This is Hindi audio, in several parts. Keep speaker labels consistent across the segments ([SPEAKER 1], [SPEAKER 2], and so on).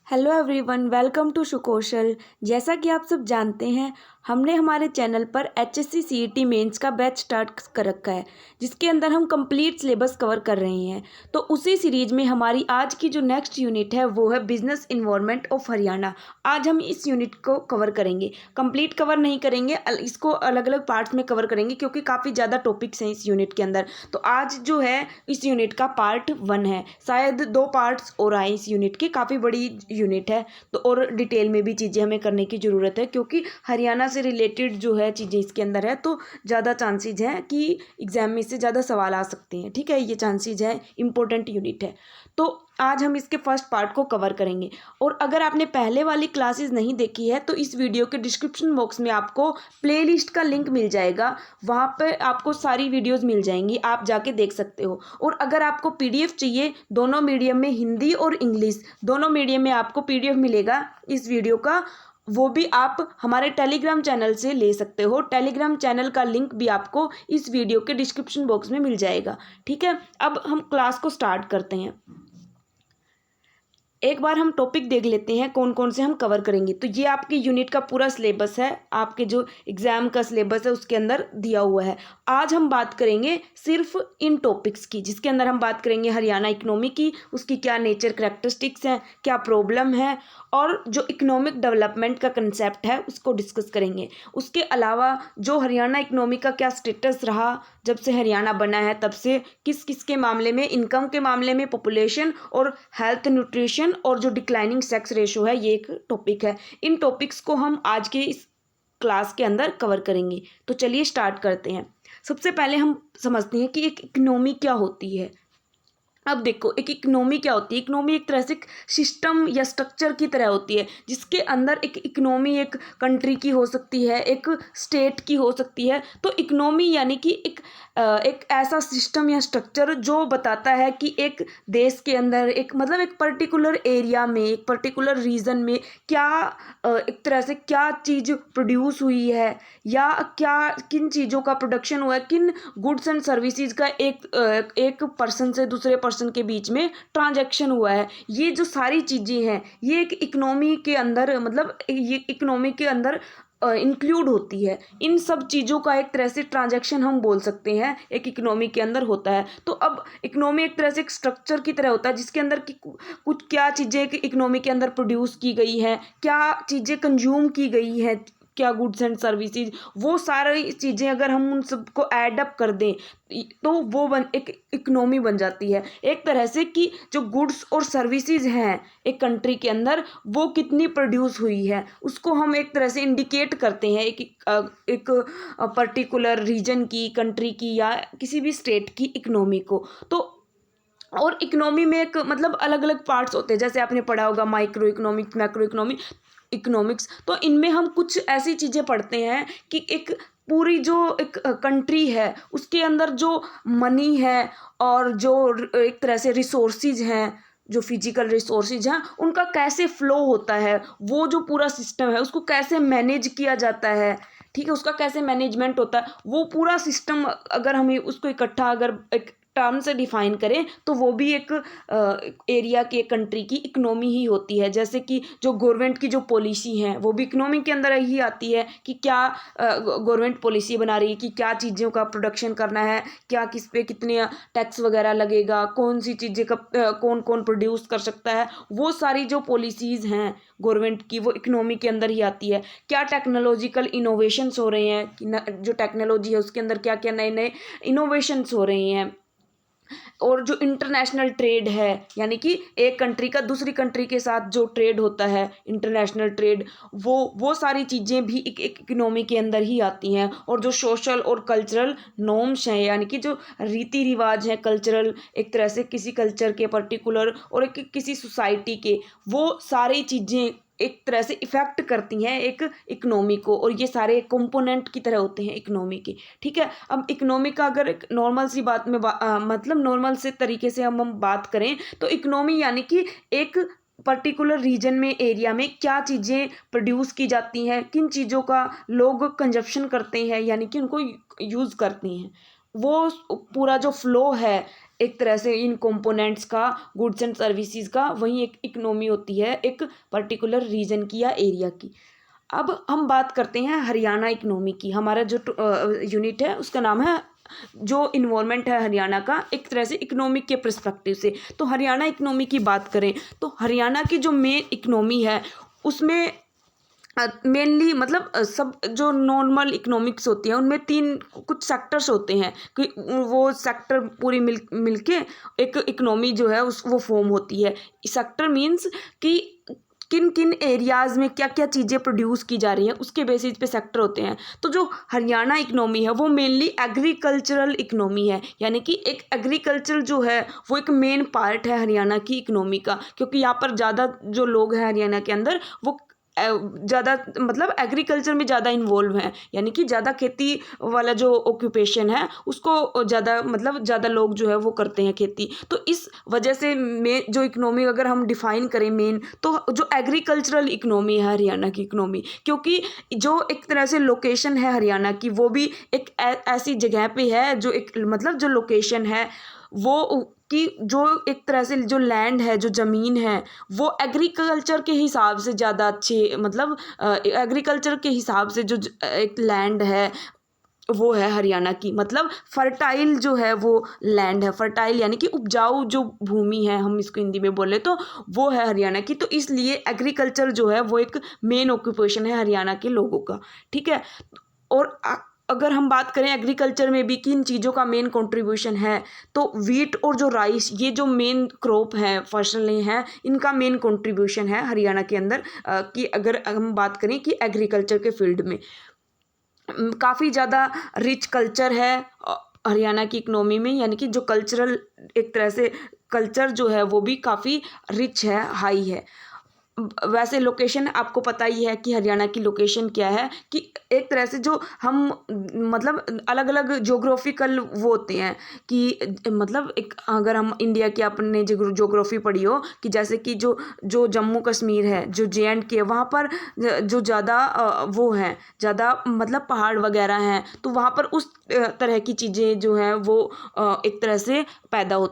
[SPEAKER 1] Hello everyone, welcome to Sukaushal. जैसा कि आप सब जानते हैं, हमने हमारे चैनल पर एचएससी सीईटी मेंस का बैच स्टार्ट कर रखा है, जिसके अंदर हम कंप्लीट सिलेबस कवर कर रहे हैं। तो उसी सीरीज में हमारी आज की जो नेक्स्ट यूनिट है वो है बिजनेस इन्वायरमेंट ऑफ हरियाणा। आज हम इस यूनिट को कवर करेंगे, कंप्लीट कवर नहीं करेंगे, इसको अलग अलग पार्ट्स में कवर करेंगे क्योंकि काफ़ी ज़्यादा टॉपिक्स हैं इस यूनिट के अंदर। तो आज जो है इस यूनिट का पार्ट 1 है, शायद 2 पार्ट्स और आए इस यूनिट के। काफ़ी बड़ी यूनिट है तो और डिटेल में भी चीज़ें हमें करने की ज़रूरत है क्योंकि हरियाणा से रिलेटेड जो है चीज़ें इसके अंदर है, तो ज़्यादा चांसेज हैं कि एग्जाम में से ज़्यादा सवाल आ सकते हैं। ठीक है, ये चांसेज है, इंपॉर्टेंट यूनिट है। तो आज हम इसके फर्स्ट पार्ट को कवर करेंगे। और अगर आपने पहले वाली क्लासेस नहीं देखी है तो इस वीडियो के डिस्क्रिप्शन बॉक्स में आपको प्लेलिस्ट का लिंक मिल जाएगा, वहाँ पे आपको सारी वीडियोस मिल जाएंगी, आप जाके देख सकते हो। और अगर आपको पीडीएफ चाहिए, दोनों मीडियम में, हिंदी और इंग्लिश दोनों मीडियम में आपको पीडीएफ मिलेगा इस वीडियो का, वो भी आप हमारे टेलीग्राम चैनल से ले सकते हो। टेलीग्राम चैनल का लिंक भी आपको इस वीडियो के डिस्क्रिप्शन बॉक्स में मिल जाएगा। ठीक है, अब हम क्लास को स्टार्ट करते हैं। एक बार हम टॉपिक देख लेते हैं कौन कौन से हम कवर करेंगे। तो ये आपके यूनिट का पूरा सिलेबस है, आपके जो एग्ज़ाम का सिलेबस है उसके अंदर दिया हुआ है। आज हम बात करेंगे सिर्फ इन टॉपिक्स की, जिसके अंदर हम बात करेंगे हरियाणा इकोनॉमी की, उसकी क्या नेचर करैक्टरिस्टिक्स हैं, क्या प्रॉब्लम है, और जो इकोनॉमिक डेवलपमेंट का कंसेप्ट है उसको डिस्कस करेंगे। उसके अलावा जो हरियाणा इकोनॉमी का क्या स्टेटस रहा जब से हरियाणा बना है तब से, किस किस के मामले में, इनकम के मामले में, पॉपुलेशन और हेल्थ न्यूट्रिशन, और जो डिक्लाइनिंग सेक्स रेशो है, ये एक टॉपिक है। इन टॉपिक्स को हम आज के इस क्लास के अंदर कवर करेंगे। तो चलिए स्टार्ट करते हैं। सबसे पहले हम समझते हैं कि एक इकोनॉमी क्या होती है। अब देखो, एक इकोनॉमी क्या होती है। इकोनॉमी एक तरह से सिस्टम या स्ट्रक्चर की तरह होती है, जिसके अंदर एक इकोनॉमी एक कंट्री की हो सकती है, एक स्टेट की हो सकती है। तो इकोनॉमी यानी कि एक ऐसा सिस्टम या स्ट्रक्चर जो बताता है कि एक देश के अंदर एक मतलब एक पर्टिकुलर एरिया में, एक पर्टिकुलर रीजन में क्या एक तरह से क्या चीज़ प्रोड्यूस हुई है, या क्या किन चीज़ों का प्रोडक्शन हुआ है, किन गुड्स एंड सर्विसेज का एक पर्सन से दूसरे पर्सन के बीच में ट्रांजैक्शन हुआ है। ये जो सारी चीज़ें हैं ये एक इकोनॉमी के अंदर, मतलब ये इकोनॉमी के अंदर इंक्लूड होती है। इन सब चीज़ों का एक तरह से ट्रांजैक्शन हम बोल सकते हैं एक इकोनॉमी के अंदर होता है। तो अब इकोनॉमी एक तरह से एक स्ट्रक्चर की तरह होता है, जिसके अंदर की कुछ क्या चीज़ें इकोनॉमी के अंदर प्रोड्यूस की गई है, क्या चीज़ें कंज्यूम की गई है, क्या गुड्स एंड सर्विसेज, वो सारी चीज़ें अगर हम उन सबको ऐड अप कर दें तो वो एक इकोनॉमी बन जाती है। एक तरह से कि जो गुड्स और सर्विसेज हैं एक कंट्री के अंदर वो कितनी प्रोड्यूस हुई है, उसको हम एक तरह से इंडिकेट करते हैं एक पर्टिकुलर रीजन की, कंट्री की, या किसी भी स्टेट की इकोनॉमी को। तो और इकोनॉमी में एक मतलब अलग अलग पार्ट्स होते हैं, जैसे आपने पढ़ा होगा माइक्रो इकोनॉमिक्स, मैक्रो इकोनॉमिक्स। तो इनमें हम कुछ ऐसी चीज़ें पढ़ते हैं कि एक पूरी जो एक कंट्री है उसके अंदर जो मनी है और जो एक तरह से रिसोर्सेज हैं, जो फिजिकल रिसोर्सेज हैं, उनका कैसे फ्लो होता है, वो जो पूरा सिस्टम है उसको कैसे मैनेज किया जाता है। ठीक है, उसका कैसे मैनेजमेंट होता है, वो पूरा सिस्टम अगर हमें उसको इकट्ठा अगर एक टर्म से डिफाइन करें तो वो भी एक एरिया की, एक कंट्री की इकोनॉमी ही होती है। जैसे कि जो गवर्नमेंट की जो पॉलिसी हैं वो भी इकोनॉमी के अंदर ही आती है कि क्या गवर्नमेंट पॉलिसी बना रही है कि क्या चीज़ों का प्रोडक्शन करना है, क्या किस पे कितने टैक्स वगैरह लगेगा, कौन सी चीज़ें का कौन कौन प्रोड्यूस कर सकता है, वो सारी जो पॉलिसीज़ हैं गवर्नमेंट की वो इकोनॉमी के अंदर ही आती है। क्या टेक्नोलॉजिकल इनोवेशंस हो रहे हैं कि जो टेक्नोलॉजी है उसके अंदर क्या क्या नए नए इनोवेशंस हो रहे हैं। और जो इंटरनेशनल ट्रेड है, यानी कि एक कंट्री का दूसरी कंट्री के साथ जो ट्रेड होता है, इंटरनेशनल ट्रेड, वो सारी चीज़ें भी एक इकोनॉमी के अंदर ही आती हैं। और जो सोशल और कल्चरल नॉर्म्स हैं, यानी कि जो रीति रिवाज हैं कल्चरल, एक तरह से किसी कल्चर के पर्टिकुलर और एक किसी सोसाइटी के, वो सारी चीज़ें एक तरह से इफ़ेक्ट करती हैं एक इकोनॉमी को, और ये सारे कंपोनेंट की तरह होते हैं इकोनॉमी के। ठीक है, अब इकोनॉमी का अगर एक नॉर्मल सी बात में मतलब नॉर्मल से तरीके से हम बात करें तो इकोनॉमी यानी कि एक पर्टिकुलर रीजन में, एरिया में क्या चीज़ें प्रोड्यूस की जाती हैं, किन चीज़ों का लोग कंजप्शन करते हैं, यानी कि उनको यूज़ करते हैं, वो पूरा जो फ्लो है एक तरह से इन कंपोनेंट्स का, गुड्स एंड सर्विसेज का, वहीं एक इकोनॉमी होती है एक पर्टिकुलर रीजन की या एरिया की। अब हम बात करते हैं हरियाणा इकोनॉमी की। हमारा जो यूनिट है उसका नाम है, जो इन्वॉल्वमेंट है हरियाणा का एक तरह से इकोनॉमिक के पर्सपेक्टिव से। तो हरियाणा इकोनॉमी की बात करें तो हरियाणा की जो मेन इकोनॉमी है उसमें मेनली मतलब सब जो नॉर्मल इकोनॉमिक्स होती है उनमें तीन कुछ सेक्टर्स होते हैं कि वो सेक्टर पूरी मिलके एक इकोनॉमी जो है उस वो फॉर्म होती है। सेक्टर मीन्स कि किन किन एरियाज़ में क्या क्या चीज़ें प्रोड्यूस की जा रही हैं उसके बेसिस पे सेक्टर होते हैं। तो जो हरियाणा इकोनॉमी है वो मेनली एग्रीकल्चरल इकोनॉमी है, यानी कि एक एग्रीकल्चर जो है वो एक मेन पार्ट है हरियाणा की इकोनॉमी का, क्योंकि यहाँ पर ज़्यादा जो लोग हैं हरियाणा के अंदर वो ज़्यादा मतलब एग्रीकल्चर में ज़्यादा इन्वॉल्व हैं, यानी कि ज़्यादा खेती वाला जो ऑक्यूपेशन है उसको ज़्यादा मतलब ज़्यादा लोग जो है वो करते हैं खेती। तो इस वजह से मेन जो इकोनॉमी अगर हम डिफाइन करें मेन, तो जो एग्रीकल्चरल इकोनॉमी है हरियाणा की इकोनॉमी, क्योंकि जो एक तरह से लोकेशन है हरियाणा की वो भी एक ऐसी जगह पे है जो एक मतलब जो लोकेशन है वो कि जो एक तरह से जो लैंड है, जो ज़मीन है वो एग्रीकल्चर के हिसाब से ज़्यादा अच्छी मतलब एग्रीकल्चर के हिसाब से जो एक लैंड है वो है हरियाणा की, मतलब फर्टाइल जो है वो लैंड है, फर्टाइल यानी कि उपजाऊ जो भूमि है, हम इसको हिंदी में बोले तो वो है हरियाणा की। तो इसलिए एग्रीकल्चर जो है वो एक मेन ऑक्यूपेशन है हरियाणा के लोगों का, ठीक है। और अगर हम बात करें एग्रीकल्चर में भी किन चीज़ों का मेन कंट्रीब्यूशन है, तो वीट और जो राइस ये जो मेन क्रॉप हैं, फसलें हैं, इनका मेन कंट्रीब्यूशन है हरियाणा के अंदर। कि अगर हम बात करें कि एग्रीकल्चर के फील्ड में काफ़ी ज़्यादा रिच कल्चर है हरियाणा की इकनॉमी में, यानी कि जो कल्चरल एक तरह से कल्चर जो है वो भी काफ़ी रिच है, हाई है। वैसे लोकेशन आपको पता ही है कि हरियाणा की लोकेशन क्या है, कि एक तरह से जो हम मतलब अलग अलग जोग्राफिकल वो होते हैं कि मतलब एक अगर हम इंडिया की आपने जोग्राफी पढ़ी हो कि जैसे कि जो जो जम्मू कश्मीर है, जो JNK है, वहाँ पर जो ज़्यादा वो हैं, ज़्यादा मतलब पहाड़ वगैरह हैं, तो वहाँ पर उस तरह की चीज़ें जो हैं वो एक तरह से पैदा हो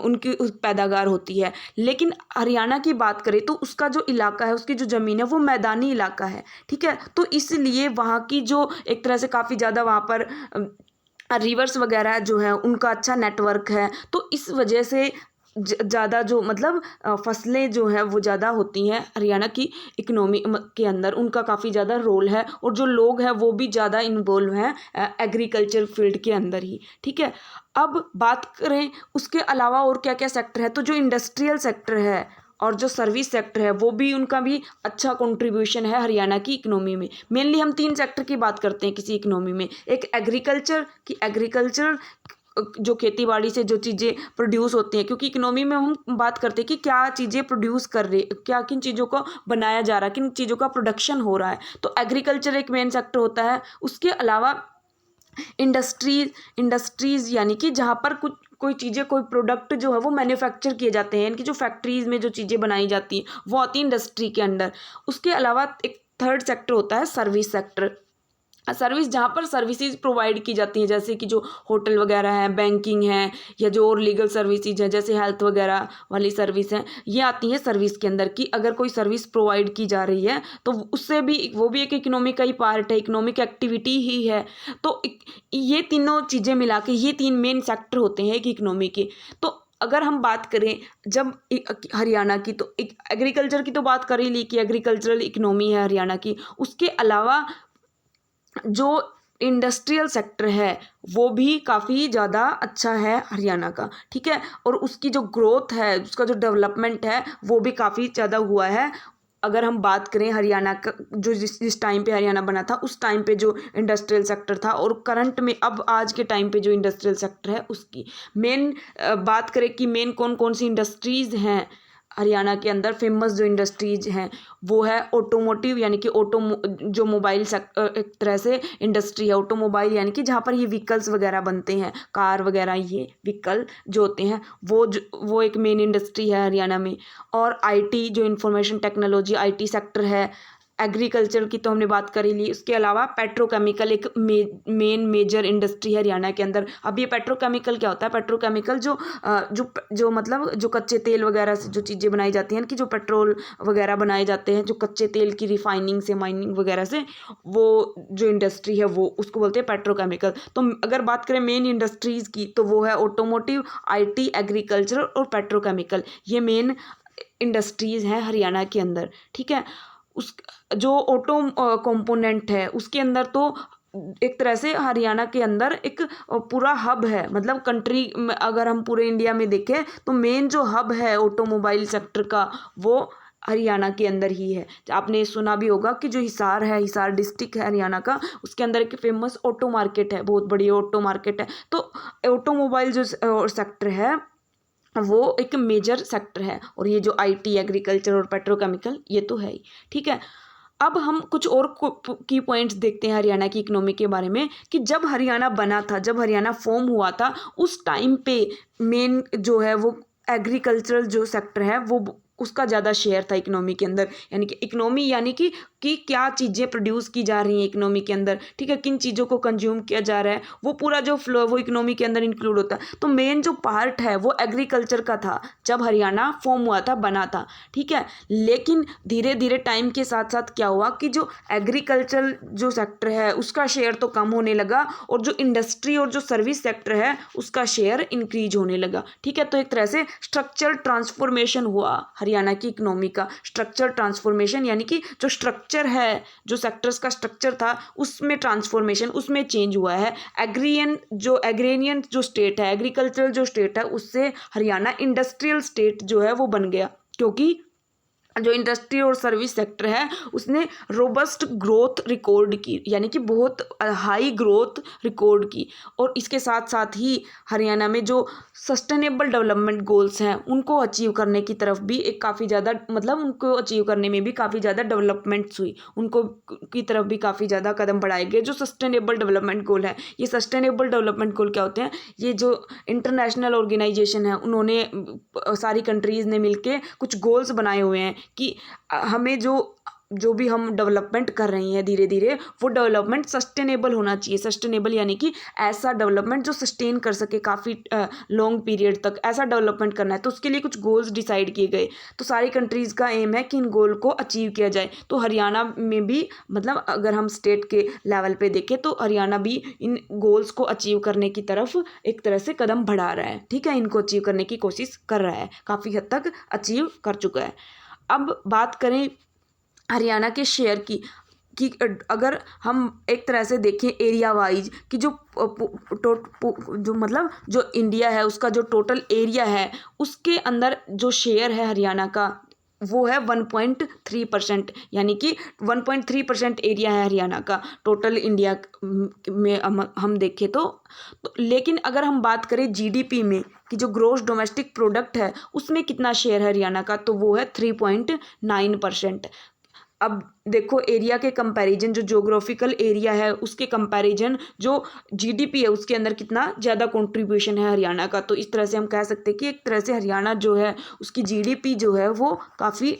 [SPEAKER 1] उनकी पैदावार होती है। लेकिन हरियाणा की बात करें तो उसका जो इलाका है, उसकी जो ज़मीन है वो मैदानी इलाका है, ठीक है। तो इसलिए वहाँ की जो एक तरह से काफ़ी ज़्यादा वहाँ पर रिवर्स वगैरह जो है उनका अच्छा नेटवर्क है, तो इस वजह से ज़्यादा जो मतलब फसलें जो हैं वो ज़्यादा होती हैं हरियाणा की इकनॉमी के अंदर, उनका काफ़ी ज़्यादा रोल है, और जो लोग हैं वो भी ज़्यादा इन्वॉल्व हैं एग्रीकल्चर फील्ड के अंदर ही, ठीक है। अब बात करें उसके अलावा और क्या क्या सेक्टर है, तो जो इंडस्ट्रियल सेक्टर है और जो सर्विस सेक्टर है वो भी उनका भी अच्छा कंट्रीब्यूशन है हरियाणा की इकनॉमी में। मेनली हम 3 सेक्टर की बात करते हैं किसी इकनॉमी में, एक एग्रीकल्चर की एग्रीकल्चर जो खेती बाड़ी से जो चीज़ें प्रोड्यूस होती हैं, क्योंकि इकोनॉमी में हम बात करते हैं कि क्या चीज़ें प्रोड्यूस कर रही, क्या किन चीज़ों को बनाया जा रहा है, किन चीज़ों का प्रोडक्शन हो रहा है, तो एग्रीकल्चर एक मेन सेक्टर होता है। उसके अलावा इंडस्ट्रीज़ यानी कि जहाँ पर कुछ कोई चीज़ें कोई प्रोडक्ट जो है वो मैन्युफैक्चर किए जाते हैं, यानी कि जो फैक्ट्रीज़ में जो चीज़ें बनाई जाती हैं वो आती है इंडस्ट्री के अंडर। उसके अलावा एक थर्ड सेक्टर होता है सर्विस सेक्टर, सर्विस जहाँ पर सर्विसेज प्रोवाइड की जाती हैं, जैसे कि जो होटल वगैरह हैं, बैंकिंग है, या जो और लीगल सर्विसेज हैं जैसे हेल्थ वगैरह वाली सर्विस हैं, ये आती हैं सर्विस के अंदर। कि अगर कोई सर्विस प्रोवाइड की जा रही है तो उससे भी वो भी एक इकोनॉमी का ही पार्ट है, इकोनॉमिक एक्टिविटी ही है। तो ये तीनों चीज़ें मिला के ये 3 मेन सेक्टर होते हैं एक इकोनॉमी के। तो अगर हम बात करें जब हरियाणा की, तो एग्रीकल्चर की तो बात कर ही ली कि एग्रीकल्चरल इकोनॉमी है हरियाणा की। उसके अलावा जो इंडस्ट्रियल सेक्टर है वो भी काफ़ी ज़्यादा अच्छा है हरियाणा का, ठीक है। और उसकी जो ग्रोथ है, उसका जो डेवलपमेंट है वो भी काफ़ी ज़्यादा हुआ है। अगर हम बात करें हरियाणा का, जो जिस टाइम पे हरियाणा बना था उस टाइम पे जो इंडस्ट्रियल सेक्टर था, और करंट में अब आज के टाइम पे जो इंडस्ट्रियल सेक्टर है उसकी मेन बात करें कि मेन कौन कौन सी इंडस्ट्रीज़ हैं हरियाणा के अंदर, फेमस जो इंडस्ट्रीज हैं वो है ऑटोमोटिव, यानी कि जो मोबाइल एक तरह से इंडस्ट्री है ऑटोमोबाइल, यानी कि जहाँ पर ये व्हीकल्स वगैरह बनते हैं, कार वगैरह, ये व्हीकल जो होते हैं वो एक मेन इंडस्ट्री है हरियाणा में। और IT जो इंफॉर्मेशन टेक्नोलॉजी IT सेक्टर है, एग्रीकल्चर की तो हमने बात कर ही ली। उसके अलावा पेट्रोकेमिकल एक मेन मेजर इंडस्ट्री है हरियाणा के अंदर। अब ये पेट्रोकेमिकल क्या होता है? पेट्रोकेमिकल जो मतलब जो कच्चे तेल वगैरह से जो चीज़ें बनाई जाती हैं कि जो पेट्रोल वगैरह बनाए जाते हैं, जो कच्चे तेल की रिफाइनिंग से, माइनिंग वगैरह से, वो जो इंडस्ट्री है वो उसको बोलते हैं पेट्रोकेमिकल। तो अगर बात करें मेन इंडस्ट्रीज़ की तो वो है ऑटोमोटिव, IT, एग्रीकल्चर और पेट्रोकेमिकल। ये मेन इंडस्ट्रीज़ हैं हरियाणा के अंदर, ठीक है। उस जो ऑटो कंपोनेंट है उसके अंदर तो एक तरह से हरियाणा के अंदर एक पूरा हब है। मतलब कंट्री में अगर हम पूरे इंडिया में देखें तो मेन जो हब है ऑटोमोबाइल सेक्टर का वो हरियाणा के अंदर ही है। आपने सुना भी होगा कि जो हिसार है, हिसार डिस्ट्रिक्ट है हरियाणा का, उसके अंदर एक फेमस ऑटो मार्केट है, बहुत बड़ी ऑटो मार्केट है। तो ऑटोमोबाइल जो सेक्टर है वो एक मेजर सेक्टर है। और ये जो IT, एग्रीकल्चर और पेट्रोकेमिकल ये तो है ही, ठीक है। अब हम कुछ और की पॉइंट्स देखते हैं हरियाणा की इकोनॉमी के बारे में कि जब हरियाणा बना था, जब हरियाणा फॉर्म हुआ था, उस टाइम पे मेन जो है वो एग्रीकल्चरल जो सेक्टर है वो उसका ज़्यादा शेयर था इकोनॉमी के अंदर। यानी कि इकोनॉमी यानी कि क्या चीज़ें प्रोड्यूस की जा रही हैं इकोनॉमी के अंदर, ठीक है, किन चीज़ों को कंज्यूम किया जा रहा है, वो पूरा जो फ्लो वो इकोनॉमी के अंदर इंक्लूड होता है। तो मेन जो पार्ट है वो एग्रीकल्चर का था जब हरियाणा फॉर्म हुआ था, बना था, ठीक है। लेकिन धीरे धीरे टाइम के साथ साथ क्या हुआ कि जो एग्रीकल्चर जो सेक्टर है उसका शेयर तो कम होने लगा और जो इंडस्ट्री और जो सर्विस सेक्टर है उसका शेयर इंक्रीज होने लगा, ठीक है। तो एक तरह से स्ट्रक्चरल ट्रांसफॉर्मेशन हुआ हरियाणा की इकोनॉमी का। स्ट्रक्चर ट्रांसफॉर्मेशन यानी कि जो स्ट्रक्चर है, जो सेक्टर्स का स्ट्रक्चर था उसमें ट्रांसफॉर्मेशन, उसमें चेंज हुआ है। एग्रेरियन जो स्टेट है, एग्रीकल्चरल जो स्टेट है, उससे हरियाणा इंडस्ट्रियल स्टेट जो है वो बन गया। क्योंकि जो इंडस्ट्री और सर्विस सेक्टर है उसने रोबस्ट ग्रोथ रिकॉर्ड की, यानी कि बहुत हाई ग्रोथ रिकॉर्ड की। और इसके साथ साथ ही हरियाणा में जो सस्टेनेबल डेवलपमेंट गोल्स हैं उनको अचीव करने की तरफ भी एक काफ़ी ज़्यादा, मतलब उनको अचीव करने में भी काफ़ी ज़्यादा डेवलपमेंट्स हुई, उनको की तरफ भी काफ़ी ज़्यादा कदम बढ़ाए गए। जो सस्टेनेबल डेवलपमेंट गोल है, ये सस्टेनेबल डेवलपमेंट गोल क्या होते हैं? ये जो इंटरनेशनल ऑर्गेनाइजेशन है उन्होंने सारी कंट्रीज़ ने मिलके कुछ गोल्स बनाए हुए हैं कि हमें जो भी हम डेवलपमेंट कर रही हैं धीरे धीरे, वो डेवलपमेंट सस्टेनेबल होना चाहिए। सस्टेनेबल यानी कि ऐसा डेवलपमेंट जो सस्टेन कर सके काफ़ी लॉन्ग पीरियड तक, ऐसा डेवलपमेंट करना है। तो उसके लिए कुछ गोल्स डिसाइड किए गए। तो सारी कंट्रीज़ का एम है कि इन गोल को अचीव किया जाए। तो हरियाणा में भी, मतलब अगर हम स्टेट के लेवल पे देखें तो हरियाणा भी इन गोल्स को अचीव करने की तरफ एक तरह से कदम बढ़ा रहा है, ठीक है। इनको अचीव करने की कोशिश कर रहा है, काफ़ी हद तक अचीव कर चुका है। अब बात करें हरियाणा के शेयर की कि अगर हम एक तरह से देखें एरिया वाइज कि जो मतलब जो इंडिया है उसका जो टोटल एरिया है उसके अंदर जो शेयर है हरियाणा का वो है 1.3%। यानी कि 1.3% एरिया है हरियाणा का टोटल इंडिया में हम देखें तो। लेकिन अगर हम बात करें GDP में कि जो ग्रोस डोमेस्टिक प्रोडक्ट है उसमें कितना शेयर है हरियाणा का, तो वो है 3.9%। अब देखो एरिया के कंपैरिजन, जो ज्योग्राफिकल एरिया है उसके कंपैरिजन जो GDP है उसके अंदर कितना ज़्यादा कंट्रीब्यूशन है हरियाणा का। तो इस तरह से हम कह सकते हैं कि एक तरह से हरियाणा जो है उसकी GDP जो है वो काफ़ी,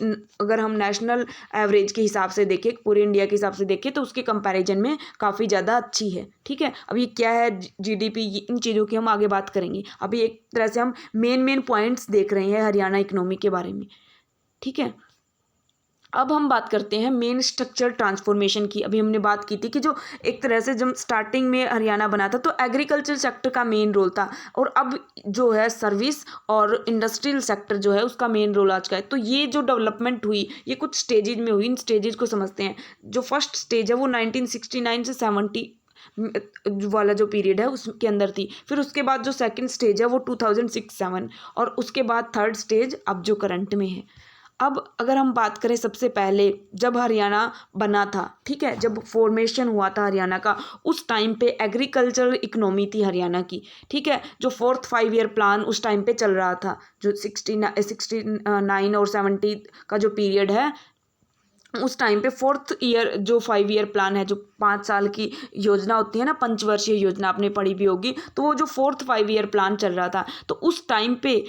[SPEAKER 1] अगर हम नेशनल एवरेज के हिसाब से देखें, पूरे इंडिया के हिसाब से देखें तो उसके कंपैरिजन में काफ़ी ज़्यादा अच्छी है, ठीक है। अब ये क्या है GDP, इन चीज़ों की हम आगे बात करेंगे। अभी एक तरह से हम मेन पॉइंट्स देख रहे हैं हरियाणा इकोनॉमी के बारे में, ठीक है। अब हम बात करते हैं मेन स्ट्रक्चर ट्रांसफॉर्मेशन की। अभी हमने बात की थी कि जो एक तरह से जब स्टार्टिंग में हरियाणा बना था तो एग्रीकल्चर सेक्टर का मेन रोल था, और अब जो है सर्विस और इंडस्ट्रियल सेक्टर जो है उसका मेन रोल आज का है। तो ये जो डेवलपमेंट हुई ये कुछ स्टेजेज में हुई। इन स्टेजेज को समझते हैं। जो फर्स्ट स्टेज है वो 1969 से 70 वाला जो पीरियड है उसके अंदर थी। फिर उसके बाद जो सेकंड स्टेज है वो 2006-7, और उसके बाद थर्ड स्टेज अब जो करंट में है। अब अगर हम बात करें सबसे पहले जब हरियाणा बना था, ठीक है, जब फॉर्मेशन हुआ था हरियाणा का, उस टाइम पे एग्रीकल्चरल इकोनॉमी थी हरियाणा की, ठीक है। जो 4th 5 ईयर प्लान उस टाइम पे चल रहा था, जो 69 और 70 का जो पीरियड है उस टाइम पे 4th ईयर जो 5 ईयर प्लान है, जो 5 साल की योजना होती है ना, पंचवर्षीय योजना आपने पढ़ी भी होगी, तो वो जो 4th 5 ईयर प्लान चल रहा था। तो उस टाइम पे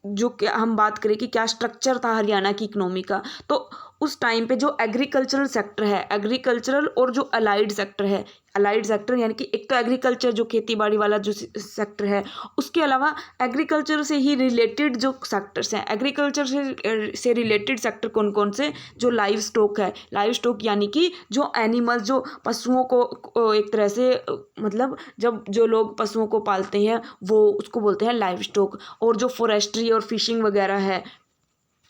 [SPEAKER 1] जो क्या हम बात करें कि क्या स्ट्रक्चर था हरियाणा की इकोनॉमी का, तो उस टाइम पे जो एग्रीकल्चरल सेक्टर है, एग्रीकल्चरल और जो अलाइड सेक्टर है, अलाइड सेक्टर यानी कि एक तो एग्रीकल्चर जो खेती बाड़ी वाला जो सेक्टर है, उसके अलावा एग्रीकल्चर से ही रिलेटेड जो सेक्टर्स हैं, एग्रीकल्चर से रिलेटेड सेक्टर कौन कौन से, जो लाइव स्टॉक है, लाइव स्टॉक यानी कि जो एनिमल्स, जो पशुओं को एक तरह से मतलब जब जो लोग पशुओं को पालते हैं वो उसको बोलते हैं लाइव स्टॉक। और जो फॉरेस्ट्री और फिशिंग वगैरह है,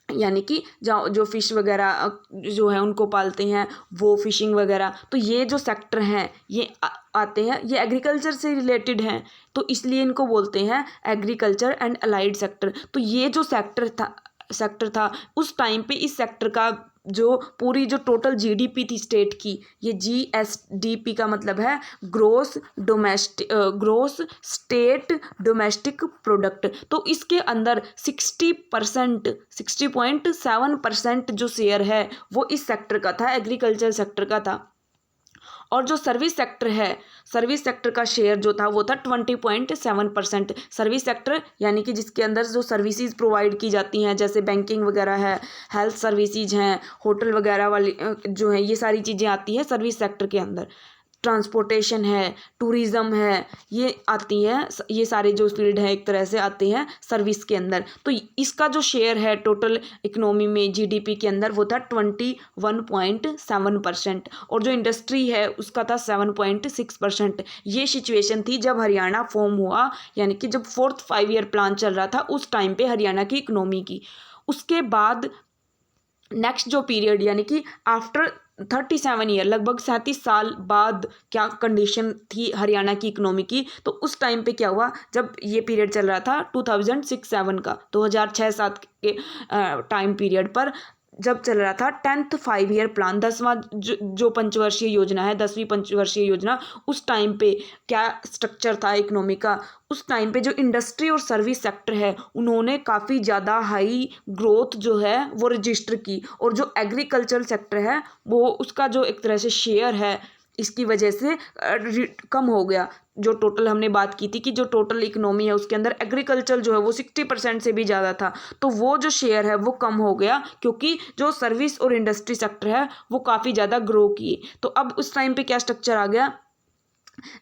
[SPEAKER 1] यानी कि जो फिश वगैरह जो है उनको पालते हैं वो फिशिंग वगैरह, तो ये जो सेक्टर हैं ये आते हैं, ये एग्रीकल्चर से रिलेटेड हैं, तो इसलिए इनको बोलते हैं एग्रीकल्चर एंड अलाइड सेक्टर। तो ये जो सेक्टर था उस टाइम पे इस सेक्टर का जो पूरी जो टोटल जीडीपी थी स्टेट की, ये जीएसडीपी का मतलब है ग्रोस स्टेट डोमेस्टिक प्रोडक्ट। तो इसके अंदर 60.7% जो शेयर है वो इस सेक्टर का था, एग्रीकल्चर सेक्टर का था। और जो सर्विस सेक्टर है, सर्विस सेक्टर का शेयर जो था वो था 20.7%। सर्विस सेक्टर यानी कि जिसके अंदर जो सर्विसेज प्रोवाइड की जाती हैं, जैसे बैंकिंग वगैरह है, हेल्थ सर्विसेज हैं, होटल वगैरह वाली जो है, ये सारी चीज़ें आती है सर्विस सेक्टर के अंदर। ट्रांसपोर्टेशन है, टूरिज़्म है, ये आती है, ये सारे जो फील्ड है एक तरह से आते हैं सर्विस के अंदर। तो इसका जो शेयर है टोटल इकोनॉमी में जीडीपी के अंदर वो था 21.7%। और जो इंडस्ट्री है उसका था 7.6%। ये सिचुएशन थी जब हरियाणा फॉर्म हुआ, यानी कि जब 4th 5 ईयर प्लान चल रहा था उस टाइम पे हरियाणा की इकोनॉमी की। उसके बाद नेक्स्ट जो पीरियड यानी कि आफ्टर 37 ईयर, लगभग 37 साल बाद क्या कंडीशन थी हरियाणा की इकोनॉमी की, तो उस टाइम पे क्या हुआ, जब ये पीरियड चल रहा था 2006-7 का, 2006-7 के टाइम पीरियड पर जब चल रहा था 10th 5 ईयर प्लान, 10वां जो पंचवर्षीय योजना है, 10वीं पंचवर्षीय योजना, उस टाइम पे क्या स्ट्रक्चर था इकोनॉमी का। उस टाइम पे जो इंडस्ट्री और सर्विस सेक्टर है उन्होंने काफ़ी ज़्यादा हाई ग्रोथ जो है वो रजिस्टर की, और जो एग्रीकल्चर सेक्टर है वो उसका जो एक तरह से शेयर है इसकी वजह से कम हो गया। जो टोटल हमने बात की थी कि जो टोटल इकोनॉमी है उसके अंदर एग्रीकल्चर जो है वो 60% से भी ज़्यादा था, तो वो जो शेयर है वो कम हो गया, क्योंकि जो सर्विस और इंडस्ट्री सेक्टर है वो काफ़ी ज़्यादा ग्रो किए। तो अब उस टाइम पे क्या स्ट्रक्चर आ गया,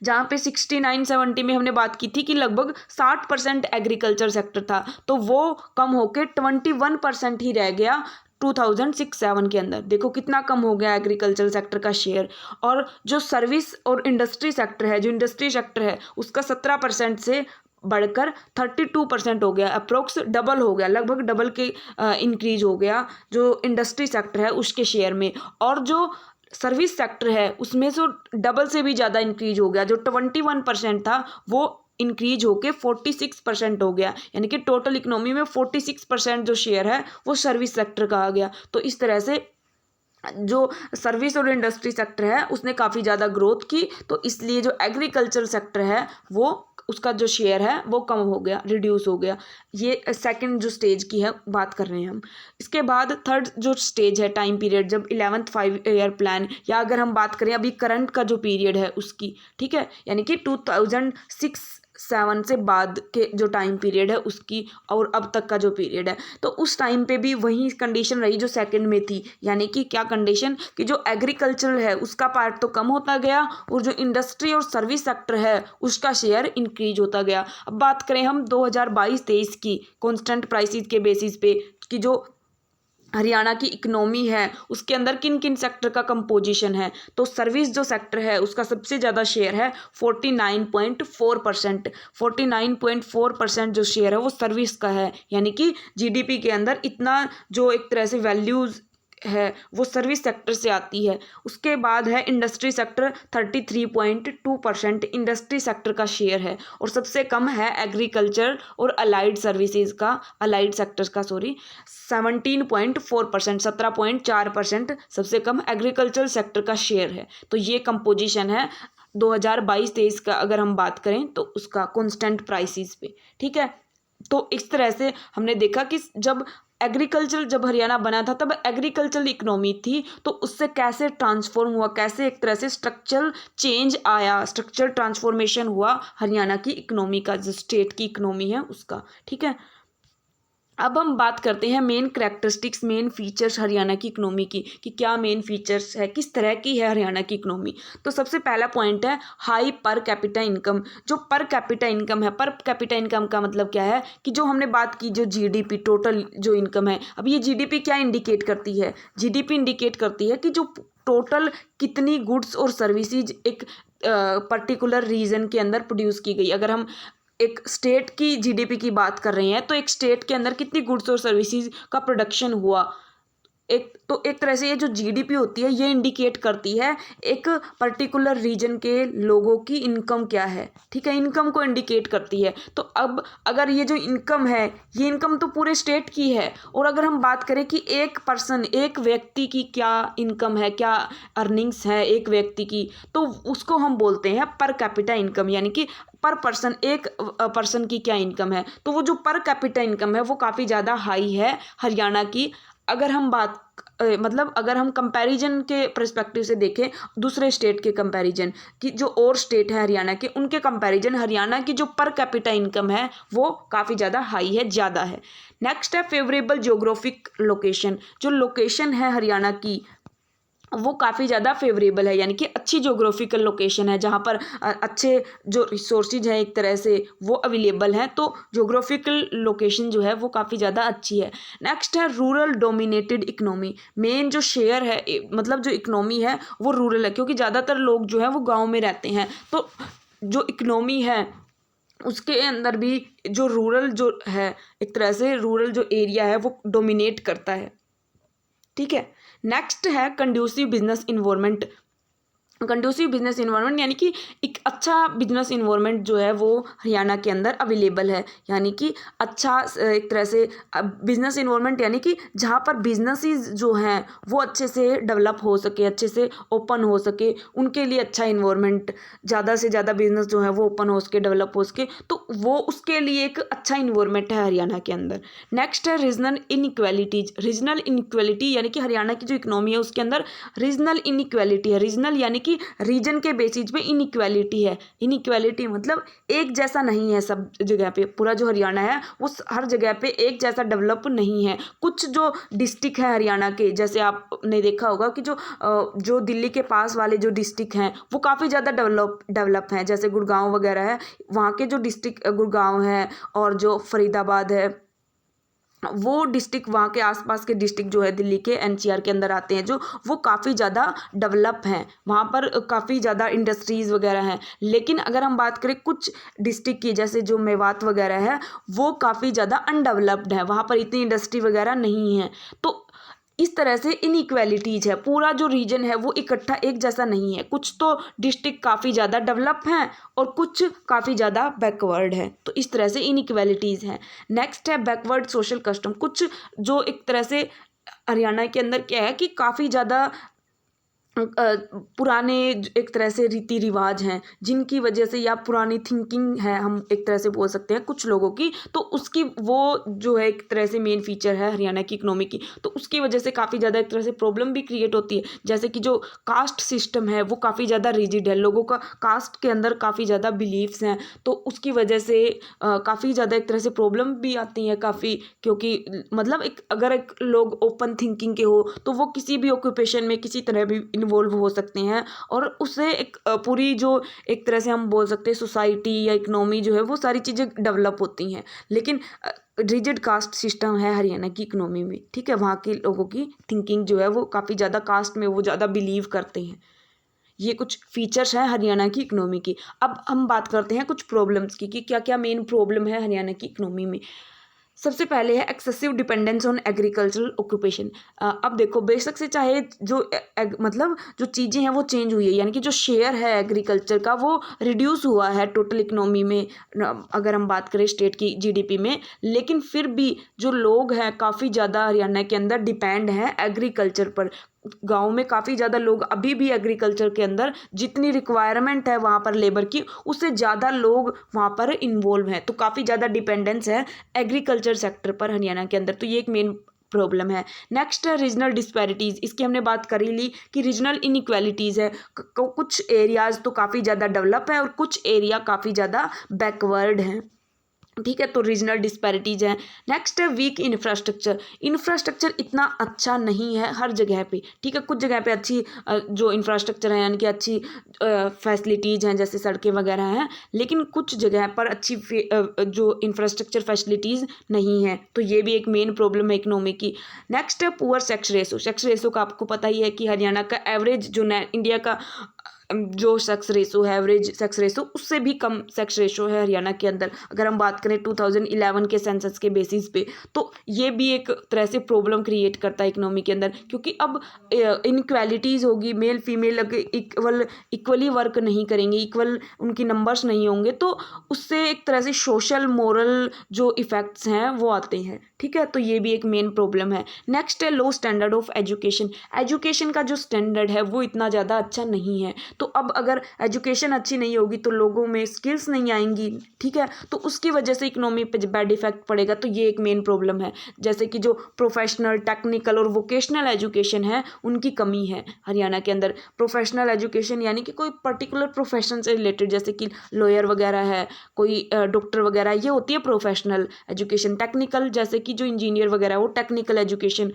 [SPEAKER 1] जहाँ पे 69-70 में हमने बात की थी कि लगभग 60% एग्रीकल्चर सेक्टर था, तो वो कम होकर 21% ही रह गया 2006-7 के अंदर। देखो कितना कम हो गया एग्रीकल्चर सेक्टर का शेयर। और जो सर्विस और इंडस्ट्री सेक्टर है, जो इंडस्ट्री सेक्टर है उसका 17% से बढ़कर 32% हो गया, अप्रोक्स डबल हो गया, लगभग डबल के इंक्रीज हो गया जो इंडस्ट्री सेक्टर है उसके शेयर में। और जो सर्विस सेक्टर है उसमें से डबल से भी ज़्यादा इंक्रीज हो गया, जो 21% था वो इंक्रीज होके 46% हो गया, यानी कि टोटल इकोनॉमी में 46% जो शेयर है वो सर्विस सेक्टर का आ गया। तो इस तरह से जो सर्विस और इंडस्ट्री सेक्टर है उसने काफ़ी ज़्यादा ग्रोथ की, तो इसलिए जो एग्रीकल्चर सेक्टर है वो उसका जो शेयर है वो कम हो गया, रिड्यूस हो गया। ये सेकंड जो स्टेज की है बात कर रहे हैं हम। इसके बाद थर्ड जो स्टेज है टाइम पीरियड, जब 11th 5 ईयर प्लान, या अगर हम बात करें अभी करंट का जो पीरियड है उसकी, ठीक है, यानी कि 2006-7 से बाद के जो टाइम पीरियड है उसकी, और अब तक का जो पीरियड है, तो उस टाइम पे भी वही कंडीशन रही जो सेकंड में थी, यानी कि क्या कंडीशन कि जो एग्रीकल्चर है उसका पार्ट तो कम होता गया और जो इंडस्ट्री और सर्विस सेक्टर है उसका शेयर इंक्रीज होता गया। अब बात करें हम 2022-23 की कांस्टेंट प्राइसेस के बेसिस पे कि जो हरियाणा की इकोनॉमी है उसके अंदर किन किन सेक्टर का कंपोजिशन है, तो सर्विस जो सेक्टर है उसका सबसे ज़्यादा शेयर है 49.4%। 49.4% जो शेयर है वो सर्विस का है, यानी कि जीडीपी के अंदर इतना जो एक तरह से वैल्यूज़ है वो सर्विस सेक्टर से आती है। उसके बाद है इंडस्ट्री सेक्टर, 33.2% इंडस्ट्री सेक्टर का शेयर है, और सबसे कम है एग्रीकल्चर और अलाइड सर्विसेज का, अलाइड सेक्टर्स का 17.4%, 17.4% सबसे कम एग्रीकल्चर सेक्टर का शेयर है। तो ये कंपोजिशन है 2022-23 का अगर हम बात करें तो उसका कांस्टेंट प्राइसेस पे, ठीक है। तो इस तरह से हमने देखा कि जब एग्रीकल्चर, जब हरियाणा बना था तब एग्रीकल्चरल इकोनॉमी थी, तो उससे कैसे ट्रांसफॉर्म हुआ, कैसे एक तरह से स्ट्रक्चरल चेंज आया, स्ट्रक्चरल ट्रांसफॉर्मेशन हुआ हरियाणा की इकोनॉमी का, जो स्टेट की इकोनॉमी है उसका, ठीक है। अब हम बात करते हैं main characteristics, main features Haryana की इकनॉमी की, कि क्या मेन फीचर्स है, किस तरह की है हरियाणा की इकनॉमी। तो सबसे पहला पॉइंट है हाई पर कैपिटा इनकम। जो पर कैपिटा इनकम है, पर कैपिटा इनकम का मतलब क्या है कि जो हमने बात की जो जीडीपी टोटल जो इनकम है, अब ये जीडीपी क्या इंडिकेट करती है, जीडीपी इंडिकेट करती है कि जो टोटल कितनी गुड्स और सर्विसेज एक पर्टिकुलर रीजन के अंदर प्रोड्यूस की गई। अगर हम एक स्टेट की जीडीपी की बात कर रहे हैं तो एक स्टेट के अंदर कितनी गुड्स और सर्विसेज का प्रोडक्शन हुआ, एक तरह से ये जो जीडीपी होती है ये इंडिकेट करती है एक पर्टिकुलर रीजन के लोगों की इनकम क्या है, ठीक है, इनकम को इंडिकेट करती है। तो अब अगर ये जो इनकम है, ये इनकम तो पूरे स्टेट की है, और अगर हम बात करें कि एक पर्सन, एक व्यक्ति की क्या इनकम है, क्या अर्निंग्स है एक व्यक्ति की, तो उसको हम बोलते हैं पर कैपिटा इनकम, यानी कि पर पर्सन, एक पर्सन की क्या इनकम है। तो वो जो पर कैपिटा इनकम है वो काफ़ी ज़्यादा हाई है हरियाणा की। अगर हम बात मतलब अगर हम कंपैरिजन के पर्सपेक्टिव से देखें दूसरे स्टेट के कंपैरिजन कि जो और स्टेट है हरियाणा के, उनके कंपैरिजन हरियाणा की जो पर कैपिटा इनकम है वो काफ़ी ज़्यादा हाई है, ज़्यादा है। नेक्स्ट है फेवरेबल ज्योग्राफिक लोकेशन। जो लोकेशन है हरियाणा की वो काफ़ी ज़्यादा फेवरेबल है, यानी कि अच्छी ज्योग्राफिकल लोकेशन है जहाँ पर अच्छे जो रिसोर्सेज हैं एक तरह से वो अवेलेबल हैं, तो ज्योग्राफिकल लोकेशन जो है वो काफ़ी ज़्यादा अच्छी है। नेक्स्ट है रूरल डोमिनेटेड इकनॉमी। मेन जो शेयर है मतलब जो इकनॉमी है वो रूरल है, क्योंकि ज़्यादातर लोग जो है वो गाँव में रहते हैं, तो जो इकनॉमी है उसके अंदर भी जो रूरल जो है एक तरह से रूरल जो एरिया है वो डोमिनेट करता है, ठीक है। नेक्स्ट है conducive business environment. Conducive business environment यानी कि एक अच्छा बिजनेस इन्वायरमेंट जो है वो हरियाणा के अंदर अवेलेबल है, यानी कि अच्छा एक तरह से बिजनेस इन्वायरमेंट यानी कि जहाँ पर बिजनेसेस जो हैं वो अच्छे से डेवलप हो सके, अच्छे से ओपन हो सके, उनके लिए अच्छा इन्वायरमेंट, ज़्यादा से ज़्यादा बिजनेस जो है वो ओपन हो सके, डेवलप हो सके, तो वो उसके लिए एक अच्छा इन्वायरमेंट है हरियाणा के अंदर। नेक्स्ट है रीजनल इनइक्वालिटीज। रीजनल इनइक्वालिटी यानी कि हरियाणा की जो इकनॉमी है उसके अंदर रीजनल इनइक्वालिटी है। रीजनल यानी कि रीजन के बेसिस पे इनइक्वालिटी है। इनइक्वालिटी मतलब एक जैसा नहीं है सब जगह पे, पूरा जो हरियाणा है वो हर जगह पे एक जैसा डेवलप नहीं है। कुछ जो डिस्ट्रिक्ट है हरियाणा के, जैसे आपने देखा होगा कि जो दिल्ली के पास वाले जो डिस्ट्रिक्ट हैं वो काफ़ी ज़्यादा डेवलप हैं, जैसे गुड़गांव वगैरह है, वहाँ के जो डिस्ट्रिक्ट गुड़गांव है और जो फरीदाबाद है वो डिस्ट्रिक्ट, वहाँ के आसपास के डिस्ट्रिक्ट जो है दिल्ली के एनसीआर के अंदर आते हैं, जो वो काफ़ी ज़्यादा डेवलप हैं, वहाँ पर काफ़ी ज़्यादा इंडस्ट्रीज़ वगैरह हैं। लेकिन अगर हम बात करें कुछ डिस्ट्रिक्ट की, जैसे जो मेवात वगैरह है वो काफ़ी ज़्यादा अनडेवलप्ड है, वहाँ पर इतनी इंडस्ट्री वगैरह नहीं है। तो इस तरह से इनइक्वालिटीज़ है, पूरा जो रीजन है वो इकट्ठा एक जैसा नहीं है, कुछ तो डिस्ट्रिक्ट काफ़ी ज़्यादा डेवलप हैं और कुछ काफ़ी ज़्यादा बैकवर्ड है, तो इस तरह से इनइक्वालिटीज़ हैं। नेक्स्ट है बैकवर्ड सोशल कस्टम। कुछ जो एक तरह से हरियाणा के अंदर क्या है कि काफ़ी ज़्यादा पुराने एक तरह से रीति रिवाज हैं जिनकी वजह से, या पुरानी थिंकिंग है हम एक तरह से बोल सकते हैं कुछ लोगों की, तो उसकी वो जो है एक तरह से मेन फीचर है हरियाणा की इकनॉमी की, तो उसकी वजह से काफ़ी ज़्यादा एक तरह से प्रॉब्लम भी क्रिएट होती है। जैसे कि जो कास्ट सिस्टम है वो काफ़ी ज़्यादा रिजिड है, लोगों का कास्ट के अंदर काफ़ी ज़्यादा बिलीव्स हैं, तो उसकी वजह से काफ़ी ज़्यादा एक तरह से प्रॉब्लम भी आती हैं काफ़ी, क्योंकि मतलब अगर एक लोग ओपन थिंकिंग के हो तो वो किसी भी ऑक्यूपेशन में किसी तरह भी इन्वॉल्व हो सकते हैं, और उससे एक पूरी जो एक तरह से हम बोल सकते हैं सोसाइटी या इकनॉमी जो है वो सारी चीज़ें डेवलप होती हैं। लेकिन रिजिड कास्ट सिस्टम है हरियाणा की इकनॉमी में, ठीक है, वहाँ के लोगों की थिंकिंग जो है वो काफ़ी ज़्यादा कास्ट में वो ज़्यादा बिलीव करते हैं। ये कुछ फीचर्स हैं हरियाणा की इकनॉमी की। अब हम बात करते हैं कुछ प्रॉब्लम्स की कि क्या क्या मेन प्रॉब्लम है हरियाणा की इकनॉमी में। सबसे पहले है excessive dependence on agricultural occupation. अब देखो बेशक से चाहे जो मतलब जो चीज़ें हैं वो चेंज हुई है, यानी कि जो शेयर है एग्रीकल्चर का वो रिड्यूस हुआ है टोटल इकनॉमी में, अगर हम बात करें स्टेट की जीडीपी में, लेकिन फिर भी जो लोग हैं काफ़ी ज़्यादा हरियाणा के अंदर डिपेंड हैं एग्रीकल्चर पर। गांव में काफ़ी ज़्यादा लोग अभी भी एग्रीकल्चर के अंदर जितनी रिक्वायरमेंट है वहाँ पर लेबर की, उससे ज़्यादा लोग वहाँ पर इन्वॉल्व हैं, तो काफ़ी ज़्यादा डिपेंडेंस है एग्रीकल्चर सेक्टर पर हरियाणा के अंदर, तो ये एक मेन प्रॉब्लम है। नेक्स्ट है रीजनल डिस्पैरिटीज़। इसकी हमने बात कर ही ली कि रीजनल इनइक्वालिटीज़ है, कुछ एरियाज़ तो काफ़ी ज़्यादा डेवलप है और कुछ एरिया काफ़ी ज़्यादा बैकवर्ड हैं। ठीक है, तो रीजनल डिस्पैरिटीज है। नेक्स्ट है वीक इंफ्रास्ट्रक्चर। इंफ्रास्ट्रक्चर इतना अच्छा नहीं है हर जगह पे, ठीक है, कुछ जगह पे अच्छी जो इंफ्रास्ट्रक्चर है यानी कि अच्छी फैसिलिटीज़ हैं जैसे सड़कें वगैरह हैं, लेकिन कुछ जगह पर अच्छी जो इंफ्रास्ट्रक्चर फैसिलिटीज़ नहीं है, तो ये भी एक मेन प्रॉब्लम है इकोनॉमी की। नेक्स्ट है poor sex ratio. Sex ratio का आपको पता ही है कि हरियाणा का एवरेज जो इंडिया का जो सेक्स रेशो है, एवरेज सेक्स रेशो, उससे भी कम सेक्स रेशो है हरियाणा के अंदर, अगर हम बात करें 2011 के सेंसस के बेसिस पे। तो ये भी एक तरह से प्रॉब्लम क्रिएट करता है इकोनॉमी के अंदर, क्योंकि अब इनक्वालिटीज़ होगी, मेल फीमेल अगर इक्वली वर्क नहीं करेंगे, इक्वल उनकी नंबर्स नहीं होंगे, तो उससे एक तरह से सोशल मोरल जो इफ़ेक्ट्स हैं वो आते हैं, ठीक है, तो ये भी एक मेन प्रॉब्लम है। नेक्स्ट है लो स्टैंडर्ड ऑफ एजुकेशन। एजुकेशन का जो स्टैंडर्ड है वो इतना ज़्यादा अच्छा नहीं है, तो अब अगर एजुकेशन अच्छी नहीं होगी तो लोगों में स्किल्स नहीं आएंगी, ठीक है, तो उसकी वजह से इकोनॉमी पे बैड इफेक्ट पड़ेगा, तो ये एक मेन प्रॉब्लम है। जैसे कि जो प्रोफेशनल, टेक्निकल और वोकेशनल एजुकेशन है उनकी कमी है हरियाणा के अंदर। प्रोफेशनल एजुकेशन यानी कि कोई पर्टिकुलर प्रोफेशन से रिलेटेड, जैसे कि लॉयर वगैरह है, कोई डॉक्टर वगैरह, ये होती है प्रोफेशनल एजुकेशन। टेक्निकल जैसे कि जो इंजीनियर वगैरह, वो टेक्निकल एजुकेशन।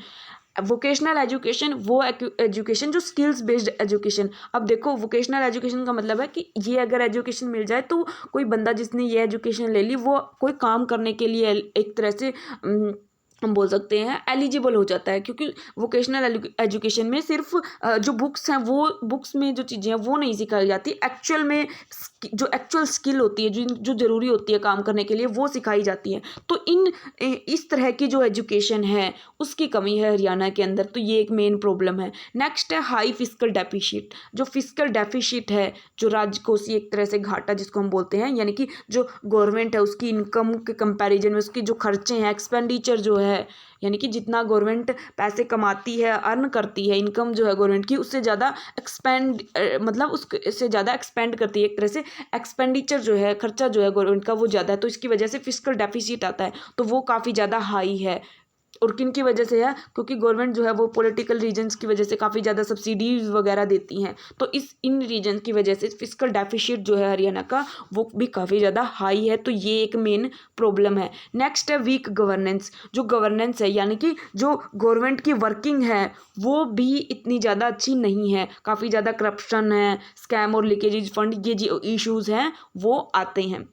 [SPEAKER 1] वोकेशनल एजुकेशन वो एजुकेशन जो स्किल्स बेस्ड एजुकेशन। अब देखो, वोकेशनल एजुकेशन का मतलब है कि ये अगर एजुकेशन मिल जाए तो कोई बंदा जिसने ये एजुकेशन ले ली वो कोई काम करने के लिए एक तरह से हम बोल सकते हैं एलिजिबल हो जाता है, क्योंकि वोकेशनल एजुकेशन में सिर्फ जो बुक्स हैं, वो बुक्स में जो चीज़ें हैं वो नहीं सिखाई जाती, एक्चुअल में जो एक्चुअल स्किल होती है, जो ज़रूरी होती है काम करने के लिए, वो सिखाई जाती है। तो इस तरह की जो एजुकेशन है उसकी कमी है हरियाणा के अंदर, तो ये एक मेन प्रॉब्लम है। नेक्स्ट है हाई फिस्कल डेफिसिट। जो फिस्कल डेफिसिट है, जो राजकोषीय एक तरह से घाटा जिसको हम बोलते हैं, यानी कि जो गवर्नमेंट है उसकी इनकम के कंपैरिजन में उसकी जो खर्चे हैं, एक्सपेंडिचर जो है, यानी कि जितना गवर्नमेंट पैसे कमाती है, अर्न करती है, इनकम जो है गवर्नमेंट की, उससे ज़्यादा मतलब उससे ज़्यादा एक्सपेंड करती है, एक तरह से एक्सपेंडिचर जो है, खर्चा जो है गवर्नमेंट का वो ज़्यादा है, तो इसकी वजह से फिस्कल डेफिसिट आता है, तो वो काफ़ी ज़्यादा हाई है। और किन की वजह से है, क्योंकि गवर्नमेंट जो है वो पॉलिटिकल रीजन्स की वजह से काफ़ी ज़्यादा सब्सिडीज वगैरह देती हैं, तो इन रीजन की वजह से फिस्कल डेफिसिट जो है हरियाणा का वो भी काफ़ी ज़्यादा हाई है, तो ये एक मेन प्रॉब्लम है। नेक्स्ट है वीक गवर्नेंस। जो गवर्नेंस है यानी कि जो गवर्नमेंट की वर्किंग है वो भी इतनी ज़्यादा अच्छी नहीं है, काफ़ी ज़्यादा करप्शन है, स्कैम और लीकेजेज फंड, ये जो इश्यूज़ हैं वो आते हैं।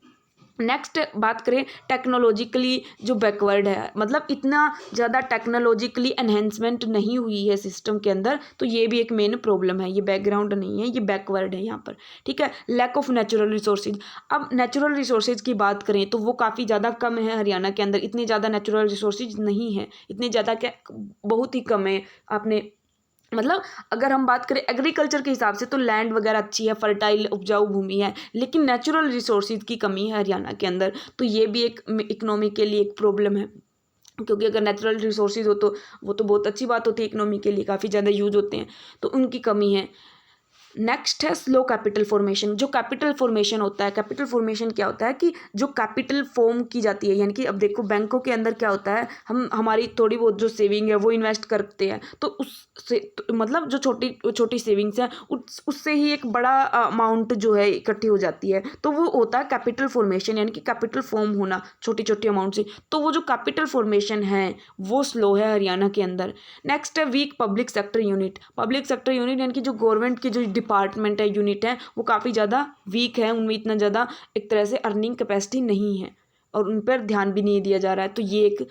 [SPEAKER 1] नेक्स्ट बात करें टेक्नोलॉजिकली जो बैकवर्ड है, मतलब इतना ज़्यादा टेक्नोलॉजिकली एनहेंसमेंट नहीं हुई है सिस्टम के अंदर, तो ये भी एक मेन प्रॉब्लम है। ये बैकग्राउंड नहीं है, ये बैकवर्ड है यहाँ पर, ठीक है। Lack of natural resources. अब नेचुरल रिसोर्सेज की बात करें तो वो काफ़ी ज़्यादा कम है हरियाणा के अंदर, इतनी ज़्यादा नेचुरल रिसोर्सेज नहीं है, इतने ज़्यादा क्या, बहुत ही कम है। आपने मतलब अगर हम बात करें एग्रीकल्चर के हिसाब से तो लैंड वगैरह अच्छी है, फर्टाइल उपजाऊ भूमि है, लेकिन नेचुरल रिसोर्सेज की कमी है हरियाणा के अंदर, तो ये भी एक इकोनॉमी के लिए एक प्रॉब्लम है। क्योंकि अगर नेचुरल रिसोर्सेज हो तो वो तो बहुत अच्छी बात होती है, इकोनॉमी के लिए काफ़ी ज़्यादा यूज होते हैं, तो उनकी कमी है। नेक्स्ट है स्लो कैपिटल फॉर्मेशन। जो कैपिटल फॉर्मेशन होता है, कैपिटल फॉर्मेशन क्या होता है कि जो कैपिटल फॉर्म की जाती है, यानी कि अब देखो बैंकों के अंदर क्या होता है, हम हमारी थोड़ी बहुत जो सेविंग है वो इन्वेस्ट करते हैं, तो उससे मतलब जो छोटी छोटी सेविंग्स हैं उससे ही एक बड़ा अमाउंट जो है इकट्ठी हो जाती है, तो वो होता है कैपिटल फॉर्मेशन, यानी कि कैपिटल फॉर्म होना छोटी छोटी अमाउंट से, तो वो जो कैपिटल फॉर्मेशन है वो स्लो है हरियाणा के अंदर। नेक्स्ट है weak public sector unit. Public sector unit यानी कि जो गवर्नमेंट की जो डिपार्टमेंट है, यूनिट है, वो काफ़ी ज़्यादा वीक है, उनमें इतना ज़्यादा एक तरह से अर्निंग कैपेसिटी नहीं है और उन पर ध्यान भी नहीं दिया जा रहा है, तो ये एक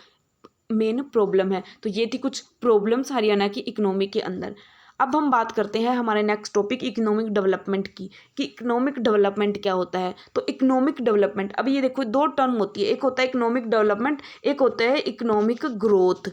[SPEAKER 1] मेन प्रॉब्लम है। तो ये थी कुछ प्रॉब्लम्स हरियाणा की इकोनॉमी के अंदर। अब हम बात करते हैं हमारे नेक्स्ट टॉपिक इकोनॉमिक डेवलपमेंट की, कि इकोनॉमिक डेवलपमेंट क्या होता है। तो इकोनॉमिक डेवलपमेंट, अब ये देखो दो टर्म होती है, एक होता है इकोनॉमिक डेवलपमेंट, एक होता है इकोनॉमिक ग्रोथ।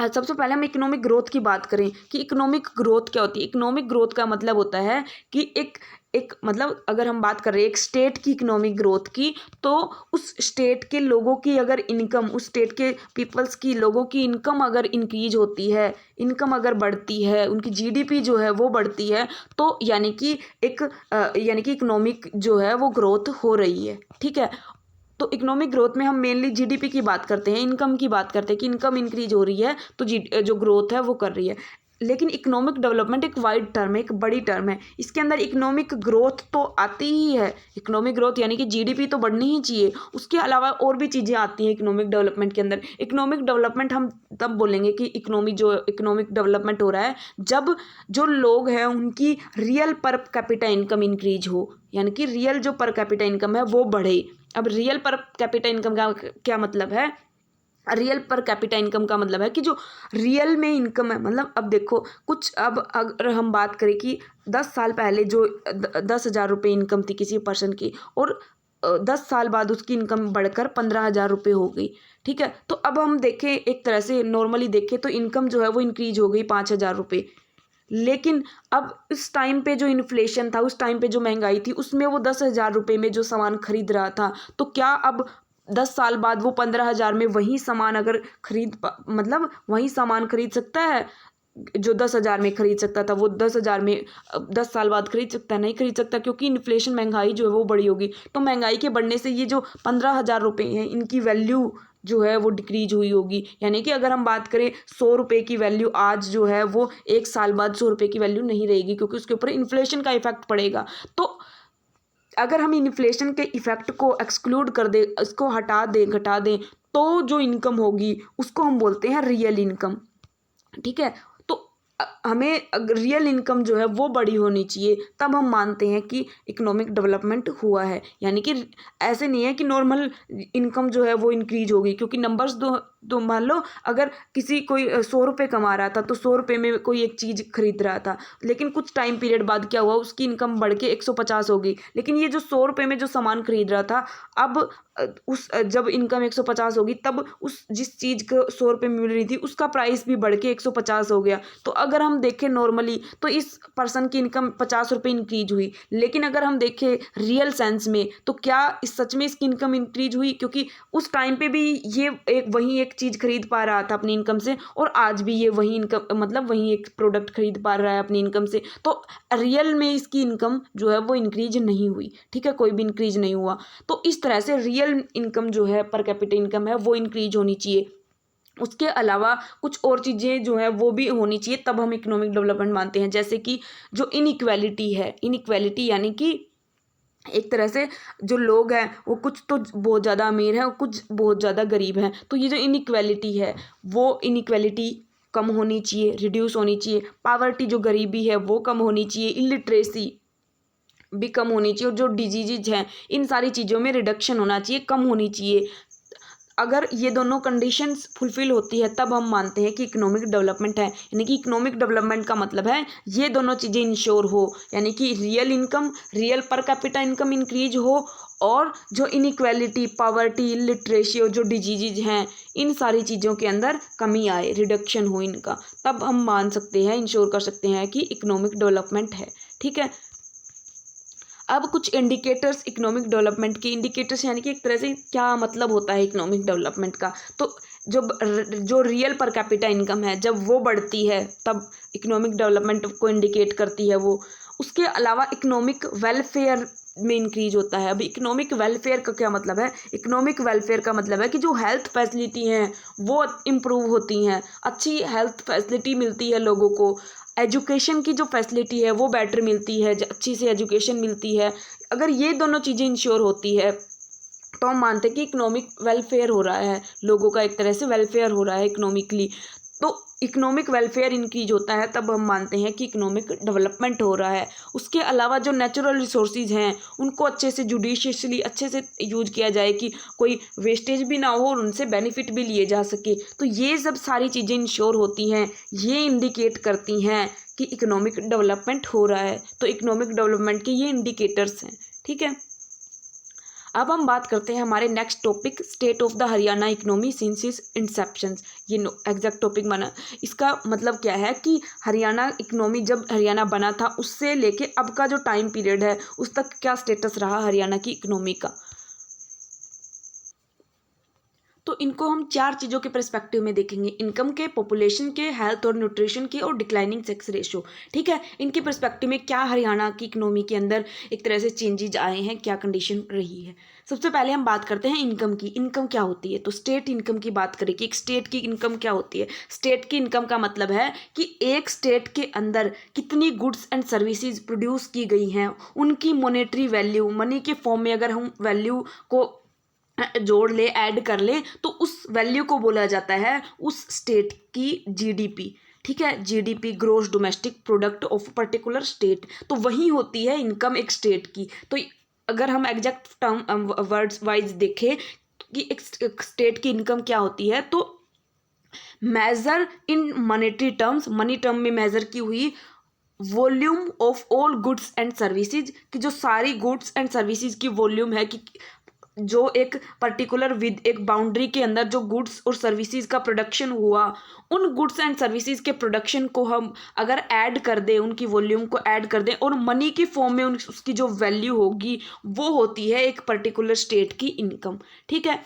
[SPEAKER 1] सबसे पहले हम इकोनॉमिक ग्रोथ की बात करें कि इकोनॉमिक ग्रोथ क्या होती है। इकोनॉमिक ग्रोथ का मतलब होता है कि एक मतलब अगर हम बात कर रहे हैं एक स्टेट की इकोनॉमिक ग्रोथ की, तो उस स्टेट के लोगों की अगर इनकम, उस स्टेट के पीपल्स की, लोगों की इनकम अगर इंक्रीज होती है, इनकम अगर बढ़ती है, उनकी जीडीपी जो है वो बढ़ती है, तो यानी कि इकोनॉमिक जो है वो ग्रोथ हो रही है, ठीक है। तो इकोनॉमिक ग्रोथ में हम मेनली जीडीपी की बात करते हैं, इनकम की बात करते हैं कि इनकम इंक्रीज हो रही है, तो जो ग्रोथ है वो कर रही है। लेकिन इकोनॉमिक डेवलपमेंट एक वाइड टर्म है, एक बड़ी टर्म है। इसके अंदर इकोनॉमिक ग्रोथ तो आती ही है, इकोनॉमिक ग्रोथ यानी कि जीडीपी तो बढ़नी ही चाहिए, उसके अलावा और भी चीज़ें आती हैं इकोनॉमिक डेवलपमेंट के अंदर। इकोनॉमिक डेवलपमेंट हम तब बोलेंगे कि इकोनॉमिक डेवलपमेंट हो रहा है जब जो लोग हैं उनकी real per capita income increase हो, यानी कि रियल जो पर कैपिटा इनकम है वो बढ़े। अब रियल पर कैपिटा इनकम का क्या मतलब है? रियल पर कैपिटा इनकम का मतलब है कि जो रियल में इनकम है, मतलब अब देखो कुछ, अब अगर हम बात करें कि 10 साल पहले जो 10,000 रुपये इनकम थी किसी पर्सन की, और 10 साल बाद उसकी इनकम बढ़कर 15,000 रुपये हो गई, ठीक है। तो अब हम देखें, एक तरह से नॉर्मली देखें तो इनकम जो है वो इंक्रीज हो गई 5,000 रुपये। लेकिन अब इस टाइम पे जो इन्फ्लेशन था, उस टाइम पे जो महंगाई थी, उसमें वो 10,000 रुपये में जो सामान खरीद रहा था, तो क्या अब 10 साल बाद वो 15,000 में वही सामान अगर मतलब वही सामान खरीद सकता है जो 10,000 में खरीद सकता था? वो 10,000 में 10 साल बाद खरीद सकता है? नहीं खरीद सकता, क्योंकि इन्फ्लेशन, महंगाई जो है वो बड़ी होगी। तो महंगाई के बढ़ने से ये जो 15,000 रुपये हैं, इनकी वैल्यू जो है वो डिक्रीज हुई होगी। यानी कि अगर हम बात करें 100 रुपये की वैल्यू आज जो है वो 1 साल बाद 100 रुपये की वैल्यू नहीं रहेगी, क्योंकि उसके ऊपर इन्फ्लेशन का इफेक्ट पड़ेगा। तो अगर हम इन्फ्लेशन के इफेक्ट को एक्सक्लूड कर दें, इसको हटा दें, घटा दें, तो जो इनकम होगी उसको हम बोलते हैं रियल इनकम, ठीक है। तो हमें रियल इनकम जो है वो बड़ी होनी चाहिए, तब हम मानते हैं कि इकोनॉमिक डेवलपमेंट हुआ है। यानी कि ऐसे नहीं है कि नॉर्मल इनकम जो है वो इंक्रीज होगी, क्योंकि नंबर्स तो मान लो अगर किसी कोई 100 रुपये कमा रहा था, तो 100 रुपये में कोई एक चीज़ खरीद रहा था, लेकिन कुछ टाइम पीरियड बाद क्या हुआ, उसकी इनकम बढ़ के 150 हो गई। लेकिन ये जो 100 रुपये में जो सामान खरीद रहा था, अब जब इनकम 150 होगी, तब उस जिस चीज़ को 100 रुपये मिल रही थी उसका प्राइस भी बढ़ के 150 हो गया। तो अगर हम देखें नॉर्मली, तो इस पर्सन की इनकम 50 रुपये इंक्रीज हुई। लेकिन अगर हम देखें रियल सेंस में, तो क्या इस सच में इसकी इनकम इंक्रीज हुई? क्योंकि उस टाइम पे भी ये वही एक चीज़ खरीद पा रहा था अपनी इनकम से, और आज भी ये वही इनकम, मतलब वही एक प्रोडक्ट खरीद पा रहा है अपनी इनकम से। तो रियल में इसकी इनकम जो है वो इंक्रीज नहीं हुई, ठीक है, कोई भी इंक्रीज नहीं हुआ। तो इस तरह से रियल इनकम जो है, पर कैपिटा इनकम है, वो इंक्रीज होनी चाहिए। उसके अलावा कुछ और चीज़ें जो है वो भी होनी चाहिए, तब हम इकोनॉमिक डेवलपमेंट मानते हैं। जैसे कि जो इनइक्वालिटी है, इनइक्वालिटी यानी कि एक तरह से जो लोग हैं वो कुछ तो बहुत ज़्यादा अमीर हैं और कुछ बहुत ज़्यादा गरीब हैं। तो ये जो इनइक्वालिटी है, वो इनइक्वालिटी कम होनी चाहिए, रिड्यूस होनी चाहिए। पावर्टी, जो गरीबी है, वो कम होनी चाहिए। इलिटरेसी भी कम होनी चाहिए, और जो डिजीज हैं, इन सारी चीज़ों में रिडक्शन होना चाहिए, कम होनी चाहिए। अगर ये दोनों कंडीशंस फुलफिल होती है, तब हम मानते हैं कि इकोनॉमिक डेवलपमेंट है। यानी कि इकोनॉमिक डेवलपमेंट का मतलब है ये दोनों चीज़ें इंश्योर हो, यानी कि real income, real per capita income increase हो, और जो इनइक्वालिटी, पावर्टी, लिटरेसी और जो डिजीज हैं, इन सारी चीज़ों के अंदर कमी आए, रिडक्शन हो इनका, तब हम मान सकते हैं, इंश्योर कर सकते हैं कि इकोनॉमिक डेवलपमेंट है, ठीक है। अब कुछ इंडिकेटर्स इकोनॉमिक डेवलपमेंट के, इंडिकेटर्स यानी कि एक तरह से क्या मतलब होता है इकोनॉमिक डेवलपमेंट का। तो जो रियल पर कैपिटा इनकम है, जब वो बढ़ती है, तब इकोनॉमिक डेवलपमेंट को इंडिकेट करती है वो। उसके अलावा इकोनॉमिक वेलफेयर में इंक्रीज होता है। अब इकोनॉमिक वेलफेयर का क्या मतलब है? इकोनॉमिक वेलफेयर का मतलब है कि जो हेल्थ फैसिलिटी हैं वो इम्प्रूव होती हैं, अच्छी हेल्थ फैसिलिटी मिलती है लोगों को। एजुकेशन की जो फैसिलिटी है वो बेटर मिलती है, अच्छी सी एजुकेशन मिलती है। अगर ये दोनों चीज़ें इंश्योर होती है, तो हम मानते हैं कि इकोनॉमिक वेलफेयर हो रहा है, लोगों का एक तरह से वेलफेयर हो रहा है इकोनॉमिकली। तो इकोनॉमिक वेलफेयर इंक्रीज होता है, तब हम मानते हैं कि इकोनॉमिक डेवलपमेंट हो रहा है। उसके अलावा जो नेचुरल रिसोर्सेज हैं, उनको अच्छे से जुडिशियसली अच्छे से यूज किया जाए कि कोई वेस्टेज भी ना हो और उनसे बेनिफिट भी लिए जा सके। तो ये सब सारी चीज़ें इंश्योर होती हैं, ये इंडिकेट करती हैं कि इकोनॉमिक डेवलपमेंट हो रहा है। तो इकोनॉमिक डेवलपमेंट के ये इंडिकेटर्स हैं, ठीक है। अब हम बात करते हैं हमारे next topic, state of the Haryana economy since its inception. ये एग्जैक्ट टॉपिक बना, इसका मतलब क्या है कि हरियाणा इकोनॉमी जब हरियाणा बना था उससे लेके अब का जो टाइम पीरियड है उस तक क्या स्टेटस रहा हरियाणा की इकोनॉमी का। तो इनको हम चार चीज़ों के पर्सपेक्टिव में देखेंगे, इनकम के, पॉपुलेशन के, हेल्थ और न्यूट्रिशन के और डिक्लाइनिंग सेक्स रेशो। ठीक है, इनके पर्सपेक्टिव में क्या हरियाणा की इकोनॉमी के अंदर एक तरह से चेंजेज आए हैं, क्या कंडीशन रही है। सबसे पहले हम बात करते हैं इनकम की। इनकम क्या होती है, तो स्टेट इनकम की बात करें कि एक स्टेट की इनकम क्या होती है। स्टेट की इनकम का मतलब है कि एक स्टेट के अंदर कितनी गुड्स एंड सर्विसेज प्रोड्यूस की गई हैं, उनकी मॉनेटरी वैल्यू, मनी के फॉर्म में अगर हम वैल्यू को जोड़ ले, ऐड कर ले, तो उस वैल्यू को बोला जाता है उस स्टेट की जीडीपी। ठीक है, GDP gross domestic product of particular state, तो वही होती है इनकम एक स्टेट की। तो अगर हम एग्जैक्ट टर्म वर्ड्स वाइज देखें कि एक स्टेट की इनकम क्या होती है, तो measure in monetary terms, money term में मेजर की हुई volume of all goods and services, कि जो सारी गुड्स एंड सर्विसेज की वॉल्यूम है, कि जो एक पर्टिकुलर विद एक बाउंड्री के अंदर जो गुड्स और सर्विसेज का प्रोडक्शन हुआ, उन गुड्स एंड सर्विसेज के प्रोडक्शन को हम अगर ऐड कर दें, उनकी वॉल्यूम को ऐड कर दें और मनी के फॉर्म में उसकी जो वैल्यू होगी, वो होती है एक पर्टिकुलर स्टेट की इनकम। ठीक है,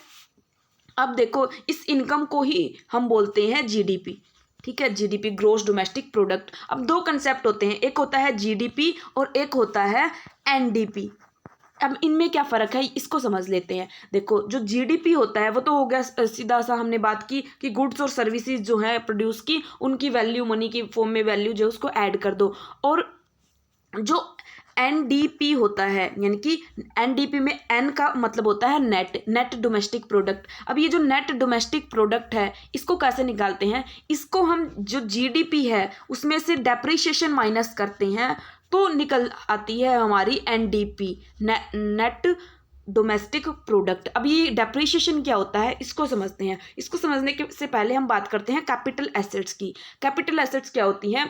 [SPEAKER 1] अब देखो इस इनकम को ही हम बोलते हैं जीडीपी। ठीक है, जीडीपी ग्रोस डोमेस्टिक प्रोडक्ट। अब दो कंसेप्ट होते हैं, एक होता है जीडीपी और एक होता है एनडीपी। अब इनमें क्या फ़र्क है, इसको समझ लेते हैं। देखो, जो जीडीपी होता है वो तो हो गया सीधा सा, हमने बात की कि गुड्स और सर्विसेज जो है प्रोड्यूस की, उनकी वैल्यू मनी की फॉर्म में वैल्यू जो है उसको ऐड कर दो। और जो एनडीपी होता है, यानी कि एनडीपी में एन का मतलब होता है नेट डोमेस्टिक प्रोडक्ट। अब ये जो नेट डोमेस्टिक प्रोडक्ट है, इसको कैसे निकालते हैं, इसको हम जो जीडीपी है उसमें से डेप्रिसिएशन माइनस करते हैं, तो निकल आती है हमारी एनडीपी, नेट डोमेस्टिक प्रोडक्ट। अब ये डेप्रिसिएशन क्या होता है, इसको समझते हैं। इसको समझने के से पहले हम बात करते हैं कैपिटल एसेट्स की। कैपिटल एसेट्स क्या होती हैं,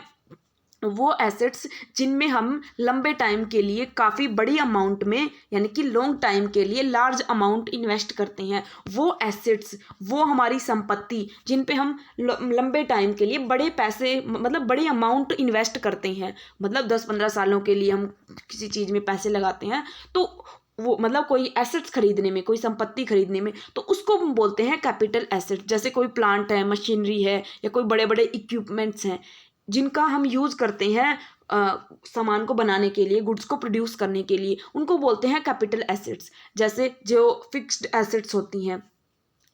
[SPEAKER 1] वो एसेट्स जिनमें हम लंबे टाइम के लिए काफ़ी बड़ी अमाउंट में, यानी कि लॉन्ग टाइम के लिए लार्ज अमाउंट इन्वेस्ट करते हैं, वो एसेट्स, वो हमारी संपत्ति जिन पे हम लंबे टाइम के लिए बड़े पैसे, मतलब बड़ी अमाउंट इन्वेस्ट करते हैं, मतलब 10-15 सालों के लिए हम किसी चीज़ में पैसे लगाते हैं, तो वो मतलब कोई एसेट्स खरीदने में, कोई संपत्ति खरीदने में, तो उसको हम बोलते हैं कैपिटल एसेट। जैसे कोई प्लांट है, मशीनरी है, या कोई बड़े बड़े इक्विपमेंट्स हैं जिनका हम यूज़ करते हैं सामान को बनाने के लिए, गुड्स को प्रोड्यूस करने के लिए, उनको बोलते हैं कैपिटल एसेट्स। जैसे जो फिक्स्ड एसेट्स होती हैं।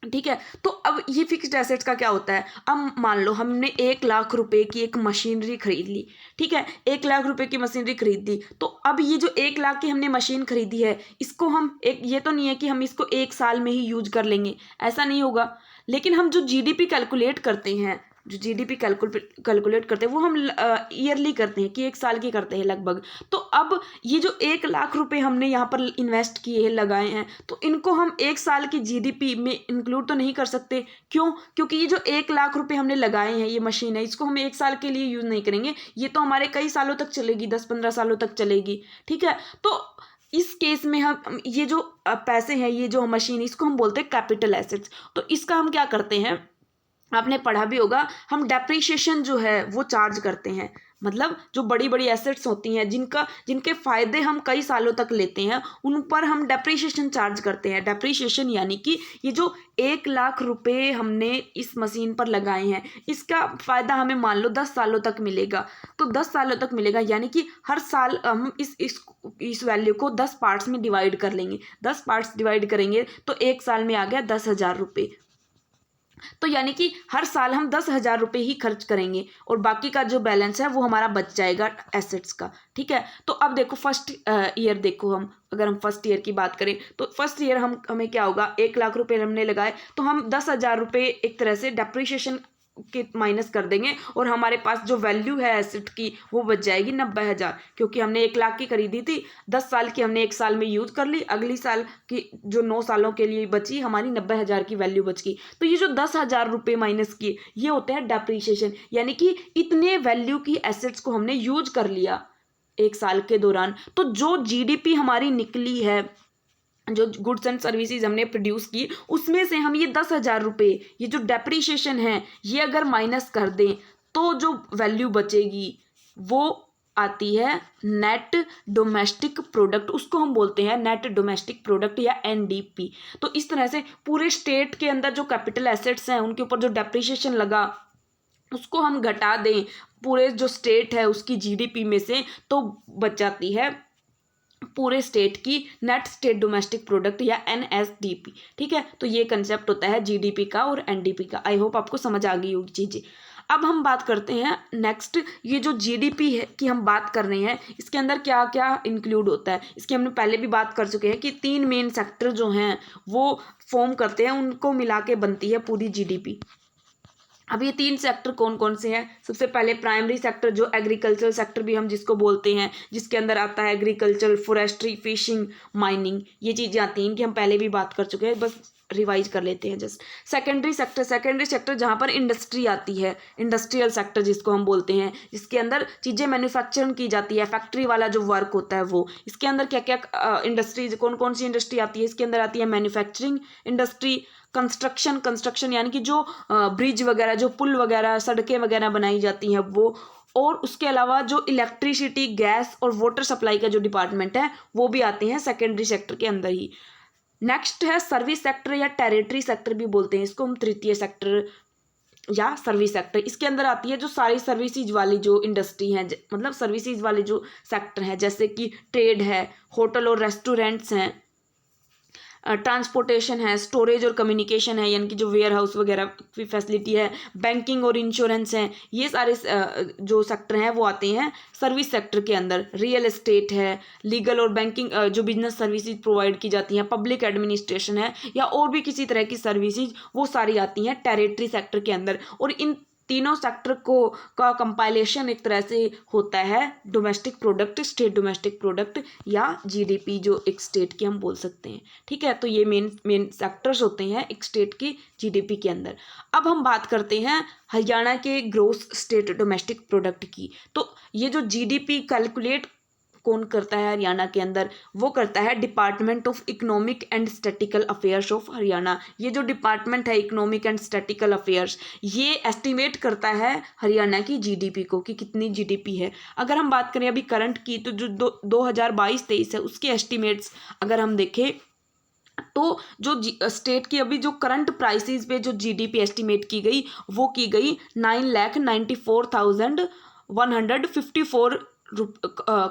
[SPEAKER 1] ठीक है, तो अब ये फिक्स्ड एसेट्स का क्या होता है, अब मान लो हमने 1,00,000 रुपए की एक मशीनरी खरीद ली। ठीक है, 1,00,000 रुपए की मशीनरी खरीद ली, तो अब ये जो 1,00,000 की हमने मशीन खरीदी है, इसको हम एक, ये तो नहीं है कि हम इसको 1 साल में ही यूज कर लेंगे, ऐसा नहीं होगा। लेकिन हम जो जीडीपी कैलकुलेट करते हैं, जो जीडीपी कैलकुलेट करते हैं, वो हम ईयरली करते हैं, कि 1 साल की करते हैं लगभग। तो अब ये जो 1,00,000 रुपए हमने यहाँ पर इन्वेस्ट किए हैं, लगाए हैं, तो इनको हम 1 साल की जीडीपी में इंक्लूड तो नहीं कर सकते। क्यों? क्योंकि ये जो 1,00,000 रुपए हमने लगाए हैं, ये मशीन है, इसको हम 1 साल के लिए यूज़ नहीं करेंगे, ये तो हमारे कई सालों तक चलेगी, 10-15 सालों तक चलेगी। ठीक है, तो इस केस में हम ये जो पैसे हैं, ये जो मशीन, इसको हम बोलते हैं कैपिटल एसेट्स। तो इसका हम क्या करते हैं, आपने पढ़ा भी होगा, हम डेप्रिसिएशन जो है वो चार्ज करते हैं। मतलब जो बड़ी बड़ी एसेट्स होती हैं, जिनके फ़ायदे हम कई सालों तक लेते हैं, उन पर हम डेप्रिसिएशन चार्ज करते हैं। डेप्रिसिएशन यानी कि ये जो 1,00,000 रुपए हमने इस मशीन पर लगाए हैं, इसका फ़ायदा हमें मान लो 10 सालों तक मिलेगा। तो 10 सालों तक मिलेगा, यानी कि हर साल हम इस वैल्यू को 10 पार्ट्स में डिवाइड कर लेंगे। 10 पार्ट्स डिवाइड करेंगे तो 1 साल में आ गया 10,000 रुपये। तो यानी कि हर साल हम 10,000 रुपये ही खर्च करेंगे और बाकी का जो बैलेंस है वो हमारा बच जाएगा एसेट्स का। ठीक है, तो अब देखो फर्स्ट ईयर, देखो हम अगर हम फर्स्ट ईयर की बात करें, तो फर्स्ट ईयर हमें क्या होगा, 1,00,000 रुपये हमने लगाए, तो हम 10,000 रुपये एक तरह से डेप्रिसिएशन के माइनस कर देंगे, और हमारे पास जो वैल्यू है एसेट की वो बच जाएगी 90,000, क्योंकि हमने 1,00,000 की खरीदी थी, 10 साल की हमने 1 साल में यूज़ कर ली, अगली साल की जो 9 सालों के लिए बची, हमारी 90,000 की वैल्यू बच गई। तो ये जो 10,000 रुपये माइनस किए, ये होते हैं डेप्रिसिएशन, यानी कि इतने वैल्यू की एसेट्स को हमने यूज कर लिया 1 साल के दौरान। तो जो जीडीपी हमारी निकली है, जो गुड्स एंड सर्विसेज हमने प्रोड्यूस की, उसमें से हम ये 10,000 रुपये, ये जो डेप्रिसिएशन है, ये अगर माइनस कर दें, तो जो वैल्यू बचेगी वो आती है नेट डोमेस्टिक प्रोडक्ट, उसको हम बोलते हैं नेट डोमेस्टिक प्रोडक्ट या एनडीपी। तो इस तरह से पूरे स्टेट के अंदर जो कैपिटल एसेट्स हैं उनके ऊपर जो डेप्रिसिएशन लगा उसको हम घटा दें पूरे जो स्टेट है उसकी जीडीपी में से, तो बच जाती है पूरे स्टेट की नेट स्टेट डोमेस्टिक प्रोडक्ट या एनएसडीपी। ठीक है, तो ये कंसेप्ट होता है जीडीपी का और एनडीपी का। आई होप आपको समझ आ गई होगी चीज़ें। अब हम बात करते हैं नेक्स्ट, ये जो जीडीपी है की हम बात कर रहे हैं, इसके अंदर क्या क्या इंक्लूड होता है। इसकी हमने पहले भी बात कर चुके हैं कि 3 मेन सेक्टर जो हैं वो फॉर्म करते हैं, उनको मिला के बनती है पूरी जीडीपी। अब ये 3 सेक्टर कौन कौन से हैं। सबसे पहले प्राइमरी सेक्टर जो एग्रीकल्चर सेक्टर भी हम जिसको बोलते हैं, जिसके अंदर आता है एग्रीकल्चर, फॉरेस्ट्री, फिशिंग, माइनिंग, ये चीज़ें आती हैं। इनकी हम पहले भी बात कर चुके हैं, बस रिवाइज कर लेते हैं जस्ट। सेकेंडरी सेक्टर जहाँ पर इंडस्ट्री आती है, इंडस्ट्रियल सेक्टर जिसको हम बोलते हैं, जिसके अंदर चीज़ें मैन्युफैक्चरिंग की जाती है, फैक्ट्री वाला जो वर्क होता है वो। इसके अंदर क्या क्या इंडस्ट्रीज, कौन कौन सी इंडस्ट्री आती है, इसके अंदर आती है मैन्युफैक्चरिंग इंडस्ट्री, कंस्ट्रक्शन यानी कि जो ब्रिज वगैरह, जो पुल वगैरह, सड़कें वगैरह बनाई जाती हैं वो, और उसके अलावा जो इलेक्ट्रिसिटी, गैस और वाटर सप्लाई का जो डिपार्टमेंट है वो भी आते हैं सेकेंडरी सेक्टर के अंदर ही। नेक्स्ट है सर्विस सेक्टर या टेरिटरी सेक्टर भी बोलते हैं इसको हम, तृतीय सेक्टर या सर्विस सेक्टर। इसके अंदर आती है जो सारी सर्विसेज वाली जो इंडस्ट्री है, मतलब सर्विसेज वाले जो सेक्टर हैं, जैसे कि ट्रेड है, होटल और रेस्टोरेंट्स हैं, ट्रांसपोर्टेशन है, स्टोरेज और कम्युनिकेशन है, यानी कि जो वेयर हाउस वगैरह की फैसिलिटी है, बैंकिंग और इंश्योरेंस है, ये सारे जो सेक्टर हैं वो आते हैं सर्विस सेक्टर के अंदर। रियल एस्टेट है, लीगल और बैंकिंग जो बिजनेस सर्विसेज प्रोवाइड की जाती हैं, पब्लिक एडमिनिस्ट्रेशन है, या और भी किसी तरह की सर्विसेज, वो सारी आती हैं टेरिटरी सेक्टर के अंदर। और इन तीनों सेक्टर को का कंपाइलेशन एक तरह से होता है domestic product, state domestic product या जीडीपी, जो एक स्टेट की हम बोल सकते हैं। ठीक है, तो ये मेन सेक्टर्स होते हैं एक स्टेट की जीडीपी के अंदर। अब हम बात करते हैं हरियाणा के ग्रोस स्टेट डोमेस्टिक प्रोडक्ट की। तो ये जो जीडीपी कैलकुलेट कौन करता है हरियाणा के अंदर, वो करता है department of economic and statistical affairs of Haryana. ये जो डिपार्टमेंट है इकोनॉमिक एंड स्टैटिकल अफेयर्स, ये एस्टिमेट करता है हरियाणा की जीडीपी को कि कितनी जीडीपी है। अगर हम बात करें अभी करंट की, तो जो 2022-23 है उसके एस्टिमेट्स अगर हम देखें, तो जो स्टेट की अभी जो करंट प्राइसेस पे जो जीडीपी एस्टिमेट की गई वो की गई 9,94,154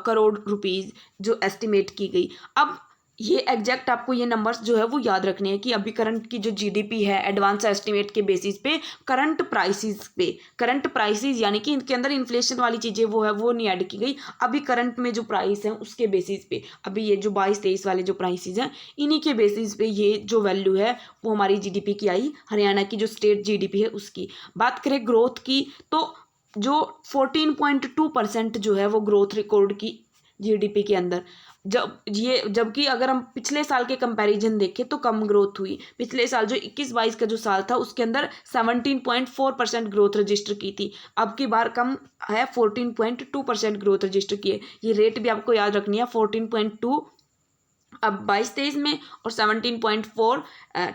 [SPEAKER 1] करोड़ रुपीज़ जो एस्टिमेट की गई। अब ये एग्जैक्ट आपको ये नंबर्स जो है वो याद रखने हैं कि अभी करंट की जो जीडीपी है एडवांस एस्टिमेट के बेसिस पे, करंट प्राइसेस पे, करंट प्राइसेस यानी कि इनके अंदर इन्फ्लेशन वाली चीज़ें वो है वो नहीं ऐड की गई। अभी करंट में जो प्राइस है उसके बेसिस पे, अभी ये जो 22-23 वाले जो प्राइसेस हैं इन्हीं के बेसिस पे ये जो वैल्यू है वो हमारी जीडीपी की आई, हरियाणा की जो स्टेट जीडीपी है उसकी। बात करें ग्रोथ की, तो जो 14.2% जो है वो ग्रोथ रिकॉर्ड की जीडीपी के अंदर, जबकि अगर हम पिछले साल के कंपैरिजन देखें तो कम ग्रोथ हुई। पिछले साल जो 21-22 का जो साल था उसके अंदर 17.4% ग्रोथ रजिस्टर की थी, अब की बार कम है 14.2% ग्रोथ रजिस्टर की है। ये रेट भी आपको याद रखनी है, 14.2 अब 22-23 में और 17.4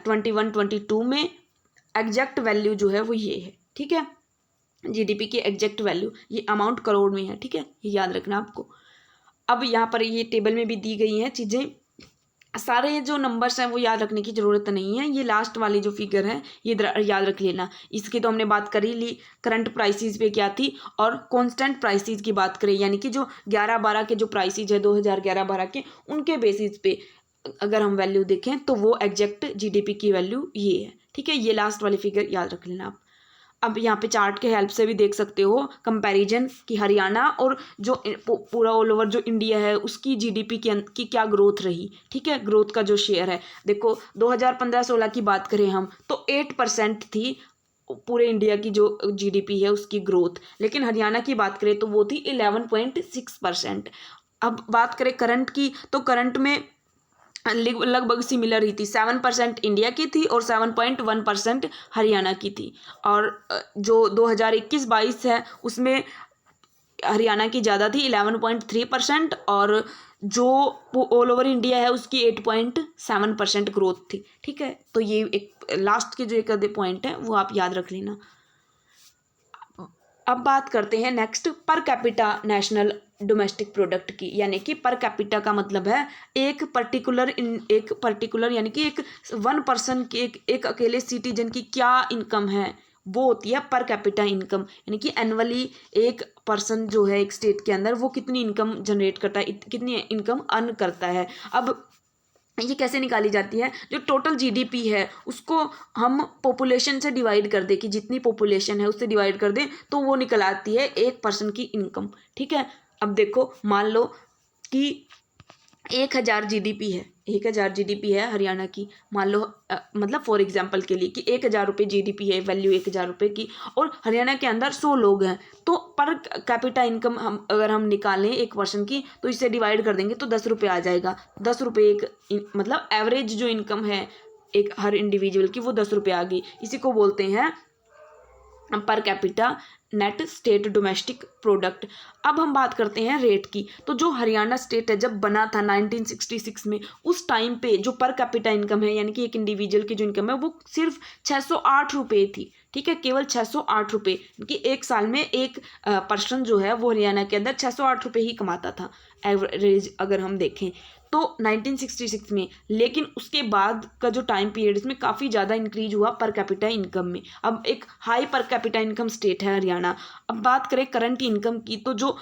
[SPEAKER 1] 21-22 में। एग्जैक्ट वैल्यू जो है वो ये है। ठीक है, जीडीपी की एग्जैक्ट वैल्यू, ये अमाउंट करोड़ में है। ठीक है, ये याद रखना आपको। अब यहाँ पर ये टेबल में भी दी गई हैं चीज़ें, सारे जो नंबर्स हैं वो याद रखने की ज़रूरत नहीं है। ये लास्ट वाली जो फिगर है ये याद रख लेना। इसकी तो हमने बात कर ही ली, करंट प्राइसेस पे क्या थी, और कांस्टेंट प्राइसेस की बात करें, यानी कि जो 11-12 के जो प्राइसेस है 2011-12 के, उनके बेसिस पे अगर हम वैल्यू देखें तो वो एग्जैक्ट जीडीपी की वैल्यू ये है। ठीक है, ये लास्ट वाली फिगर याद रख लेना आप। अब यहाँ पे चार्ट के हेल्प से भी देख सकते हो कंपैरिजन कि हरियाणा और जो पूरा ऑल ओवर जो इंडिया है उसकी जीडीपी की क्या ग्रोथ रही। ठीक है, ग्रोथ का जो शेयर है, देखो 2015-16 की बात करें हम तो 8% थी पूरे इंडिया की जो जीडीपी है उसकी ग्रोथ, लेकिन हरियाणा की बात करें तो वो थी 11.6%। अब बात करें करंट की, तो करंट में लगभग सिमिलर ही थी, 7% इंडिया की थी और 7.1% हरियाणा की थी। और जो 2021-22 है उसमें हरियाणा की ज़्यादा थी 11.3%, और जो ऑल ओवर इंडिया है उसकी 8.7% ग्रोथ थी। ठीक है, तो ये एक लास्ट के जो एक आधे पॉइंट है वो आप याद रख लेना। अब बात करते हैं next per capita national domestic product की, यानी कि पर कैपिटा का मतलब है एक पर्टिकुलर यानी कि एक वन पर्सन की एक अकेले सिटीजन की क्या इनकम है, वो होती है पर कैपिटा इनकम। यानी कि एनुअली एक पर्सन जो है एक स्टेट के अंदर वो कितनी इनकम जनरेट करता है, कितनी इनकम अर्न करता है। अब ये कैसे निकाली जाती है, जो टोटल जीडीपी है उसको हम पॉपुलेशन से डिवाइड कर दें, कि जितनी पॉपुलेशन है उससे डिवाइड कर दें तो वो निकल आती है एक पर्सन की इनकम। ठीक है, अब देखो मान लो कि 1000 जीडीपी है, 1000 जीडीपी है हरियाणा की, मान लो मतलब फॉर एग्जांपल के लिए कि 1000 रुपये जीडीपी है, वैल्यू 1000 रुपये की, और हरियाणा के अंदर 100 लोग हैं, तो पर कैपिटा इनकम हम अगर हम निकालें एक पर्सन की तो इससे डिवाइड कर देंगे तो 10 रुपये आ जाएगा। 10 रुपये मतलब एवरेज जो इनकम है एक हर इंडिविजुअल की वो 10 रुपये आ गई। इसी को बोलते हैं per capita net state domestic product. अब हम बात करते हैं रेट की। तो जो हरियाणा स्टेट है जब बना था 1966 में, उस टाइम पे जो पर कैपिटा इनकम है यानी कि एक इंडिविजुअल की जो इनकम है वो सिर्फ 608 रुपये थी। ठीक है, केवल 608 रुपये, कि एक साल में एक पर्सन जो है वो हरियाणा के अंदर 608 रुपये ही कमाता था एवरेज अगर हम देखें तो 1966 में। लेकिन उसके बाद का जो टाइम पीरियड इसमें काफ़ी ज़्यादा इंक्रीज हुआ पर कैपिटा इनकम में। अब एक high per capita income state है हरियाणा। अब बात करें करंट इनकम की, तो जो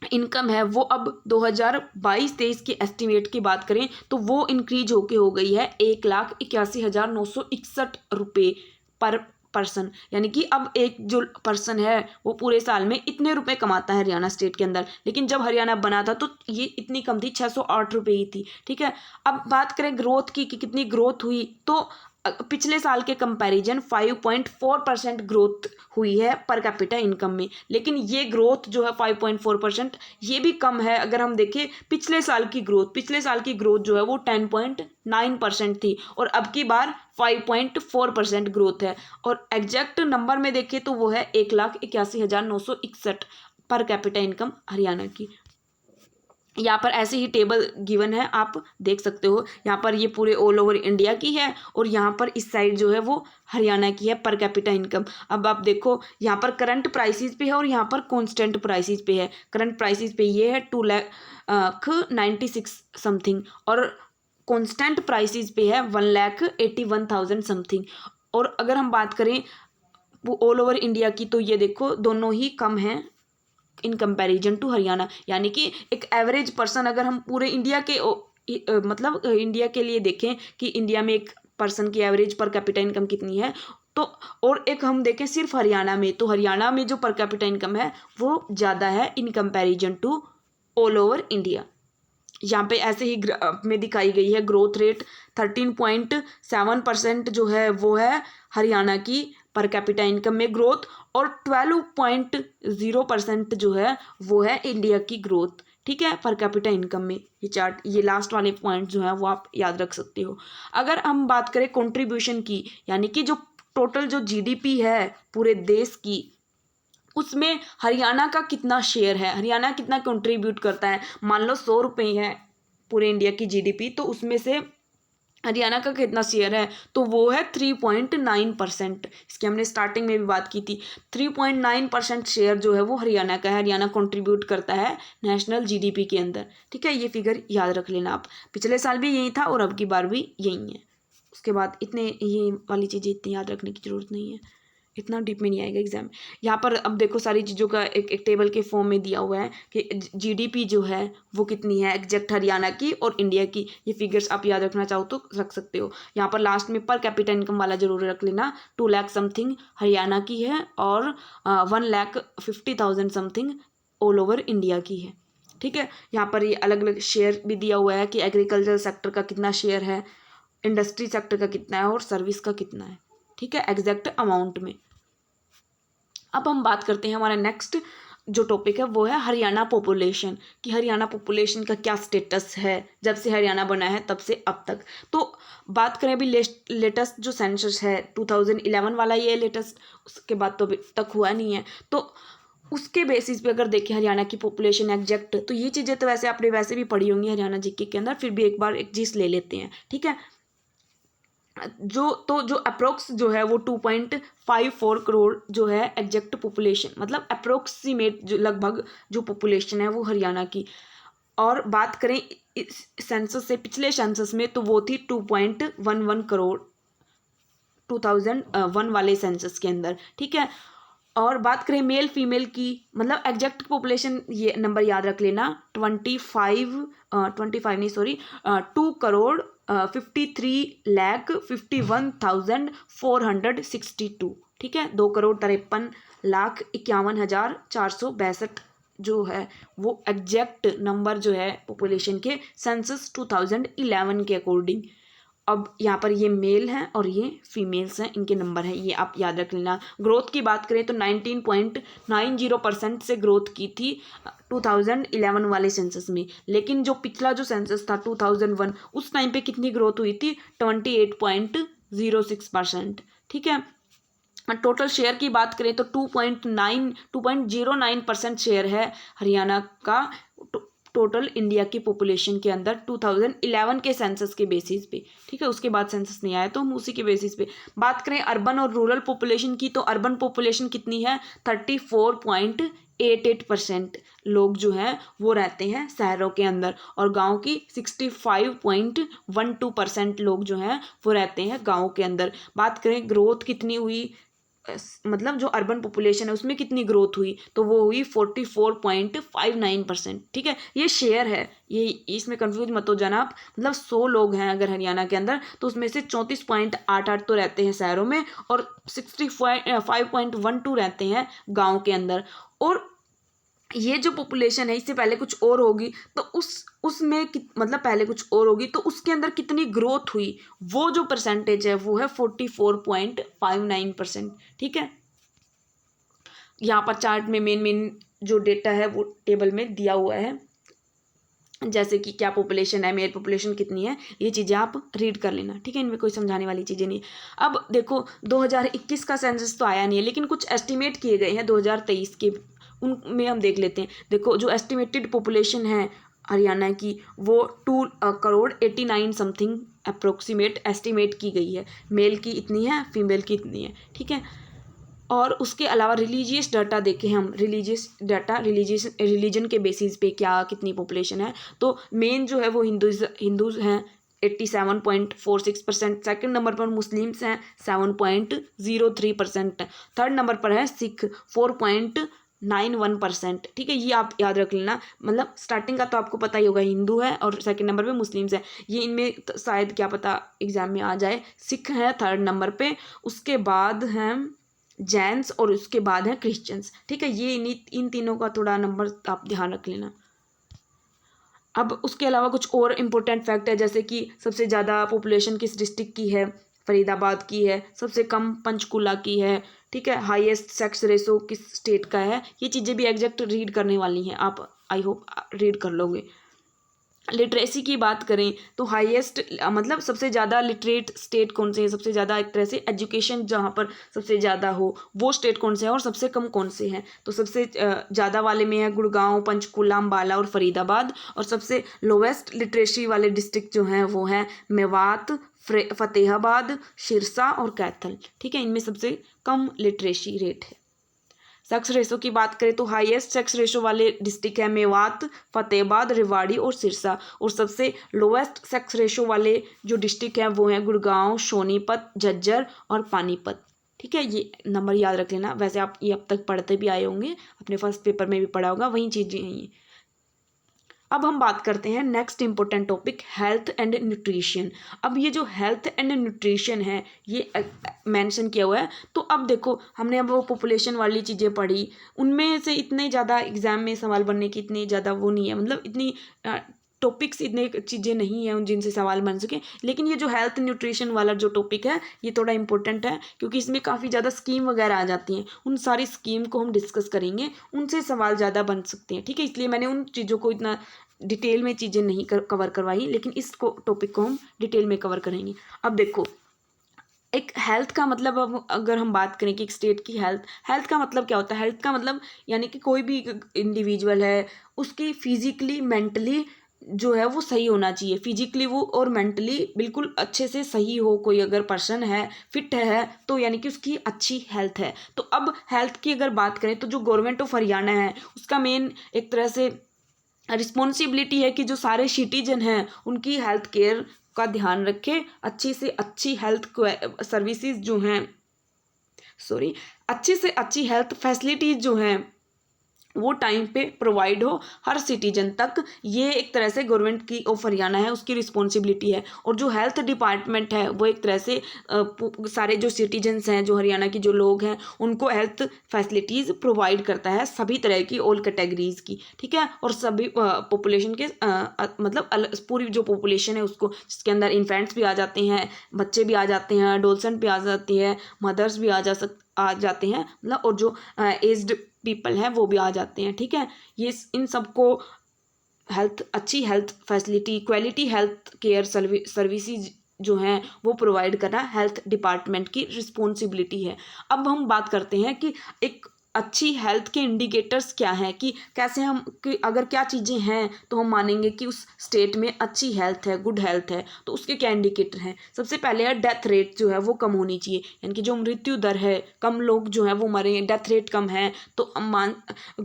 [SPEAKER 1] इनकम है वो अब 2022-23 के एस्टिमेट की बात करें तो वो इंक्रीज होके हो गई है 1,81,961 रुपये पर पर्सन। यानी कि अब एक जो पर्सन है वो पूरे साल में इतने रुपए कमाता है हरियाणा स्टेट के अंदर। लेकिन जब हरियाणा बना था तो ये इतनी कम थी, 608 रुपये ही थी। ठीक है, अब बात करें ग्रोथ की कि कितनी ग्रोथ हुई, तो पिछले साल के कंपैरिजन 5.4% ग्रोथ हुई है पर कैपिटा इनकम में। लेकिन ये ग्रोथ जो है 5.4% ये भी कम है अगर हम देखें पिछले साल की ग्रोथ। पिछले साल की ग्रोथ जो है वो 10.9% थी और अब की बार 5.4% ग्रोथ है। और एग्जैक्ट नंबर में देखें तो वो है 1,81,961 पर कैपिटा इनकम हरियाणा की। यहाँ पर ऐसे ही टेबल गिवन है, आप देख सकते हो। यहाँ पर ये पूरे ऑल ओवर इंडिया की है और यहाँ पर इस साइड जो है वो हरियाणा की है पर कैपिटा इनकम। अब आप देखो यहाँ पर करंट प्राइसेस पे है और यहाँ पर कांस्टेंट प्राइसेस पे है। करंट प्राइसेस पे ये है 2,96,000 समथिंग और कांस्टेंट प्राइसेस पे है 1,81,000 समथिंग। और अगर हम बात करें ऑल ओवर इंडिया की तो ये देखो दोनों ही कम हैं इन कंपैरिजन टू हरियाणा। यानी कि एक एवरेज पर्सन अगर हम पूरे इंडिया के मतलब इंडिया के लिए देखें कि इंडिया में एक पर्सन की एवरेज पर कैपिटा इनकम कितनी है, तो और एक हम देखें सिर्फ हरियाणा में, तो हरियाणा में जो पर कैपिटा इनकम है वो ज़्यादा है in comparison to all over India. यहाँ पे ऐसे ही में दिखाई गई है ग्रोथ रेट 13.7% जो है वो है हरियाणा की पर कैपिटा इनकम में ग्रोथ और 12.0% जो है वो है इंडिया की ग्रोथ। ठीक है, पर कैपिटा इनकम में ये चार्ट, ये लास्ट वाले पॉइंट जो है वो आप याद रख सकते हो। अगर हम बात करें कंट्रीब्यूशन की, यानी कि जो टोटल जो जीडीपी है पूरे देश की उसमें हरियाणा का कितना शेयर है, हरियाणा कितना कंट्रीब्यूट करता है। मान लो 100 रुपये है पूरे इंडिया की जीडीपी, तो उसमें से हरियाणा का कितना शेयर है, तो वो है 3.9%। इसकी हमने स्टार्टिंग में भी बात की थी। 3.9% शेयर जो है वो हरियाणा का है, हरियाणा कंट्रीब्यूट करता है नेशनल जीडीपी के अंदर। ठीक है, ये फिगर याद रख लेना आप, पिछले साल भी यही था और अब की बार भी यही है। उसके बाद इतने ये वाली चीज़ें इतनी याद रखने की ज़रूरत नहीं है, इतना डीप में नहीं आएगा एग्जाम। यहाँ पर अब देखो सारी चीज़ों का एक टेबल के फॉर्म में दिया हुआ है कि जीडीपी जो है वो कितनी है एग्जैक्ट हरियाणा की और इंडिया की। ये फिगर्स आप याद रखना चाहो तो रख सकते हो। यहाँ पर लास्ट में पर कैपिटा इनकम वाला जरूर रख लेना। 2 लाख समथिंग हरियाणा की है और 1,50,000 समथिंग ऑल ओवर इंडिया की है। ठीक है, यहाँ पर ये अलग अलग शेयर भी दिया हुआ है कि एग्रीकल्चर सेक्टर का कितना शेयर है, इंडस्ट्री सेक्टर का कितना है और सर्विस का कितना है। ठीक है, एग्जैक्ट अमाउंट में। अब हम बात करते हैं, हमारा नेक्स्ट जो टॉपिक है वो है हरियाणा पॉपुलेशन, कि हरियाणा पॉपुलेशन का क्या स्टेटस है जब से हरियाणा बना है तब से अब तक। तो बात करें अभी लेटेस्ट जो सेंसस है 2011 वाला ये लेटेस्ट, उसके बाद तो अभी तक हुआ नहीं है। तो उसके बेसिस पे अगर देखें हरियाणा की पॉपुलेशन एग्जैक्ट, तो ये चीज़ें तो वैसे आपने वैसे भी पढ़ी होंगी हरियाणा जीके के अंदर, फिर भी एक बार एक जीस ले लेते हैं। ठीक है, जो अप्रोक्स जो है वो 2.54 करोड़ जो है एग्जैक्ट पॉपुलेशन, मतलब अप्रोक्सीमेट जो लगभग जो पॉपुलेशन है वो हरियाणा की। और बात करें इस सेंसस से, पिछले सेंसस में, तो वो थी 2.11 करोड़ 2001 वाले सेंसस के अंदर, ठीक है। और बात करें मेल फीमेल की, मतलब एग्जैक्ट पॉपुलेशन, ये नंबर याद रख लेना, 25 नहीं सॉरी 2,53,51,462, ठीक है। 2,53,51,462 जो है वो एग्जैक्ट नंबर जो है पॉपुलेशन के सेंसस 2011 के अकॉर्डिंग। अब यहाँ पर ये मेल हैं और ये फीमेल्स हैं, इनके नंबर हैं, ये आप याद रख लेना। ग्रोथ की बात करें तो 19.90% से ग्रोथ की थी 2011 वाले सेंसस में। लेकिन जो पिछला जो सेंसस था 2001, उस टाइम पे कितनी ग्रोथ हुई थी? 28.06%, ठीक है। टोटल शेयर की बात करें तो 2.09% शेयर है हरियाणा का टोटल इंडिया की पॉपुलेशन के अंदर 2011 के सेंसस के बेसिस पे, ठीक है। उसके बाद सेंसस नहीं आया तो हम उसी के बेसिस पे बात करें। अर्बन और रूरल पॉपुलेशन की, तो अर्बन पॉपुलेशन कितनी है? 34.88% लोग जो हैं वो रहते हैं शहरों के अंदर, और गांव की 65.12% लोग जो हैं वो रहते हैं गाँव के अंदर। बात करें ग्रोथ कितनी हुई, मतलब जो अर्बन पॉपुलेशन है उसमें कितनी ग्रोथ हुई, तो वो हुई 44.59%, ठीक है। ये शेयर है, ये इसमें कंफ्यूज मत हो जाना आप। मतलब 100 लोग हैं अगर हरियाणा के अंदर, तो उसमें से 34.88 तो रहते हैं शहरों में और 65.12 रहते हैं गाँव के अंदर। और ये जो पॉपुलेशन है इससे पहले कुछ और होगी, तो उसमें मतलब पहले कुछ और होगी तो उसके अंदर कितनी ग्रोथ हुई, वो जो परसेंटेज है वो है 44.59%, ठीक है। यहाँ पर चार्ट में मेन जो डेटा है वो टेबल में दिया हुआ है, जैसे कि क्या पॉपुलेशन है, मेल पॉपुलेशन कितनी है, ये चीज़ें आप रीड कर लेना, ठीक है। इनमें कोई समझाने वाली चीज़ें नहीं। अब देखो 2021 का सेंसस तो आया नहीं है, लेकिन कुछ एस्टिमेट किए गए हैं 2023 के, उनमें हम देख लेते हैं। देखो जो एस्टिमेटेड पॉपुलेशन है हरियाणा की वो 2,89 समथिंग अप्रोक्सीमेट एस्टिमेट की गई है। मेल की इतनी है, फीमेल की इतनी है, ठीक है। और उसके अलावा रिलीजियस डाटा देखें हम, रिलीजन के बेसिस पे क्या कितनी पॉपुलेशन है, तो मेन जो है वो हिंदूज हैं 87.46%, सेकंड नंबर पर मुस्लिम्स हैं 7.03%, थर्ड नंबर पर है सिख 4.91%, ठीक है। ये आप याद रख लेना। मतलब स्टार्टिंग का तो आपको पता ही होगा, हिंदू है और सेकंड नंबर पे मुस्लिम्स है। ये इनमें शायद क्या पता एग्जाम में आ जाए। सिख है थर्ड नंबर पे, उसके बाद हैं जैन्स और उसके बाद है क्रिश्चियंस, ठीक है। ये इन तीनों का थोड़ा नंबर आप ध्यान रख लेना। अब उसके अलावा कुछ और इम्पोर्टेंट फैक्ट है, जैसे कि सबसे ज़्यादा पॉपुलेशन किस डिस्ट्रिक्ट की है, फरीदाबाद की है। सबसे कम पंचकुला की है, ठीक है। हाईएस्ट सेक्स रेशो किस स्टेट का है, ये चीज़ें भी एग्जैक्ट रीड करने वाली हैं आप, आई होप रीड कर लोगे। लिटरेसी की बात करें तो हाईएस्ट, मतलब सबसे ज़्यादा लिटरेट स्टेट कौन से हैं, सबसे ज़्यादा एक तरह से एजुकेशन जहाँ पर सबसे ज़्यादा हो वो स्टेट कौन से हैं, और सबसे कम कौन से हैं। तो सबसे ज़्यादा वाले में है गुड़गांव, पंचकुला, अम्बाला और फरीदाबाद। और सबसे लोवेस्ट लिटरेसी वाले डिस्ट्रिक्ट जो हैं वो हैं मेवात, फतेहाबाद, सिरसा और कैथल, ठीक है। इनमें सबसे कम लिटरेसी रेट है। सेक्स रेशो की बात करें तो हाईएस्ट सेक्स रेशो वाले डिस्ट्रिक्ट है मेवात, फतेहाबाद, रेवाड़ी और सिरसा। और सबसे लोवेस्ट सेक्स रेशो वाले जो डिस्ट्रिक्ट हैं वो हैं गुड़गांव, सोनीपत, झज्जर और पानीपत, ठीक है। ये नंबर याद रख लेना। वैसे आप ये अब तक पढ़ते भी आए होंगे, अपने फर्स्ट पेपर में भी पढ़ा होगा, वही चीज़ें हैं ये। अब हम बात करते हैं next important topic, health and nutrition. अब ये जो हेल्थ एंड न्यूट्रिशन है ये मेंशन किया हुआ है। तो अब देखो हमने अब वो पॉपुलेशन वाली चीज़ें पढ़ी, उनमें से इतने ज़्यादा एग्जाम में सवाल बनने की इतनी ज़्यादा वो नहीं है, मतलब इतनी टॉपिक्स इतने चीज़ें नहीं हैं उन जिनसे सवाल बन सके। लेकिन ये जो हेल्थ न्यूट्रिशन वाला जो टॉपिक है ये थोड़ा इंपॉर्टेंट है, क्योंकि इसमें काफ़ी ज़्यादा स्कीम वगैरह आ जाती हैं। उन सारी स्कीम को हम डिस्कस करेंगे, उनसे सवाल ज़्यादा बन सकते हैं, ठीक है। इसलिए मैंने उन चीज़ों को इतना डिटेल में चीज़ें नहीं कवर करवाई, लेकिन इस टॉपिक को हम डिटेल में कवर करेंगे। अब देखो एक हेल्थ का मतलब, अब अगर हम बात करें कि एक स्टेट की हेल्थ का मतलब क्या होता है। हेल्थ का मतलब यानी कि कोई भी इंडिविजुअल है उसकी फिजिकली, मेंटली जो है वो सही होना चाहिए, फिजिकली वो और मेंटली बिल्कुल अच्छे से सही हो। कोई अगर पर्सन है फिट है तो यानी कि उसकी अच्छी हेल्थ है। तो अब हेल्थ की अगर बात करें तो जो गवर्नमेंट ऑफ हरियाणा है उसका मेन एक तरह से रिस्पॉन्सिबिलिटी है कि जो सारे सिटीजन हैं उनकी हेल्थ केयर का ध्यान रखे, अच्छी से अच्छी हेल्थ सर्विसेज जो हैं अच्छी से अच्छी हेल्थ फैसिलिटीज़ जो हैं वो टाइम पे प्रोवाइड हो हर सिटीजन तक। ये एक तरह से गवर्नमेंट की ऑफ हरियाणा है उसकी रिस्पॉन्सिबिलिटी है। और जो हेल्थ डिपार्टमेंट है वो एक तरह से सारे जो सिटीजन्स हैं, जो हरियाणा की जो लोग हैं, उनको हेल्थ फैसिलिटीज़ प्रोवाइड करता है सभी तरह की, ऑल कैटेगरीज की, ठीक है। और सभी पॉपुलेशन के मतलब पूरी जो पॉपुलेशन है उसको, जिसके अंदर इन्फेंट्स भी आ जाते हैं, बच्चे भी आ जाते हैं, एडोलसेंट भी आ जाती है, मदर्स भी आ जाते हैं, मतलब और जो एज्ड पीपल हैं वो भी आ जाते हैं, ठीक है। ये इन सबको अच्छी health facility, quality health care services जो हैं वो प्रोवाइड करना हेल्थ डिपार्टमेंट की रिस्पॉन्सिबिलिटी है। अब हम बात करते हैं कि एक अच्छी हेल्थ के इंडिकेटर्स क्या हैं, कि कैसे हम कि अगर क्या चीज़ें हैं तो हम मानेंगे कि उस स्टेट में अच्छी हेल्थ है, गुड हेल्थ है। तो उसके क्या इंडिकेटर हैं? सबसे पहले है डेथ रेट जो है वो कम होनी चाहिए, यानी कि जो मृत्यु दर है, कम लोग जो है वो मरे, डेथ रेट कम है, तो हम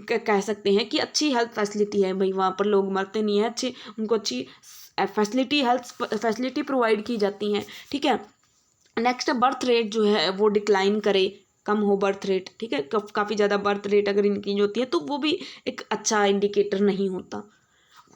[SPEAKER 1] कह सकते हैं कि अच्छी हेल्थ फैसिलिटी है भाई, वहाँ पर लोग मरते नहीं हैं, अच्छी उनको अच्छी हेल्थ फैसिलिटी प्रोवाइड की जाती हैं, ठीक है। नेक्स्ट, बर्थ रेट जो है वो डिक्लाइन करे, कम हो बर्थ रेट, ठीक है। काफ़ी ज़्यादा बर्थ रेट अगर इंक्रीज होती है तो वो भी एक अच्छा इंडिकेटर नहीं होता।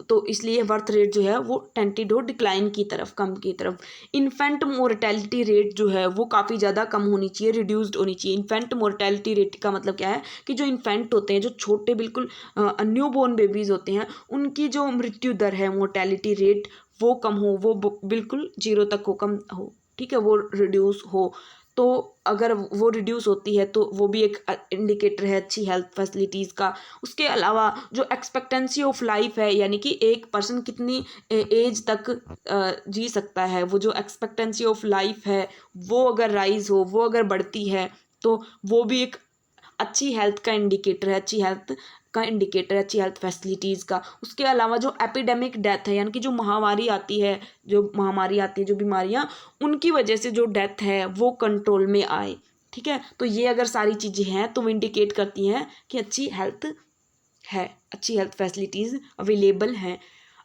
[SPEAKER 1] तो इसलिए बर्थ रेट जो है वो टेंटेड हो डिक्लाइन की तरफ, कम की तरफ। इन्फेंट मोर्टेलिटी रेट जो है वो काफ़ी ज़्यादा कम होनी चाहिए, रिड्यूस्ड होनी चाहिए। इन्फेंट मोर्टेलिटी रेट का मतलब क्या है कि जो इन्फेंट होते हैं, जो छोटे बिल्कुल न्यू बोर्न बेबीज़ होते हैं, उनकी जो मृत्यु दर है, मोर्टेलिटी रेट, वो कम हो, वो बिल्कुल 0 तक हो, कम हो, ठीक है, वो रिड्यूस हो। तो अगर वो रिड्यूस होती है तो वो भी एक इंडिकेटर है अच्छी हेल्थ फैसिलिटीज़ का। उसके अलावा जो एक्सपेक्टेंसी ऑफ लाइफ है, यानी कि एक पर्सन कितनी एज तक जी सकता है, वो जो एक्सपेक्टेंसी ऑफ लाइफ है वो अगर राइज हो, वो अगर बढ़ती है, तो वो भी एक अच्छी हेल्थ का इंडिकेटर है, अच्छी हेल्थ फैसिलिटीज़ का। उसके अलावा जो एपिडेमिक डेथ है, यानी कि जो महामारी आती है, जो बीमारियां, उनकी वजह से जो डेथ है वो कंट्रोल में आए, ठीक है। तो ये अगर सारी चीज़ें हैं तो वो इंडिकेट करती हैं कि अच्छी हेल्थ है, अच्छी हेल्थ फैसिलिटीज़ अवेलेबल हैं।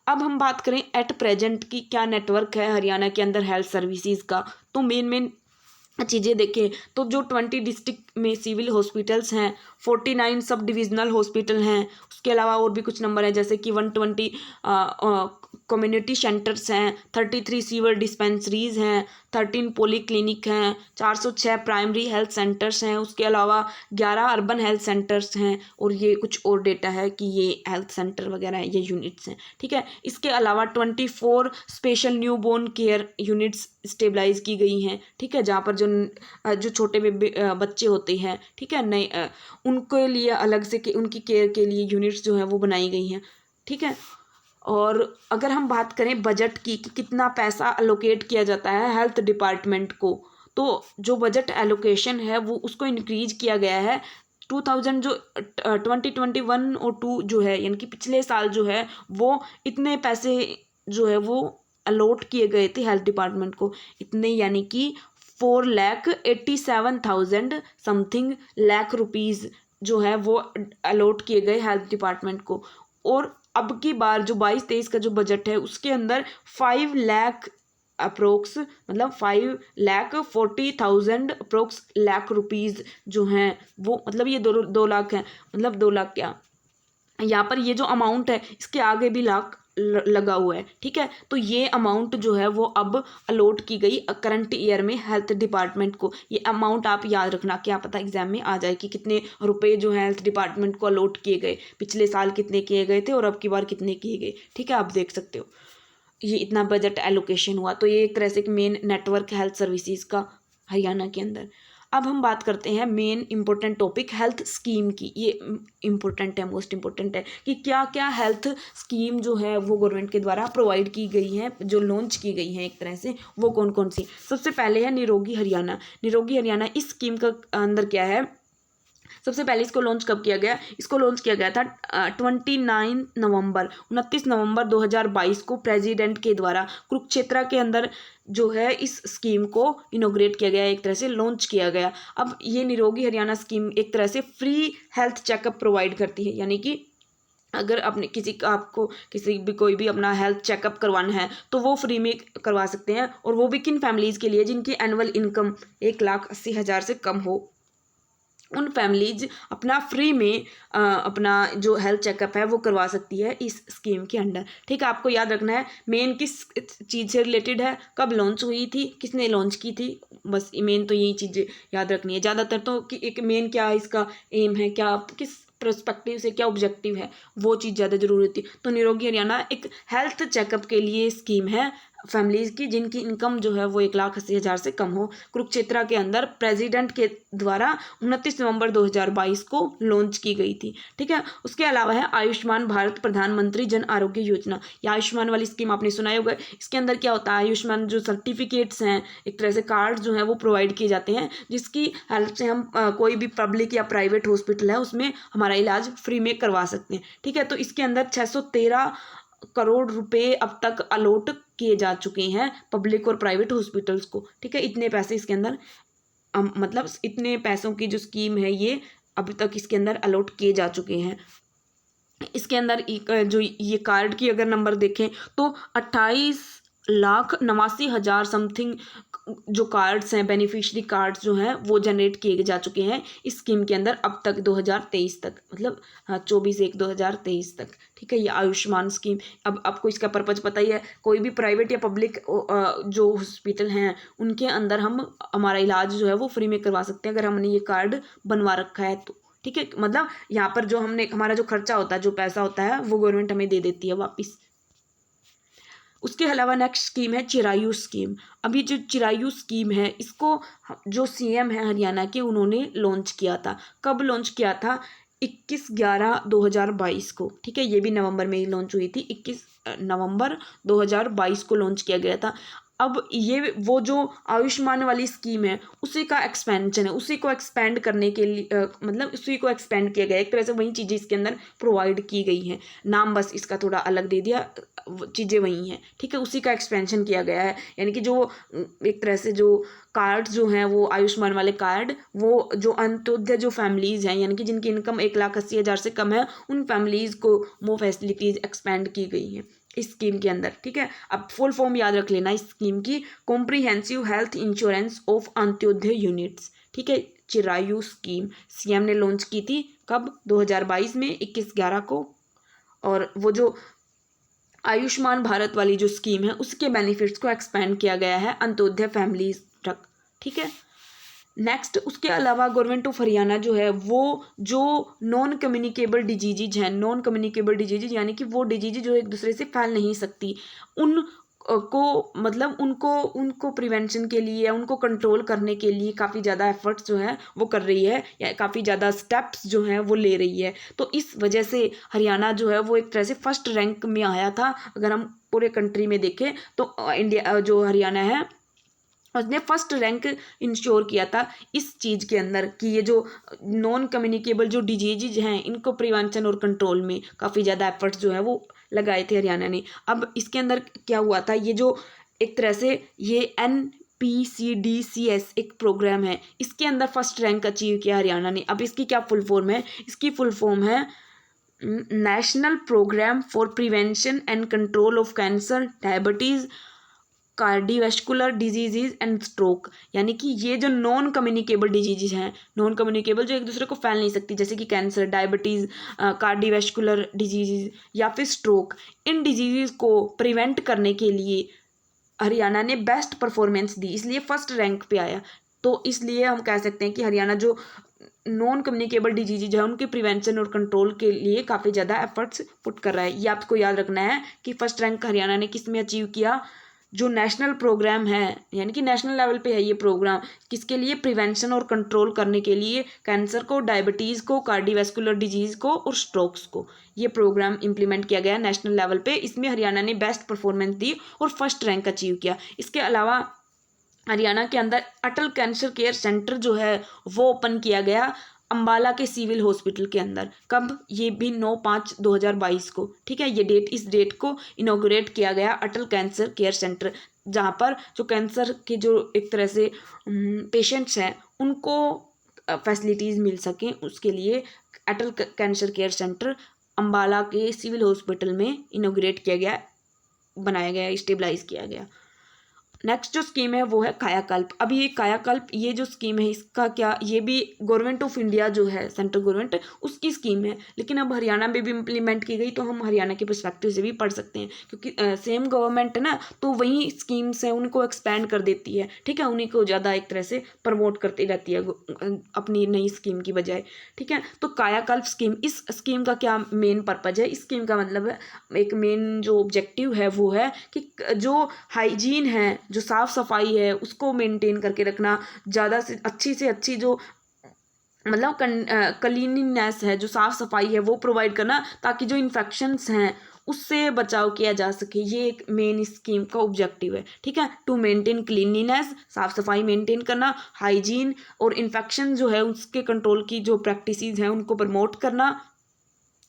[SPEAKER 1] अब हम बात करें एट प्रेजेंट की क्या नेटवर्क है हरियाणा के अंदर हेल्थ सर्विसेज का, तो मेन चीज़ें देखें तो जो 20 डिस्ट्रिक्ट में सिविल हॉस्पिटल्स हैं, 49 सब डिविजनल हॉस्पिटल हैं, उसके अलावा और भी कुछ नंबर हैं जैसे कि 120 कम्युनिटी सेंटर्स हैं, 33 सीवर डिस्पेंसरीज हैं, 13 पोली क्लिनिक हैं, 406 प्राइमरी हेल्थ सेंटर्स हैं, उसके अलावा 11 अर्बन हेल्थ सेंटर्स हैं, और ये कुछ और डेटा है कि ये हेल्थ सेंटर वगैरह हैं, ये यूनिट्स हैं, ठीक है। इसके अलावा 24 special new born care units stabilize की गई हैं, ठीक है, जहाँ पर जो छोटे बच्चे होते हैं, ठीक है, नए उनके लिए अलग से उनकी केयर के लिए यूनिट्स जो हैं वो बनाई गई हैं, ठीक है। और अगर हम बात करें बजट की कि कितना पैसा अलोकेट किया जाता है हेल्थ डिपार्टमेंट को, तो जो बजट एलोकेशन है वो उसको इंक्रीज किया गया है 2000 जो 2021 और 2 जो है, यानी कि पिछले साल जो है वो इतने पैसे जो है वो अलॉट किए गए थे हेल्थ डिपार्टमेंट को, इतने यानी कि 4,87,000 समथिंग लाख रुपीज़ जो है वो अलॉट किए गए हेल्थ डिपार्टमेंट को। और अब की बार जो 22-23 का जो बजट है उसके अंदर 5 लाख अप्रोक्स, मतलब 5,40,000 अप्रोक्स लाख रुपीज़ जो हैं वो, मतलब ये 2 लाख हैं, मतलब 2 लाख क्या, यहाँ पर ये जो अमाउंट है इसके आगे भी लाख लगा हुआ है, ठीक है। तो ये अमाउंट जो है वो अब अलॉट की गई करंट ईयर में हेल्थ डिपार्टमेंट को। ये अमाउंट आप याद रखना, क्या पता एग्जाम में आ जाए कि कितने रुपए जो है हेल्थ डिपार्टमेंट को अलॉट किए गए, पिछले साल कितने किए गए थे और अब की बार कितने किए गए, ठीक है, आप देख सकते हो ये इतना बजट एलोकेशन हुआ। तो ये एक तरह से एक मेन नेटवर्क हेल्थ सर्विसेज का हरियाणा के अंदर। अब हम बात करते हैं main important topic health scheme की। ये इम्पोर्टेंट है, मोस्ट इम्पोर्टेंट है कि क्या क्या हेल्थ स्कीम जो है वो गवर्नमेंट के द्वारा प्रोवाइड की गई हैं, जो लॉन्च की गई हैं एक तरह से, वो कौन कौन सी। सबसे पहले है निरोगी हरियाणा। निरोगी हरियाणा, इस स्कीम का अंदर क्या है सबसे पहले इसको लॉन्च कब किया गया? इसको लॉन्च किया गया था 29 नवंबर 2022 को प्रेसिडेंट के द्वारा कुरुक्षेत्र के अंदर जो है इस स्कीम को इनोग्रेट किया गया, एक तरह से लॉन्च किया गया। अब ये निरोगी हरियाणा स्कीम एक तरह से फ्री हेल्थ चेकअप प्रोवाइड करती है, यानी कि अगर अपने आपको किसी भी कोई भी अपना हेल्थ चेकअप करवाना है तो वो फ्री में करवा सकते हैं, और वो भी किन फैमिलीज़ के लिए? जिनकी एनुअल इनकम 1,80,000 से कम हो। उन फैमिलीज अपना फ्री में अपना जो हेल्थ चेकअप है वो करवा सकती है इस स्कीम के अंडर। ठीक है, आपको याद रखना है मेन किस चीज़ से रिलेटेड है, कब लॉन्च हुई थी, किसने लॉन्च की थी, बस मेन तो यही चीज़ें याद रखनी है। ज़्यादातर तो कि एक मेन क्या इसका एम है, क्या किस पर्सपेक्टिव से क्या ऑब्जेक्टिव है, वो चीज़ ज़्यादा जरूरी होती है। तो निरोगी हरियाणा एक हेल्थ चेकअप के लिए स्कीम है फैमिलीज़ की जिनकी इनकम जो है वो 1,80,000 से कम हो। कुरुक्षेत्र के अंदर प्रेसिडेंट के द्वारा 29 नवंबर 2022 को लॉन्च की गई थी। ठीक है, उसके अलावा है आयुष्मान भारत प्रधानमंत्री जन आरोग्य योजना। ये आयुष्मान वाली स्कीम आपने सुना ही होगा। इसके अंदर क्या होता है, आयुष्मान जो सर्टिफिकेट्स हैं, एक तरह से कार्ड जो है वो प्रोवाइड किए जाते हैं, जिसकी हेल्प से हम कोई भी पब्लिक या प्राइवेट हॉस्पिटल है उसमें हमारा इलाज फ्री में करवा सकते हैं। ठीक है, तो इसके अंदर 613 करोड़ रुपए अब तक अलॉट किए जा चुके हैं पब्लिक और प्राइवेट हॉस्पिटल्स को। ठीक है, इतने पैसे इसके अंदर मतलब इतने पैसों की जो स्कीम है ये अभी तक इसके अंदर अलॉट किए जा चुके हैं। इसके अंदर जो ये कार्ड की अगर नंबर देखें तो 28,89,000 समथिंग जो कार्ड्स हैं, बेनिफिशियरी कार्ड्स जो हैं वो जनरेट किए जा चुके हैं इस स्कीम के अंदर अब तक 2023 तक, मतलब 24/1/2023 तक। ठीक है, ये आयुष्मान स्कीम। अब आपको इसका पर्पज पता ही है, कोई भी प्राइवेट या पब्लिक जो हॉस्पिटल हैं उनके अंदर हम हमारा इलाज जो है वो फ्री में करवा सकते हैं अगर हमने ये कार्ड बनवा रखा है तो। ठीक है, मतलब यहाँ पर जो हमने हमारा जो खर्चा होता है, जो पैसा होता है वो गवर्नमेंट हमें दे देती है वापस। उसके अलावा नेक्स्ट स्कीम है चिरायु स्कीम। अभी जो चिरायु स्कीम है इसको जो सीएम है हरियाणा के उन्होंने लॉन्च किया था। कब लॉन्च किया था? 21/11/2022 को। ठीक है, ये भी नवंबर में ही लॉन्च हुई थी। 21 नवंबर 2022 को लॉन्च किया गया था। अब ये वो जो आयुष्मान वाली स्कीम है उसी का एक्सपेंशन है, उसी को एक्सपेंड करने के लिए मतलब उसी को एक्सपेंड किया गया। एक तरह से वही चीज़ें इसके अंदर प्रोवाइड की गई हैं, नाम बस इसका थोड़ा अलग दे दिया, चीज़ें वही हैं। ठीक है, उसी का एक्सपेंशन किया गया है, यानी कि जो एक तरह से जो कार्ड जो हैं वो आयुष्मान वाले कार्ड, वो जो अंत्योदय जो फैमिलीज़ हैं यानी कि जिनकी इनकम 1,80,000 से कम है उन फैमिलीज़ को वो फैसिलिटीज़ एक्सपेंड की गई हैं इस स्कीम के अंदर। ठीक है, अब फुल फॉर्म याद रख लेना इस स्कीम की, comprehensive health insurance of Antyodaya units. ठीक है, चिरायु स्कीम सीएम ने लॉन्च की थी कब? 2022 में 21/11 को। और वो जो आयुष्मान भारत वाली जो स्कीम है उसके बेनिफिट्स को एक्सपेंड किया गया है अंत्योदय फैमिलीज तक। ठीक है, नेक्स्ट उसके अलावा गवर्नमेंट ऑफ हरियाणा जो है वो जो नॉन कम्युनिकेबल डिजीज हैं, नॉन कम्युनिकेबल डिजीज यानी कि वो डिजीज जो एक दूसरे से फैल नहीं सकती, उन को मतलब उनको प्रिवेंशन के लिए या उनको कंट्रोल करने के लिए काफ़ी ज़्यादा एफर्ट्स जो है वो कर रही है, या काफ़ी ज़्यादा स्टेप्स जो हैं वो ले रही है। तो इस वजह से हरियाणा जो है वो एक तरह से फर्स्ट रैंक में आया था। अगर हम पूरे कंट्री में देखें तो इंडिया जो हरियाणा है उसने फर्स्ट रैंक इंश्योर किया था इस चीज़ के अंदर कि ये जो नॉन कम्युनिकेबल जो डिजीज हैं इनको प्रिवेंशन और कंट्रोल में काफ़ी ज़्यादा एफर्ट्स जो है वो लगाए थे हरियाणा ने। अब इसके अंदर क्या हुआ था, ये जो एक तरह से ये NPCDCS एक प्रोग्राम है, इसके अंदर फर्स्ट रैंक अचीव किया हरियाणा ने। अब इसकी क्या फुल फॉर्म है? इसकी फुल फॉर्म है national programme for prevention and control of cancer, diabetes, cardiovascular disease and stroke. यानी कि ये जो नॉन कम्युनिकेबल डिजीज़ हैं, नॉन कम्युनिकेबल जो एक दूसरे को फैल नहीं सकती, जैसे कि कैंसर, डायबिटीज़, कार्डियोवैस्कुलर डिजीज़ या फिर स्ट्रोक, इन डिजीज़ को प्रिवेंट करने के लिए हरियाणा ने बेस्ट परफॉर्मेंस दी, इसलिए फर्स्ट रैंक पे आया। तो इसलिए हम कह सकते हैं कि हरियाणा जो नॉन कम्युनिकेबल डिजीज है उनके प्रिवेंशन और कंट्रोल के लिए काफ़ी ज़्यादा एफर्ट्स पुट कर रहा है। ये आपको याद रखना है कि फर्स्ट रैंक हरियाणा ने किस में अचीव किया? जो नेशनल प्रोग्राम है, यानी कि नेशनल लेवल पे है ये प्रोग्राम, किसके लिए? प्रिवेंशन और कंट्रोल करने के लिए कैंसर को, डायबिटीज़ को, कार्डियोवैस्कुलर डिजीज़ को और स्ट्रोक्स को। ये प्रोग्राम इंप्लीमेंट किया गया नेशनल लेवल पे। इसमें हरियाणा ने बेस्ट परफॉर्मेंस दी और फर्स्ट रैंक अचीव किया। इसके अलावा हरियाणा के अंदर अटल कैंसर केयर सेंटर जो है वो ओपन किया गया अम्बाला के सिविल हॉस्पिटल के अंदर। कब? ये भी 9/5/2022 को, ठीक है। ये डेट, इस डेट को इनॉग्रेट किया गया अटल कैंसर केयर सेंटर, जहाँ पर जो कैंसर के जो एक तरह से पेशेंट्स हैं उनको फैसिलिटीज़ मिल सकें, उसके लिए अटल कैंसर केयर सेंटर अम्बाला के सिविल हॉस्पिटल में इनॉग्रेट किया गया, बनाया गया, स्टेबलाइज किया गया। नेक्स्ट जो स्कीम है वो है कायाकल्प। अब ये कायाकल्प, ये जो स्कीम है इसका क्या, ये भी गवर्नमेंट ऑफ इंडिया जो है, सेंट्रल गवर्नमेंट, उसकी स्कीम है, लेकिन अब हरियाणा में भी इम्प्लीमेंट की गई, तो हम हरियाणा के पर्सपेक्टिव से भी पढ़ सकते हैं, क्योंकि सेम गवर्नमेंट है ना, तो वही स्कीम्स हैं उनको एक्सपैंड कर देती है, ठीक है, उन्हीं को ज़्यादा एक तरह से प्रमोट करती रहती है अपनी नई स्कीम की बजाय, ठीक है। तो कायाकल्प स्कीम, इस स्कीम का क्या मेन पर्पज है? इस स्कीम का मतलब है, एक मेन जो ऑब्जेक्टिव है वो है कि जो हाइजीन है, जो साफ़ सफाई है, उसको मेंटेन करके रखना, ज़्यादा से अच्छी जो मतलब क्लीनिनेस है, जो साफ़ सफाई है वो प्रोवाइड करना, ताकि जो इन्फेक्शंस हैं उससे बचाव किया जा सके। ये एक मेन स्कीम का ऑब्जेक्टिव है, ठीक है। टू मेंटेन क्लीनिनेस, साफ़ सफाई मेंटेन करना, हाइजीन और इन्फेक्शन जो है उसके कंट्रोल की जो प्रैक्टिसेस हैं उनको प्रमोट करना,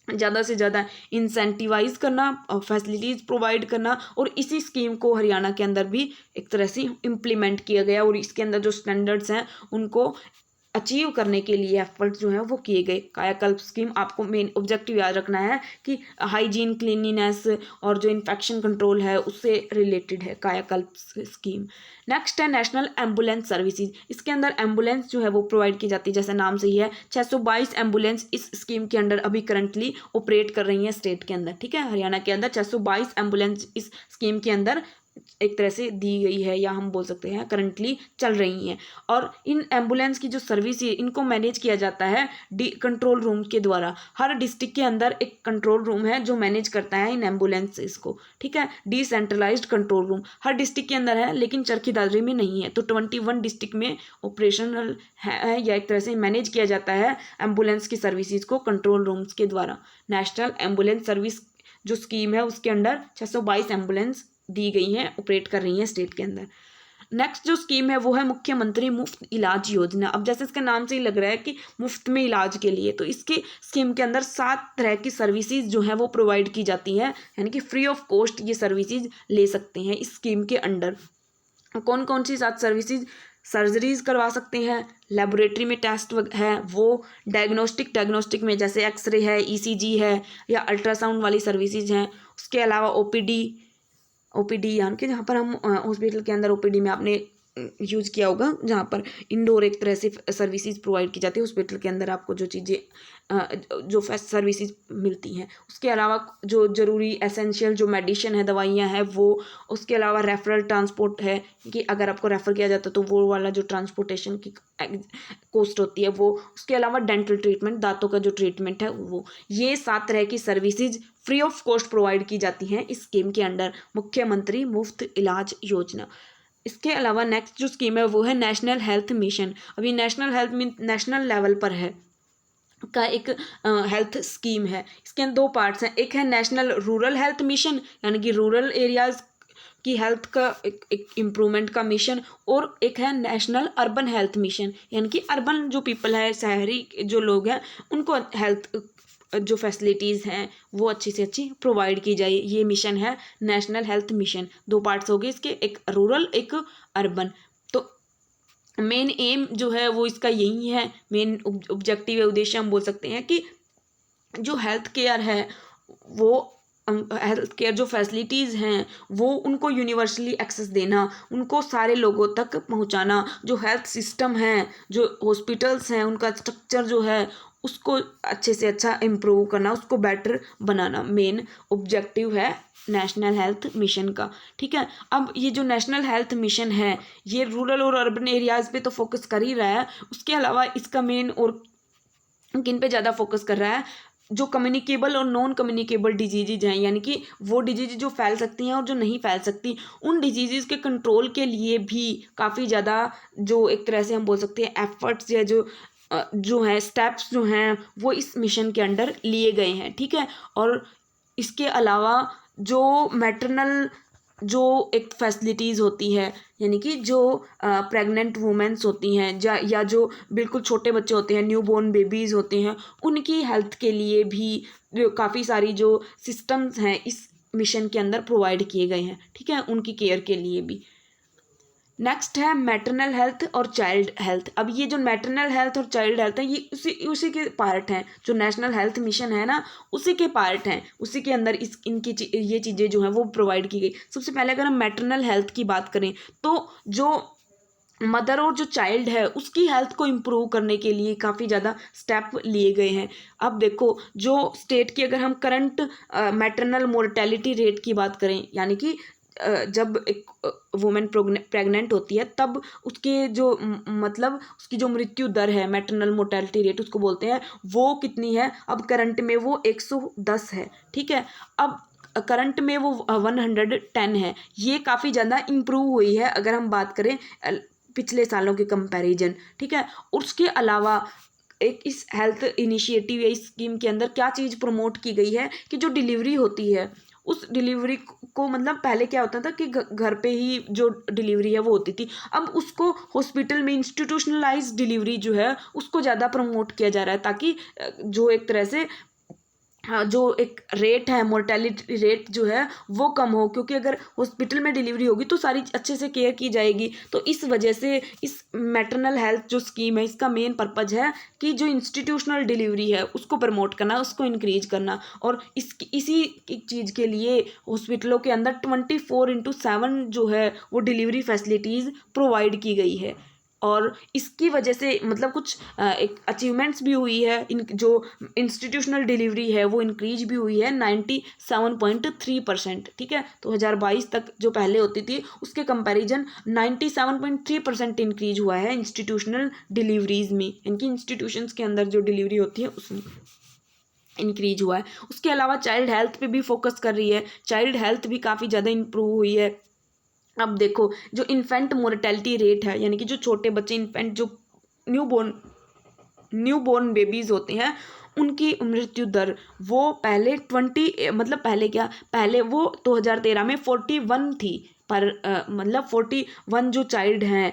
[SPEAKER 1] ज़्यादा से ज़्यादा इंसेंटिवाइज करना, फैसिलिटीज़ प्रोवाइड करना, और इसी स्कीम को हरियाणा के अंदर भी एक तरह से इम्प्लीमेंट किया गया, और इसके अंदर जो स्टैंडर्ड्स हैं उनको अचीव करने के लिए एफर्ट जो है वो किए गए। कायाकल्प स्कीम, आपको मेन ऑब्जेक्टिव याद रखना है कि हाइजीन, क्लीनिनेस और जो इन्फेक्शन कंट्रोल है उससे रिलेटेड है कायाकल्प स्कीम। नेक्स्ट है नेशनल एम्बुलेंस सर्विसेज। इसके अंदर एम्बुलेंस जो है वो प्रोवाइड की जाती है, जैसे नाम से ही है। 622 एम्बुलेंस इस स्कीम के अंडर अभी करंटली ऑपरेट कर रही हैं स्टेट के अंदर, ठीक है। हरियाणा के अंदर 622 एम्बुलेंस इस स्कीम के अंदर एक तरह से दी गई है, या हम बोल सकते हैं करंटली चल रही हैं। और इन एम्बुलेंस की जो सर्विस है इनको मैनेज किया जाता है कंट्रोल रूम के द्वारा। हर डिस्ट्रिक्ट के अंदर एक कंट्रोल रूम है जो मैनेज करता है इन एम्बुलेंस को, ठीक है। डिसेंट्रलाइज्ड कंट्रोल रूम हर डिस्ट्रिक्ट के अंदर है, लेकिन चरखी दादरी में नहीं है। तो 21 डिस्ट्रिक्ट में ऑपरेशनल है, या एक तरह से मैनेज किया जाता है एम्बुलेंस की सर्विसेज को कंट्रोल रूम्स के द्वारा। नेशनल एम्बुलेंस सर्विस जो स्कीम है उसके अंडर 622 एम्बुलेंस दी गई हैं, ऑपरेट कर रही हैं स्टेट के अंदर। नेक्स्ट जो स्कीम है वो है मुख्यमंत्री मुफ्त इलाज योजना। अब जैसे इसके नाम से ही लग रहा है कि मुफ्त में इलाज के लिए, तो इसकी स्कीम के अंदर 7 तरह की सर्विसेज जो हैं वो प्रोवाइड की जाती हैं, यानी कि फ्री ऑफ कॉस्ट ये सर्विसेज ले सकते हैं इस स्कीम के अंडर। कौन कौन सी 7 सर्विसेज? सर्जरीज करवा सकते हैं, लेबोरेटरी में टेस्ट है वो, डायग्नोस्टिक में जैसे एक्सरे है, ECG है, या अल्ट्रासाउंड वाली सर्विसेज हैं। उसके अलावा ओपीडी यानी कि जहाँ पर हम हॉस्पिटल के अंदर OPD में आपने यूज़ किया होगा, जहाँ पर इंडोर एक तरह से सर्विसेज प्रोवाइड की जाती है हॉस्पिटल के अंदर, आपको जो चीज़ें जो सर्विसेज मिलती हैं। उसके अलावा जो ज़रूरी एसेंशियल जो मेडिसिन है, दवाइयाँ हैं वो। उसके अलावा रेफरल ट्रांसपोर्ट है कि अगर आपको रेफ़र किया जाता है तो वो वाला जो ट्रांसपोर्टेशन की कॉस्ट होती है वो। उसके अलावा डेंटल ट्रीटमेंट, दांतों का जो ट्रीटमेंट है वो। ये 7 तरह की services free of cost provide की जाती हैं इस स्कीम के अंडर, मुख्यमंत्री मुफ्त इलाज योजना। इसके अलावा नेक्स्ट जो स्कीम है वो है नेशनल हेल्थ मिशन। अभी नेशनल लेवल पर है का एक हेल्थ स्कीम है। इसके 2 पार्ट्स हैं, एक है नेशनल रूरल हेल्थ मिशन, यानी कि रूरल एरियाज़ की हेल्थ का एक इम्प्रूवमेंट का मिशन, और एक है नेशनल अर्बन हेल्थ मिशन, यानी कि अर्बन जो पीपल है, शहरी जो लोग हैं, उनको हेल्थ जो फैसिलिटीज़ हैं वो अच्छी से अच्छी प्रोवाइड की जाए। ये मिशन है नेशनल हेल्थ मिशन। 2 पार्ट्स हो गए इसके, एक रूरल एक अर्बन। तो मेन एम जो है वो इसका यही है, मेन ऑब्जेक्टिव है, उद्देश्य हम बोल सकते हैं कि जो हेल्थ केयर है वो, हेल्थ केयर जो फैसिलिटीज़ हैं वो उनको यूनिवर्सली एक्सेस देना, उनको सारे लोगों तक पहुंचाना। जो हेल्थ सिस्टम है, जो हॉस्पिटल्स हैं, उनका स्ट्रक्चर जो है उसको अच्छे से अच्छा इम्प्रूव करना, उसको बेटर बनाना, मेन ऑब्जेक्टिव है नेशनल हेल्थ मिशन का, ठीक है। अब ये जो नेशनल हेल्थ मिशन है ये रूरल और अर्बन एरियाज़ पे तो फोकस कर ही रहा है, उसके अलावा इसका मेन और किन पे ज़्यादा फोकस कर रहा है, जो कम्युनिकेबल और नॉन कम्युनिकेबल डिजीज़ हैं, यानी कि वो डिजीज़ जो फैल सकती हैं और जो नहीं फैल सकती, उन डिजीज़ के कंट्रोल के लिए भी काफ़ी ज़्यादा जो एक तरह से हम बोल सकते हैं एफर्ट्स या जो हैं स्टेप्स जो हैं वो इस मिशन के अंडर लिए गए हैं, ठीक है। और इसके अलावा जो मैटरनल जो एक फैसिलिटीज़ होती है, यानी कि जो प्रेग्नेंट वुमेन्स होती हैं या जो बिल्कुल छोटे बच्चे होते हैं, न्यू बॉर्न बेबीज़ होते हैं, उनकी हेल्थ के लिए भी काफ़ी सारी जो सिस्टम्स हैं इस मिशन के अंदर प्रोवाइड किए गए हैं, ठीक है, उनकी केयर के लिए भी। नेक्स्ट है मैटरनल हेल्थ और चाइल्ड हेल्थ। अब ये जो मैटरनल हेल्थ और चाइल्ड हेल्थ है ये उसी के पार्ट हैं, जो नेशनल हेल्थ मिशन है ना उसी के पार्ट हैं, उसी के अंदर ये चीज़ें जो हैं वो प्रोवाइड की गई। सबसे पहले अगर हम मैटरनल हेल्थ की बात करें तो जो मदर और जो चाइल्ड है उसकी हेल्थ को इम्प्रूव करने के लिए काफ़ी ज़्यादा स्टेप लिए गए हैं। अब देखो जो स्टेट की अगर हम करंट मैटरनल मोर्टेलिटी रेट की बात करें, यानी कि जब एक वुमेन प्रेग्नेंट होती है तब उसके जो मतलब उसकी जो मृत्यु दर है, मैटरनल मोर्टेलिटी रेट उसको बोलते हैं, वो कितनी है। अब करंट में वो 110 है, ठीक है। अब करंट में वो 110 है। ये काफ़ी ज़्यादा इम्प्रूव हुई है अगर हम बात करें पिछले सालों के कंपैरिजन, ठीक है। उसके अलावा एक इस हेल्थ इनिशिएटिव या इस स्कीम के अंदर क्या चीज़ प्रमोट की गई है कि जो डिलीवरी होती है उस डिलीवरी को मतलब पहले क्या होता था कि घर पे ही जो डिलीवरी है वो होती थी, अब उसको हॉस्पिटल में इंस्टीट्यूशनलाइज डिलीवरी जो है उसको ज़्यादा प्रमोट किया जा रहा है, ताकि जो एक तरह से हाँ, जो एक रेट है मोर्टेलिटी रेट जो है वो कम हो, क्योंकि अगर हॉस्पिटल में डिलीवरी होगी तो सारी अच्छे से केयर की जाएगी। तो इस वजह से इस मैटरनल हेल्थ जो स्कीम है इसका मेन पर्पज़ है कि जो इंस्टीट्यूशनल डिलीवरी है उसको प्रमोट करना, उसको इंक्रीज करना। और इसी चीज़ के लिए हॉस्पिटलों के अंदर 24/7 जो है वो डिलीवरी फैसिलिटीज़ प्रोवाइड की गई है। और इसकी वजह से मतलब कुछ एक अचीवमेंट्स भी हुई है, इन जो इंस्टीट्यूशनल डिलीवरी है वो इंक्रीज भी हुई है 97.3%, ठीक है। 2022 तक जो पहले होती थी उसके कंपैरिजन 97.3% इंक्रीज हुआ है इंस्टीट्यूशनल डिलीवरीज में, इनकी इंस्टीट्यूशंस के अंदर जो डिलीवरी होती है उसमें इंक्रीज हुआ है। उसके अलावा चाइल्ड हेल्थ पे भी फोकस कर रही है, चाइल्ड हेल्थ भी काफ़ी ज़्यादा इंप्रूव हुई है। अब देखो जो इन्फेंट मोर्टेलिटी रेट है, यानी कि जो छोटे बच्चे इन्फेंट जो न्यू बॉर्न बेबीज़ होते हैं उनकी मृत्यु दर वो पहले 20 मतलब पहले क्या, पहले वो 2013 में 41 थी, पर मतलब 41 जो चाइल्ड हैं।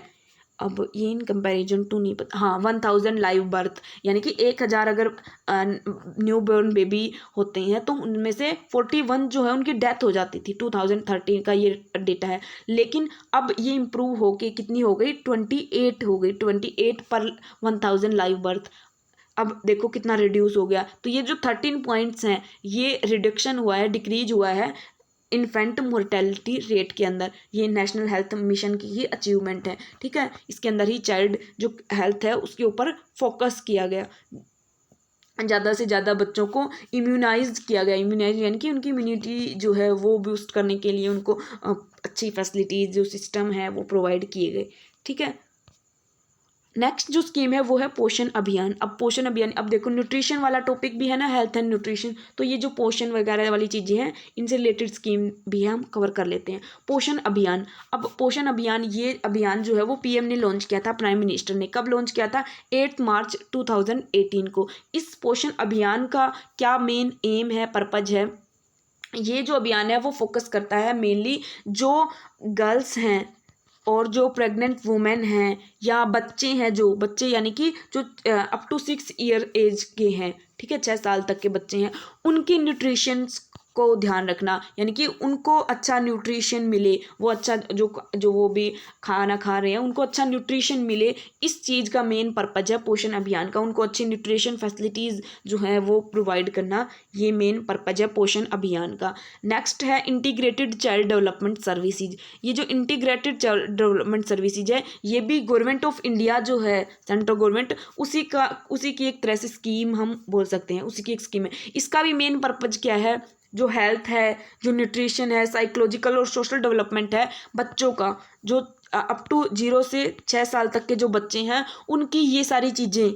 [SPEAKER 1] अब ये इन कंपैरिजन टू नहीं पता, हाँ 1000 लाइव बर्थ, यानी कि 1000 अगर न्यू बॉर्न बेबी होते हैं तो उनमें से 41 जो है उनकी डेथ हो जाती थी। 2013 का ये डेटा है, लेकिन अब ये इम्प्रूव होके कितनी हो गई, 28 हो गई, 28 पर 1000 लाइव बर्थ। अब देखो कितना रिड्यूस हो गया। तो ये जो 13 पॉइंट्स हैं ये रिडक्शन हुआ है, डिक्रीज हुआ है इन्फेंट मोर्टेलिटी रेट के अंदर। ये नेशनल हेल्थ मिशन की ही अचीवमेंट है, ठीक है। इसके अंदर ही चाइल्ड जो हेल्थ है उसके ऊपर फोकस किया गया, ज़्यादा से ज़्यादा बच्चों को इम्यूनाइज किया गया। इम्यूनाइज यानी कि उनकी इम्यूनिटी जो है वो बूस्ट करने के लिए उनको अच्छी फैसिलिटीज़ जो सिस्टम है वो प्रोवाइड किए गए, ठीक है। नेक्स्ट जो स्कीम है वो है पोषण अभियान। अब पोषण अभियान, अब देखो न्यूट्रिशन वाला टॉपिक भी है ना, हेल्थ एंड न्यूट्रिशन, तो ये जो पोषण वगैरह वाली चीज़ें हैं इनसे रिलेटेड स्कीम भी है, हम कवर कर लेते हैं। पोषण अभियान, अब पोषण अभियान ये अभियान जो है वो पीएम ने लॉन्च किया था, प्राइम मिनिस्टर ने कब लॉन्च किया था, 8 मार्च 2018 को। इस पोषण अभियान का क्या मेन एम है, पर्पज है, ये जो अभियान है वो फोकस करता है मेनली जो गर्ल्स हैं और जो प्रेग्नेंट वुमेन हैं या बच्चे हैं, जो बच्चे यानी कि जो अप टू 6 ईयर एज के हैं, ठीक है, 6 साल तक के बच्चे हैं, उनके न्यूट्रिशंस को ध्यान रखना, यानी कि उनको अच्छा न्यूट्रिशन मिले, वो अच्छा जो वो भी खाना खा रहे हैं उनको अच्छा न्यूट्रिशन मिले। इस चीज़ का मेन पर्पज है पोषण अभियान का, उनको अच्छी न्यूट्रिशन फैसिलिटीज़ जो है वो प्रोवाइड करना, ये मेन पर्पज है पोषण अभियान का। नेक्स्ट है इंटीग्रेटेड चाइल्ड डेवलपमेंट सर्विसेज। ये जो इंटीग्रेटेड चाइल्ड डेवलपमेंट सर्विसेज है ये भी गवर्नमेंट ऑफ इंडिया जो है, सेंट्रल गवर्नमेंट, उसी की एक तरह से स्कीम हम बोल सकते हैं, उसी की एक स्कीम है। इसका भी मेन पर्पज क्या है, जो हेल्थ है, जो न्यूट्रिशन है, साइकोलॉजिकल और सोशल डेवलपमेंट है बच्चों का, जो अप टू 0 से 6 साल तक के जो बच्चे हैं उनकी ये सारी चीज़ें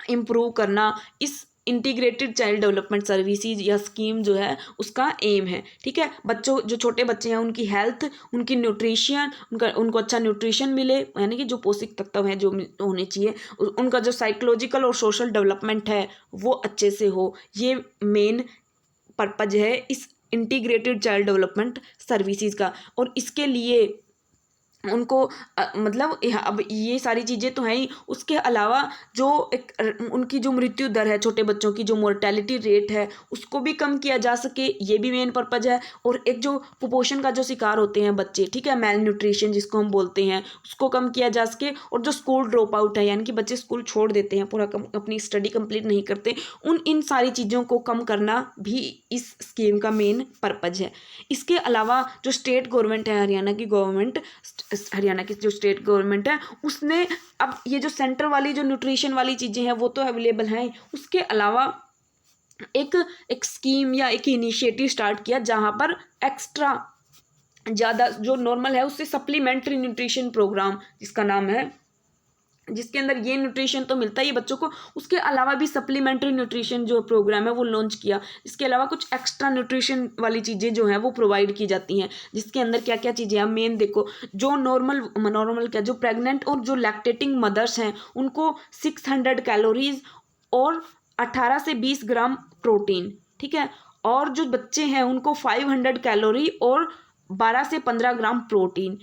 [SPEAKER 1] इम्प्रूव करना, इस इंटीग्रेटेड चाइल्ड डेवलपमेंट सर्विसेज या स्कीम जो है उसका एम है, ठीक है। बच्चों जो छोटे बच्चे हैं उनकी हेल्थ, उनकी न्यूट्रिशन, उनको अच्छा न्यूट्रिशन मिले, यानी कि जो पौष्टिक तत्व हैं जो होने चाहिए, उनका जो साइकोलॉजिकल और सोशल डेवलपमेंट है वो अच्छे से हो, ये मेन पर्पज है इस इंटीग्रेटेड चाइल्ड डेवलपमेंट सर्विसेज का। और इसके लिए उनको मतलब अब ये सारी चीज़ें तो हैं ही, उसके अलावा जो एक उनकी जो मृत्यु दर है, छोटे बच्चों की जो मोर्टेलिटी रेट है, उसको भी कम किया जा सके, ये भी मेन पर्पज़ है। और एक जो कुपोषण का जो शिकार होते हैं बच्चे, ठीक है, मेल न्यूट्रिशन जिसको हम बोलते हैं, उसको कम किया जा सके। और जो स्कूल ड्रॉप आउट है, यानी कि बच्चे स्कूल छोड़ देते हैं, पूरा अपनी स्टडी कंप्लीट नहीं करते, इन सारी चीज़ों को कम करना भी इस स्कीम का मेन पर्पज़ है। इसके अलावा जो स्टेट गवर्नमेंट है, हरियाणा की जो स्टेट गवर्नमेंट है, उसने अब ये जो सेंटर वाली जो न्यूट्रिशन वाली चीज़ें हैं वो तो अवेलेबल हैं, उसके अलावा एक स्कीम या एक इनिशिएटिव स्टार्ट किया जहाँ पर एक्स्ट्रा ज़्यादा जो नॉर्मल है उससे सप्लीमेंट्री न्यूट्रिशन प्रोग्राम जिसका नाम है, जिसके अंदर ये न्यूट्रिशन तो मिलता ही है बच्चों को, उसके अलावा भी सप्लीमेंट्री न्यूट्रिशन जो प्रोग्राम है वो लॉन्च किया। इसके अलावा कुछ एक्स्ट्रा न्यूट्रिशन वाली चीज़ें जो हैं वो प्रोवाइड की जाती हैं, जिसके अंदर क्या क्या चीज़ें हैं मेन देखो। जो नॉर्मल क्या जो प्रेग्नेंट और जो लैक्टेटिंग मदर्स हैं उनको 600 कैलोरीज और 18 से 20 ग्राम प्रोटीन, ठीक है। और जो बच्चे हैं उनको 500 कैलोरी और 12 से 15 ग्राम प्रोटीन।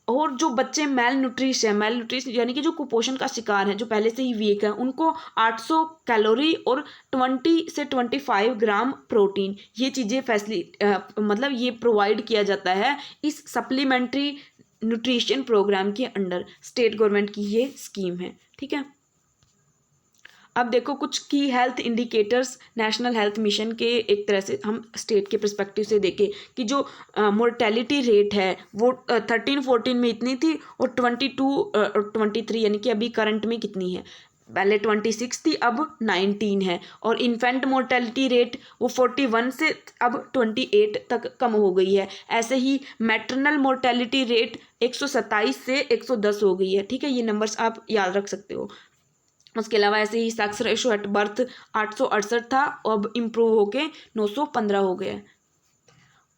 [SPEAKER 1] और जो बच्चे मेल न्यूट्रिशन यानी कि जो कुपोषण का शिकार है, जो पहले से ही वीक है, उनको 800 कैलोरी और 20 से 25 ग्राम प्रोटीन, ये चीज़ें मतलब ये प्रोवाइड किया जाता है इस सप्लीमेंट्री न्यूट्रिशन प्रोग्राम के अंडर। स्टेट गवर्नमेंट की ये स्कीम है, ठीक है। अब देखो कुछ की health indicators national health mission के, एक तरह से हम स्टेट के पर्सपेक्टिव से देखें कि जो मोर्टेलिटी रेट है वो 13-14 में इतनी थी और 22-23 यानी कि अभी करंट में कितनी है, पहले 26 थी अब 19 है। और इन्फेंट मोर्टेलिटी रेट वो 41 से अब 28 तक कम हो गई है। ऐसे ही मैटरनल मोर्टेलिटी रेट 127 से 110 हो गई है, ठीक है। ये नंबर्स आप याद रख सकते हो। उसके अलावा ऐसे ही सेक्स रेशो एट बर्थ 868 था, अब इम्प्रूव होके 915 हो गया।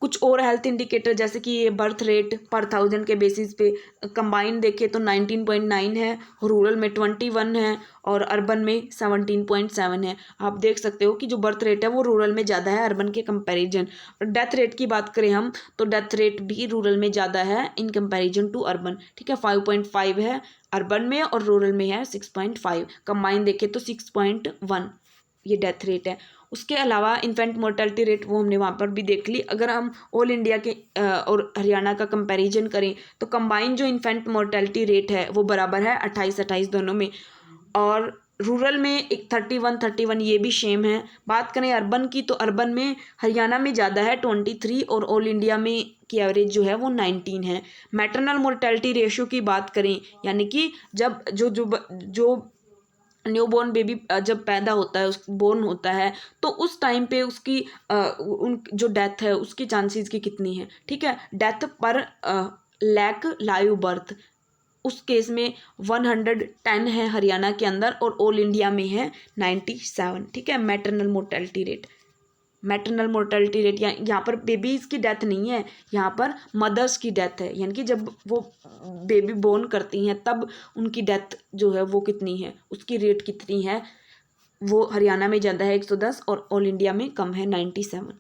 [SPEAKER 1] कुछ और हेल्थ इंडिकेटर जैसे कि ये बर्थ रेट पर 1000 के बेसिस पे कंबाइन देखें तो 19.9 है, रूरल में 21 है और अर्बन में 17.7 है। आप देख सकते हो कि जो बर्थ रेट है वो रूरल में ज़्यादा है अर्बन के कंपैरिजन। और डेथ रेट की बात करें हम तो डेथ रेट भी रूरल में ज़्यादा है इन कंपैरिजन टू अर्बन, ठीक है। 5.5 है अर्बन में और रूरल में है 6.5, कंबाइन देखें तो 6.1 ये डेथ रेट है। उसके अलावा इन्फेंट मोर्टेलिटी रेट वो हमने वहाँ पर भी देख ली। अगर हम ऑल इंडिया के और हरियाणा का कंपैरिजन करें तो कंबाइन जो इन्फेंट मोर्टेलिटी रेट है वो बराबर है 28-28 दोनों में, और रूरल में एक 31 ये भी सेम है। बात करें अर्बन की तो अर्बन में हरियाणा में ज़्यादा है 23 और ऑल इंडिया में की एवरेज जो है वो 19 है। मैटरनल मोर्टेलिटी रेशियो की बात करें यानी कि जब जो न्यूबॉर्न बेबी जब पैदा होता है बोर्न होता है तो उस टाइम पे उसकी उन जो डेथ है उसकी चांसेस की कितनी है, ठीक है। डेथ पर लैक लाइव बर्थ उस केस में 110 है हरियाणा के अंदर और ऑल इंडिया में है 97, ठीक है। मैटरनल मोर्टेलिटी रेट यहाँ पर बेबीज़ की डेथ नहीं है, यहाँ पर मदर्स की डेथ है, यानी कि जब वो बेबी बोर्न करती हैं तब उनकी डेथ जो है वो कितनी है, उसकी रेट कितनी है, वो हरियाणा में ज़्यादा है 110 और ऑल इंडिया में कम है 97।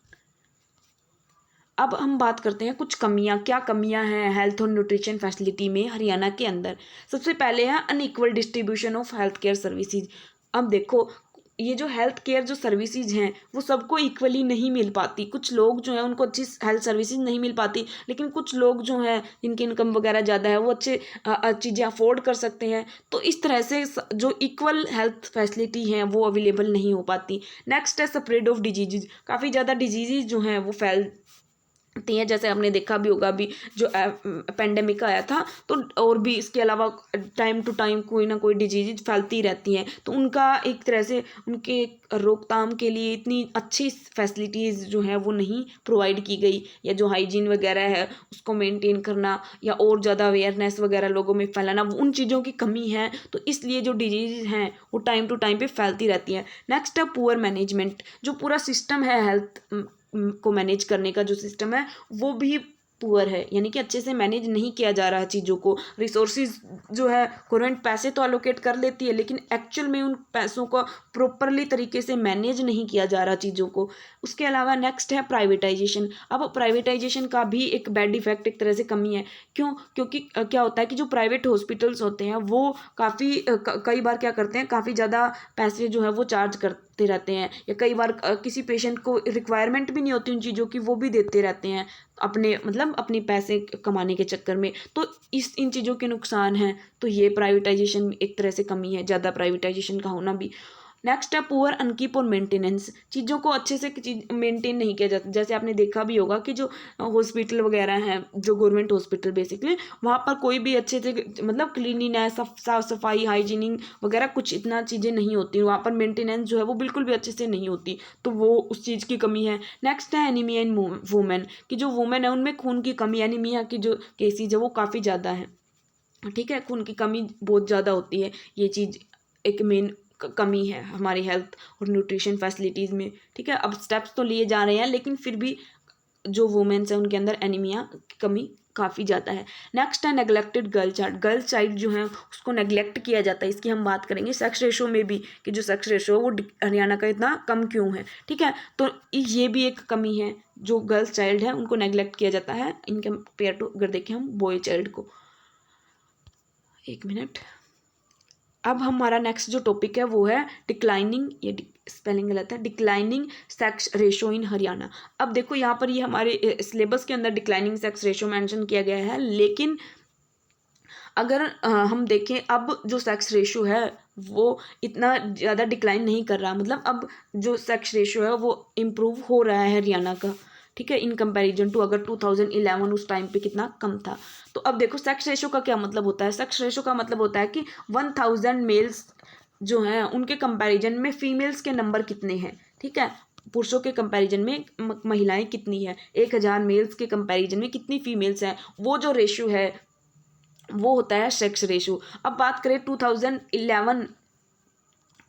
[SPEAKER 1] अब हम बात करते हैं कुछ क्या कमियां हैं हेल्थ और न्यूट्रिशन फैसिलिटी में हरियाणा के अंदर। सबसे पहले है unequal distribution of health care services. अब देखो ये जो हेल्थ केयर जो सर्विसेज हैं वो सबको इक्वली नहीं मिल पाती। कुछ लोग जो हैं उनको अच्छी हेल्थ सर्विसेज नहीं मिल पाती, लेकिन कुछ लोग जो हैं जिनकी इनकम वगैरह ज़्यादा है वो अच्छे चीज़ें अफोर्ड कर सकते हैं। तो इस तरह से जो इक्वल हेल्थ फैसिलिटी हैं वो अवेलेबल नहीं हो पाती। नेक्स्ट है स्प्रेड ऑफ डिजीज़। काफ़ी ज़्यादा डिजीज़ जो हैं वो फैलती हैं, जैसे हमने देखा भी होगा अभी जो पेंडेमिक आया था, तो और भी इसके अलावा टाइम टू टाइम कोई ना कोई डिजीज फैलती रहती हैं। तो उनका एक तरह से उनके रोकथाम के लिए इतनी अच्छी फैसिलिटीज़ जो हैं वो नहीं प्रोवाइड की गई, या जो हाइजीन वगैरह है उसको मेंटेन करना या और ज़्यादा अवेयरनेस वगैरह लोगों में फैलाना, उन चीज़ों की कमी है। तो इसलिए जो डिजीज़ हैं वो टाइम टू टाइम पे फैलती रहती हैं। नेक्स्ट है पुअर मैनेजमेंट। जो पूरा सिस्टम है हेल्थ को मैनेज करने का जो सिस्टम है वो भी पुअर है, यानी कि अच्छे से मैनेज नहीं किया जा रहा है चीज़ों को। रिसोर्सेज जो है गवर्नमेंट पैसे तो अलोकेट कर लेती है, लेकिन एक्चुअल में उन पैसों को प्रॉपरली तरीके से मैनेज नहीं किया जा रहा चीज़ों को। उसके अलावा नेक्स्ट है प्राइवेटाइजेशन। अब प्राइवेटाइजेशन का भी एक बैड इफेक्ट, एक तरह से कमी है। क्यों? क्योंकि क्या होता है कि जो प्राइवेट हॉस्पिटल्स होते हैं वो काफ़ी कई बार क्या करते हैं, काफ़ी ज़्यादा पैसे जो है वो चार्ज करते रहते हैं, या कई बार किसी पेशेंट को रिक्वायरमेंट भी नहीं होती उन चीज़ों की, वो भी देते रहते हैं अपने मतलब अपने पैसे कमाने के चक्कर में। तो इन चीज़ों के नुकसान हैं। तो ये प्राइवेटाइजेशन एक तरह से कमी है, ज़्यादा प्राइवेटाइजेशन का होना भी। नेक्स्ट है पुअर अनकीप और मेंटेनेंस। चीज़ों को अच्छे से चीज मेंटेन नहीं किया जाता। जैसे आपने देखा भी होगा कि जो हॉस्पिटल वगैरह हैं, जो गवर्नमेंट हॉस्पिटल बेसिकली, वहाँ पर कोई भी अच्छे से मतलब क्लीनिनेस, साफ सफाई, हाइजीनिंग वगैरह कुछ इतना चीज़ें नहीं होती। वहाँ पर मेंटेनेंस जो है वो बिल्कुल भी अच्छे से नहीं होती, तो वो उस चीज़ की कमी है। नेक्स्ट है एनीमिया इन वुमेन, कि जो वुमेन है उनमें खून की कमी, एनीमिया की जो केसेज है वो काफ़ी ज़्यादा है। ठीक है, खून की कमी बहुत ज़्यादा होती है। ये चीज़ एक मेन कमी है हमारी हेल्थ और न्यूट्रिशन फैसिलिटीज़ में। ठीक है, अब स्टेप्स तो लिए जा रहे हैं, लेकिन फिर भी जो वुमेन्स हैं उनके अंदर एनीमिया की कमी काफ़ी ज़्यादा है। नेक्स्ट है neglected girl child. Girl child जो है उसको नेग्लेक्ट किया जाता है, इसकी हम बात करेंगे। सेक्स रेशो में भी, कि जो सेक्स रेशो है वो हरियाणा का इतना कम क्यों है। ठीक है, तो ये भी एक कमी है, जो गर्ल्स चाइल्ड है उनको नेग्लेक्ट किया जाता है इन कंपेयर टू अगर देखें हम बॉय चाइल्ड को। एक मिनट। अब हमारा नेक्स्ट जो टॉपिक है वो है डिक्लाइनिंग, ये स्पेलिंग गलत है, डिक्लाइनिंग सेक्स रेशो इन हरियाणा। अब देखो यहाँ पर ये हमारे सिलेबस के अंदर डिक्लाइनिंग सेक्स रेशो मेंशन किया गया है, लेकिन अगर हम देखें अब जो सेक्स रेशो है वो इतना ज़्यादा डिक्लाइन नहीं कर रहा। मतलब अब जो सेक्स रेशो है वो इम्प्रूव हो रहा है हरियाणा का। ठीक है, इन कंपैरिजन टू अगर 2011 उस टाइम पे कितना कम था। तो अब देखो सेक्स रेशो का क्या मतलब होता है। सेक्स रेशो का मतलब होता है कि 1000 मेल्स जो हैं उनके कंपैरिजन में फीमेल्स के नंबर कितने हैं। ठीक है, पुरुषों के कंपैरिजन में महिलाएं कितनी है, 1000 मेल्स के कंपैरिजन में कितनी फीमेल्स हैं, वो जो रेशियो है वो होता है सेक्स रेशो। अब बात करें 2011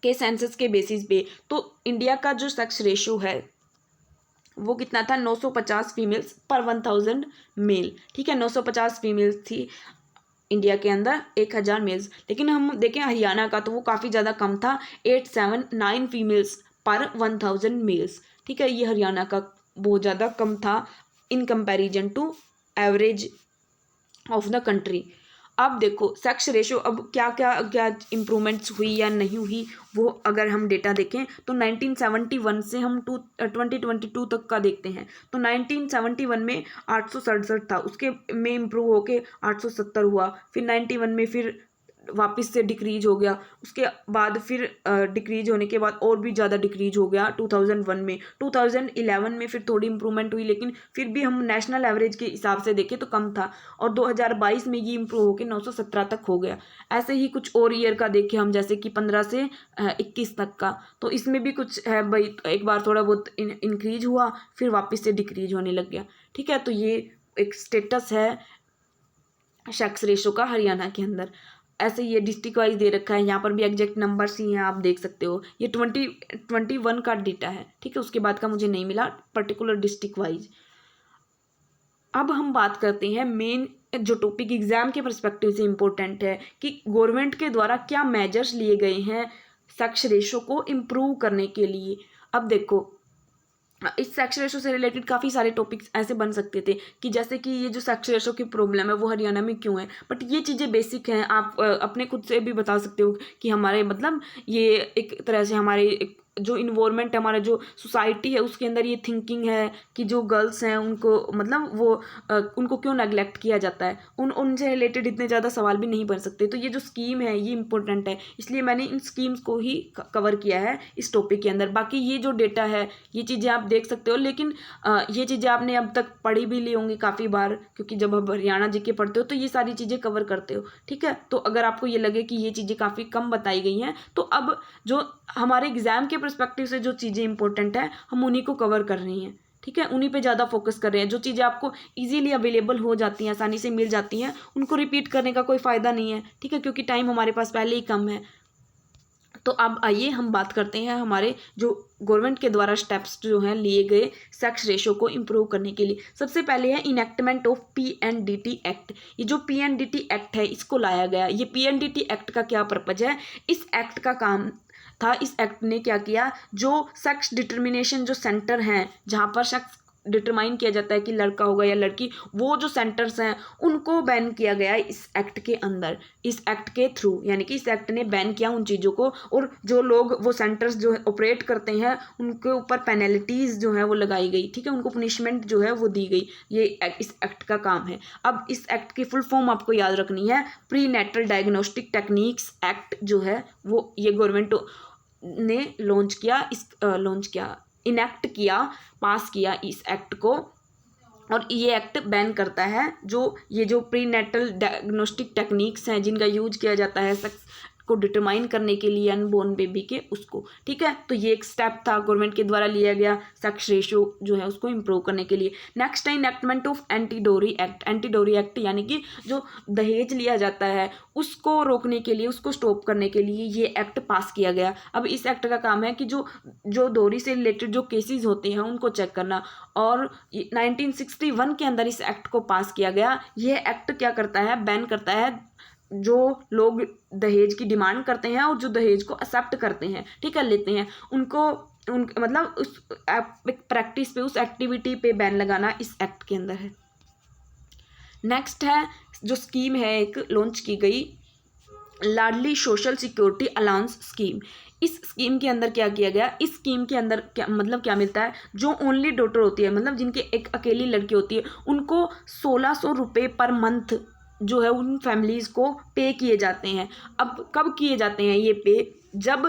[SPEAKER 1] के सेंसस के बेसिस पे, तो इंडिया का जो सेक्स रेशो है वो कितना था, 950 फीमेल्स पर 1000 मेल। ठीक है, 950 फीमेल्स थी इंडिया के अंदर 1000 मेल्स। लेकिन हम देखें हरियाणा का तो वो काफ़ी ज़्यादा कम था, 879 फीमेल्स पर 1000 मेल्स। ठीक है, ये हरियाणा का बहुत ज़्यादा कम था in comparison to average of the country. अब देखो सेक्स रेशो अब क्या क्या इम्प्रूवमेंट्स हुई या नहीं हुई, वो अगर हम डेटा देखें तो 1971 से हम 2022 तक का देखते हैं। तो 1971 में 867 था, उसके में इम्प्रूव होके 870 हुआ, फिर 91 में फिर वापस से डिक्रीज हो गया, उसके बाद फिर डिक्रीज होने के बाद और भी ज़्यादा डिक्रीज हो गया 2001 में। 2011 में फिर थोड़ी इंप्रूवमेंट हुई, लेकिन फिर भी हम नेशनल एवरेज के हिसाब से देखें तो कम था, और 2022 में ये इम्प्रूव होकर 917 तक हो गया। ऐसे ही कुछ और ईयर का देखें हम, जैसे कि 15 से 21 तक का, तो इसमें भी कुछ है भाई, एक बार थोड़ा बहुत इंक्रीज हुआ फिर वापस से डिक्रीज होने लग गया। ठीक है, तो ये एक स्टेटस है सेक्स रेशो का हरियाणा के अंदर। ऐसे ये डिस्ट्रिक्ट वाइज दे रखा है, यहाँ पर भी एग्जैक्ट नंबर्स ही हैं, आप देख सकते हो। ये 2021 का डेटा है। ठीक है, उसके बाद का मुझे नहीं मिला पर्टिकुलर डिस्ट्रिक्ट वाइज। अब हम बात करते हैं मेन जो टॉपिक एग्जाम के पर्सपेक्टिव से इम्पोर्टेंट है, कि गवर्नमेंट के द्वारा क्या मेजर्स लिए गए हैं सेक्स रेशो को इम्प्रूव करने के लिए। अब देखो इस सेक्स रेशो से रिलेटेड काफ़ी सारे टॉपिक्स ऐसे बन सकते थे, कि जैसे कि ये जो सेक्स रेशो की प्रॉब्लम है वो हरियाणा में क्यों है, बट ये चीज़ें बेसिक हैं। आप अपने खुद से भी बता सकते हो कि हमारे मतलब ये एक तरह से हमारे जो इन्वायरमेंट है, हमारा जो सोसाइटी है उसके अंदर ये थिंकिंग है कि जो गर्ल्स हैं उनको मतलब वो उनको क्यों नेग्लेक्ट किया जाता है। उनसे रिलेटेड इतने ज़्यादा सवाल भी नहीं बन सकते। तो ये जो स्कीम है ये इंपॉर्टेंट है, इसलिए मैंने इन स्कीम्स को ही कवर किया है इस टॉपिक के अंदर। बाकी ये जो डेटा है ये चीज़ें आप देख सकते हो, लेकिन ये चीज़ें आपने अब तक पढ़ी भी ली होंगी काफ़ी बार, क्योंकि जब आप हरियाणा जीके पढ़ते हो तो ये सारी चीज़ें कवर करते हो। ठीक है, तो अगर आपको ये लगे कि ये चीज़ें काफ़ी कम बताई गई हैं, तो अब जो हमारे एग्जाम के पर्सपेक्टिव से जो चीज़ें इंपॉर्टेंट है हम उन्हीं को कवर कर रहे हैं। ठीक है, उन्हीं पे ज़्यादा फोकस कर रहे हैं। जो चीज़ें आपको इजीली अवेलेबल हो जाती हैं, आसानी से मिल जाती हैं, उनको रिपीट करने का कोई फ़ायदा नहीं है। ठीक है, क्योंकि टाइम हमारे पास पहले ही कम है। तो अब आइए हम बात करते हैं हमारे जो गवर्नमेंट के द्वारा स्टेप्स जो हैं लिए गए सेक्स रेशो को इम्प्रूव करने के लिए। सबसे पहले है इनेक्टमेंट ऑफ PNDT एक्ट। ये जो PNDT एक्ट है इसको लाया गया। ये PNDT एक्ट का क्या पर्पज है? इस एक्ट का काम था, इस एक्ट ने क्या किया, जो सेक्स डिटर्मिनेशन जो सेंटर हैं जहाँ पर सेक्स डिटरमाइन किया जाता है कि लड़का होगा या लड़की, वो जो सेंटर्स हैं उनको बैन किया गया है इस एक्ट के अंदर, इस एक्ट के थ्रू। यानी कि इस एक्ट ने बैन किया उन चीज़ों को, और जो लोग वो सेंटर्स जो ऑपरेट करते हैं उनके ऊपर पेनल्टीज जो है वो लगाई गई। ठीक है, उनको पनिशमेंट जो है वो दी गई। ये इस एक्ट का काम है। अब इस एक्ट की फुल फॉर्म आपको याद रखनी है, prenatal diagnostic techniques act जो है वो ये गवर्नमेंट ने लॉन्च किया, इनेक्ट किया, पास किया इस एक्ट को। और ये एक्ट बैन करता है ये जो प्री नेटल डायग्नोस्टिक टेक्निक्स हैं जिनका यूज किया जाता है सेक्स को डिटरमाइन करने के लिए अनबोर्न बेबी के, उसको। ठीक है, तो ये एक स्टेप था गवर्नमेंट के द्वारा लिया गया सेक्स रेशियो जो है उसको इम्प्रूव करने के लिए। नेक्स्ट है इनेक्टमेंट ऑफ एंटी डोरी एक्ट। एंटी डोरी एक्ट यानी कि जो दहेज लिया जाता है उसको रोकने के लिए, उसको स्टॉप करने के लिए ये एक्ट पास किया गया। अब इस एक्ट का काम है कि जो डोरी से रिलेटेड जो केसेस होते हैं उनको चेक करना, और 1961 के अंदर इस एक्ट को पास किया गया। यह एक्ट क्या करता है, बैन करता है जो लोग दहेज की डिमांड करते हैं और जो दहेज को एक्सेप्ट करते हैं, ठीक है, लेते हैं, मतलब उस प्रैक्टिस पे, उस एक्टिविटी पे बैन लगाना इस एक्ट के अंदर है। नेक्स्ट है जो स्कीम है एक लॉन्च की गई, लाडली सोशल सिक्योरिटी अलाउंस स्कीम। इस स्कीम के अंदर क्या किया गया, इस स्कीम के अंदर क्या मिलता है, जो ओनली डॉटर होती है, मतलब जिनके एक अकेली लड़की होती है, उनको 1600 रुपये पर मंथ जो है उन फैमिलीज़ को पे किए जाते हैं। अब कब किए जाते हैं ये पे, जब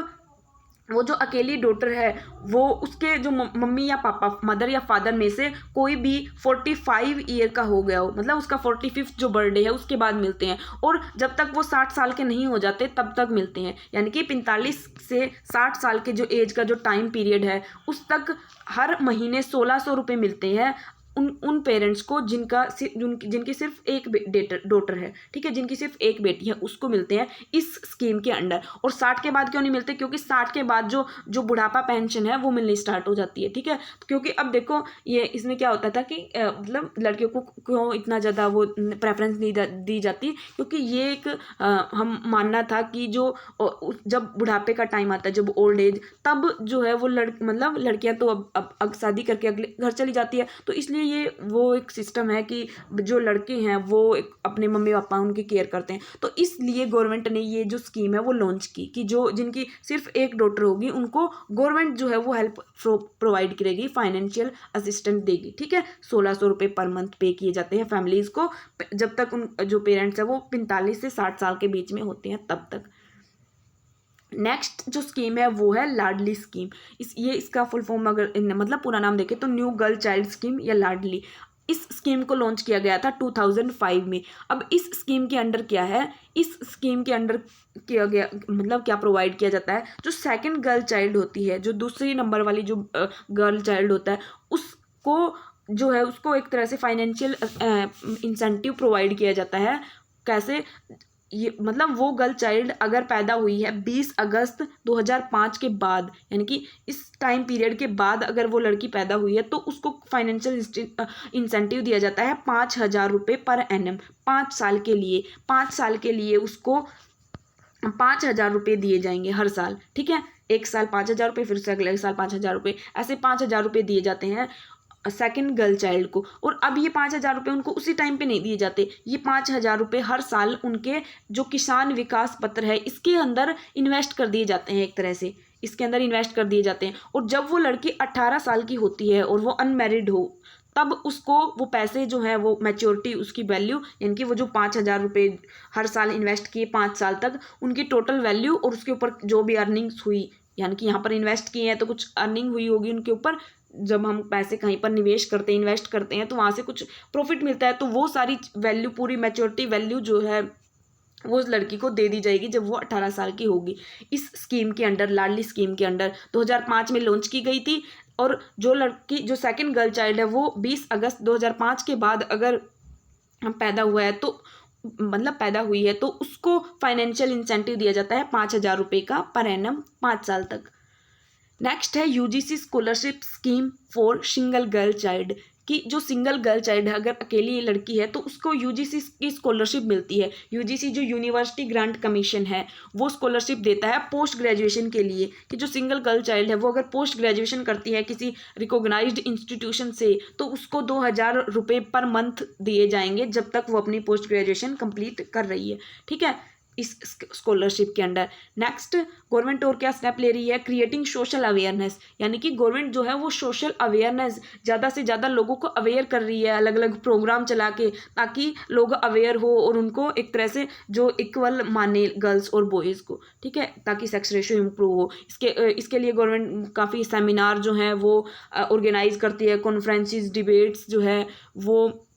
[SPEAKER 1] वो जो अकेली डॉटर है वो उसके जो मम्मी या पापा, मदर या फादर में से कोई भी 45 ईयर का हो गया हो, मतलब उसका 45th जो बर्थडे है उसके बाद मिलते हैं, और जब तक वो 60 साल के नहीं हो जाते तब तक मिलते हैं। यानी कि 45 से 60 साल के जो एज का जो टाइम पीरियड है उस तक हर महीने 1600 रुपये मिलते हैं उन पेरेंट्स को जिनकी सिर्फ एक डॉटर है, ठीक है, जिनकी सिर्फ एक बेटी है, उसको मिलते हैं इस स्कीम के अंडर। और 60 के बाद क्यों नहीं मिलते, क्योंकि 60 के बाद जो बुढ़ापा पेंशन है वो मिलनी स्टार्ट हो जाती है। ठीक है, क्योंकि अब देखो ये इसमें क्या होता था कि मतलब लड़कियों को क्यों इतना ज़्यादा वो प्रेफरेंस नहीं दी जाती, क्योंकि ये एक हम मानना था कि जब बुढ़ापे का टाइम आता है, जब ओल्ड एज, तब जो है वो लड़कियां तो अब शादी करके अगले घर चली जाती है। तो इसलिए ये वो एक सिस्टम है कि जो लड़के हैं वो अपने मम्मी पापा उनकी केयर करते हैं। तो इसलिए गवर्नमेंट ने ये जो स्कीम है वो लॉन्च की कि जिनकी सिर्फ एक डॉटर होगी उनको गवर्नमेंट जो है वो हेल्प प्रोवाइड करेगी, फाइनेंशियल असिस्टेंट देगी। ठीक है, 1600 रुपये पर मंथ पे किए जाते हैं फैमिलीज़ को, जब तक उन जो पेरेंट्स हैं वो 45 से 60 साल के बीच में होते हैं तब तक। नेक्स्ट जो स्कीम है वो है लाडली स्कीम। इसका फुल फॉर्म अगर मतलब पूरा नाम देखें तो न्यू गर्ल चाइल्ड स्कीम या लाडली। इस स्कीम को लॉन्च किया गया था 2005 में। अब इस स्कीम के अंडर क्या है, इस स्कीम के अंडर किया गया मतलब क्या प्रोवाइड किया जाता है, जो सेकंड गर्ल चाइल्ड होती है, जो दूसरी नंबर वाली जो गर्ल चाइल्ड होता है उसको जो है उसको एक तरह से फाइनेंशियल इंसेंटिव प्रोवाइड किया जाता है। कैसे, ये मतलब वो गर्ल चाइल्ड अगर पैदा हुई है 20 अगस्त 2005 के बाद, यानी कि इस टाइम पीरियड के बाद अगर वो लड़की पैदा हुई है तो उसको फाइनेंशियल इंसेंटिव दिया जाता है 5000 रुपये पर एनम 5 साल के लिए। 5 साल के लिए उसको 5000 रुपये दिए जाएंगे हर साल। ठीक है, एक साल 5000 रुपये, फिर से अगले साल 5000 रुपये, ऐसे 5000 रुपये दिए जाते हैं सेकेंड गर्ल चाइल्ड को। और अब ये 5000 रुपये उनको उसी टाइम पे नहीं दिए जाते, ये 5000 रुपये हर साल उनके जो किसान विकास पत्र है इसके अंदर इन्वेस्ट कर दिए जाते हैं, एक तरह से इसके अंदर इन्वेस्ट कर दिए जाते हैं। और जब वो लड़की 18 साल की होती है और वो अनमैरिड हो, तब उसको वो पैसे जो है वो मैच्योरिटी उसकी वैल्यू, यानी कि वो जो 5000 रुपये हर साल इन्वेस्ट किए 5 साल तक, उनकी टोटल वैल्यू और उसके ऊपर जो भी अर्निंग्स हुई, यानी कि यहाँ पर इन्वेस्ट किए हैं तो कुछ अर्निंग हुई होगी उनके ऊपर, जब हम पैसे कहीं पर निवेश करते हैं, इन्वेस्ट करते हैं तो वहाँ से कुछ प्रॉफिट मिलता है, तो वो सारी वैल्यू, पूरी मैच्योरिटी वैल्यू जो है वो उस लड़की को दे दी जाएगी जब वो 18 साल की होगी। इस स्कीम के अंडर, लाडली स्कीम के अंडर 2005 में लॉन्च की गई थी। और जो लड़की जो सेकंड गर्ल चाइल्ड है वो 20 अगस्त 2005 के बाद अगर पैदा हुआ है तो मतलब पैदा हुई है तो उसको फाइनेंशियल इंसेंटिव दिया जाता है 5,000 रुपये का पर एनम 5 साल तक। नेक्स्ट है UGC scholarship scheme for single girl child, कि जो सिंगल गर्ल चाइल्ड है, अगर अकेली लड़की है तो उसको यूजीसी की स्कॉलरशिप मिलती है। यूजीसी जो यूनिवर्सिटी ग्रांट कमीशन है वो स्कॉलरशिप देता है पोस्ट ग्रेजुएशन के लिए, कि जो सिंगल गर्ल चाइल्ड है वो अगर पोस्ट ग्रेजुएशन करती है किसी रिकॉग्नाइज्ड इंस्टीट्यूशन से तो उसको 2,000 रुपये पर मंथ दिए जाएंगे जब तक वो अपनी पोस्ट ग्रेजुएशन कंप्लीट कर रही है। ठीक है, इस स्कॉलरशिप के अंडर। नेक्स्ट, गवर्नमेंट और क्या स्टेप ले रही है, क्रिएटिंग सोशल अवेयरनेस, यानी कि गवर्नमेंट जो है वो सोशल अवेयरनेस ज़्यादा से ज़्यादा लोगों को अवेयर कर रही है अलग अलग प्रोग्राम चला के, ताकि लोग अवेयर हो और उनको एक तरह से जो इक्वल माने गर्ल्स और बॉयज़ को। ठीक है, ताकि सेक्स रेशियो इम्प्रूव हो। इसके लिए गवर्नमेंट काफ़ी सेमिनार जो हैं वो ऑर्गेनाइज करती है, कॉन्फ्रेंसेस, डिबेट्स जो है वो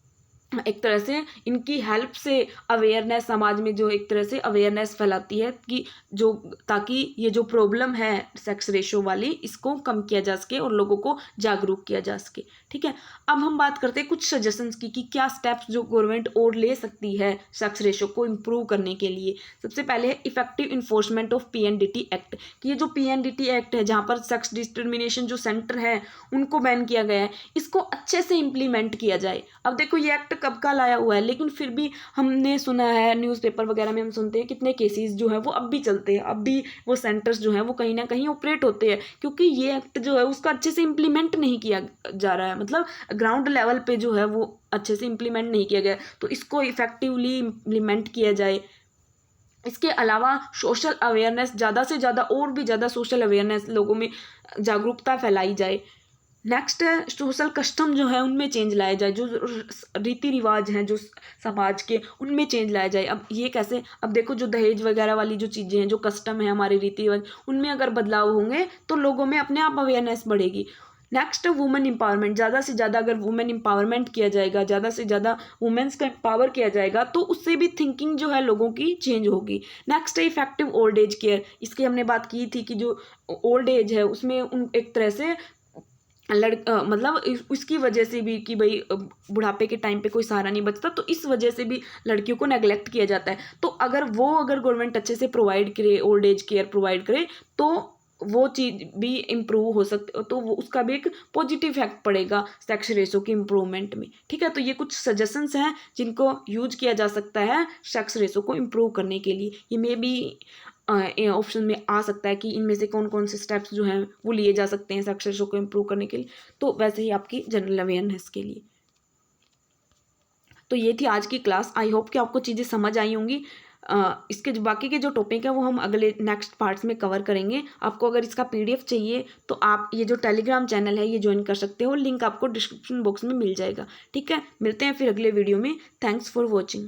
[SPEAKER 1] एक तरह से इनकी हेल्प से अवेयरनेस समाज में जो एक तरह से अवेयरनेस फैलाती है कि जो, ताकि ये जो प्रॉब्लम है सेक्स रेशो वाली इसको कम किया जा सके और लोगों को जागरूक किया जा सके। ठीक है, अब हम बात करते हैं कुछ सजेशंस की कि क्या स्टेप्स जो गवर्नमेंट और ले सकती है सेक्स रेशो को इम्प्रूव करने के लिए। सबसे पहले है effective enforcement of PNDT act, कि ये जो पीएनडीटी एक्ट है जहाँ पर सेक्स डिस्क्रिमिनेशन जो सेंटर है उनको बैन किया गया है, इसको अच्छे से इम्प्लीमेंट किया जाए। अब देखो ये एक्ट कब का लाया हुआ है, लेकिन फिर भी हमने सुना है न्यूज़पेपर वगैरह में हम सुनते हैं कितने केसेस जो है वो अब भी चलते हैं, अब भी वो सेंटर्स जो हैं वो कहीं ना कहीं ऑपरेट होते हैं, क्योंकि ये एक्ट जो है उसका अच्छे से इम्प्लीमेंट नहीं किया जा रहा है, मतलब ग्राउंड लेवल पे जो है वो अच्छे से इम्प्लीमेंट नहीं किया गया। तो इसको इफेक्टिवली इम्प्लीमेंट किया जाए। इसके अलावा सोशल अवेयरनेस, ज़्यादा से ज़्यादा और भी ज़्यादा सोशल अवेयरनेस, लोगों में जागरूकता फैलाई जाए। नेक्स्ट है सोशल कस्टम जो है उनमें चेंज लाया जाए, जो रीति रिवाज हैं जो समाज के उनमें चेंज लाया जाए। अब ये कैसे, अब देखो जो दहेज वगैरह वाली जो चीज़ें हैं, जो कस्टम है हमारे रीति रिवाज, उनमें अगर बदलाव होंगे तो लोगों में अपने आप अवेयरनेस बढ़ेगी। नेक्स्ट वुमेन एम्पावरमेंट, ज़्यादा से ज़्यादा अगर वुमेन एम्पावरमेंट किया जाएगा, ज़्यादा से ज़्यादा वुमेन्स को एम्पावर किया जाएगा तो उससे भी थिंकिंग जो है लोगों की चेंज होगी। नेक्स्ट है इफेक्टिव ओल्ड एज केयर, इसकी हमने बात की थी कि जो ओल्ड एज है उसमें उन एक तरह से मतलब उसकी वजह से भी कि भाई बुढ़ापे के टाइम पे कोई सहारा नहीं बचता, तो इस वजह से भी लड़कियों को नेग्लेक्ट किया जाता है। तो अगर गवर्नमेंट अच्छे से प्रोवाइड करे, ओल्ड एज केयर प्रोवाइड करे, तो वो चीज़ भी इम्प्रूव हो सकती, तो वो उसका भी एक पॉजिटिव इफेक्ट पड़ेगा सेक्स रेशो की इम्प्रूवमेंट में। ठीक है, तो ये कुछ सजेशंस हैं जिनको यूज किया जा सकता है सेक्स रेशो को इम्प्रूव करने के लिए। ये मे बी ऑप्शन में आ सकता है कि इनमें से कौन कौन से स्टेप्स जो हैं वो लिए जा सकते हैं सेक्स रेशो को इम्प्रूव करने के लिए। तो वैसे ही आपकी जनरल अवेयरनेस के लिए। तो ये थी आज की क्लास। आई होप कि आपको चीज़ें समझ आई होंगी। इसके जो बाकी के जो टॉपिक है वो हम अगले नेक्स्ट पार्ट्स में कवर करेंगे। आपको अगर इसका PDF चाहिए तो आप ये जो टेलीग्राम चैनल है ये ज्वाइन कर सकते हो, लिंक आपको डिस्क्रिप्शन बॉक्स में मिल जाएगा। ठीक है, मिलते हैं फिर अगले वीडियो में। Thanks for watching.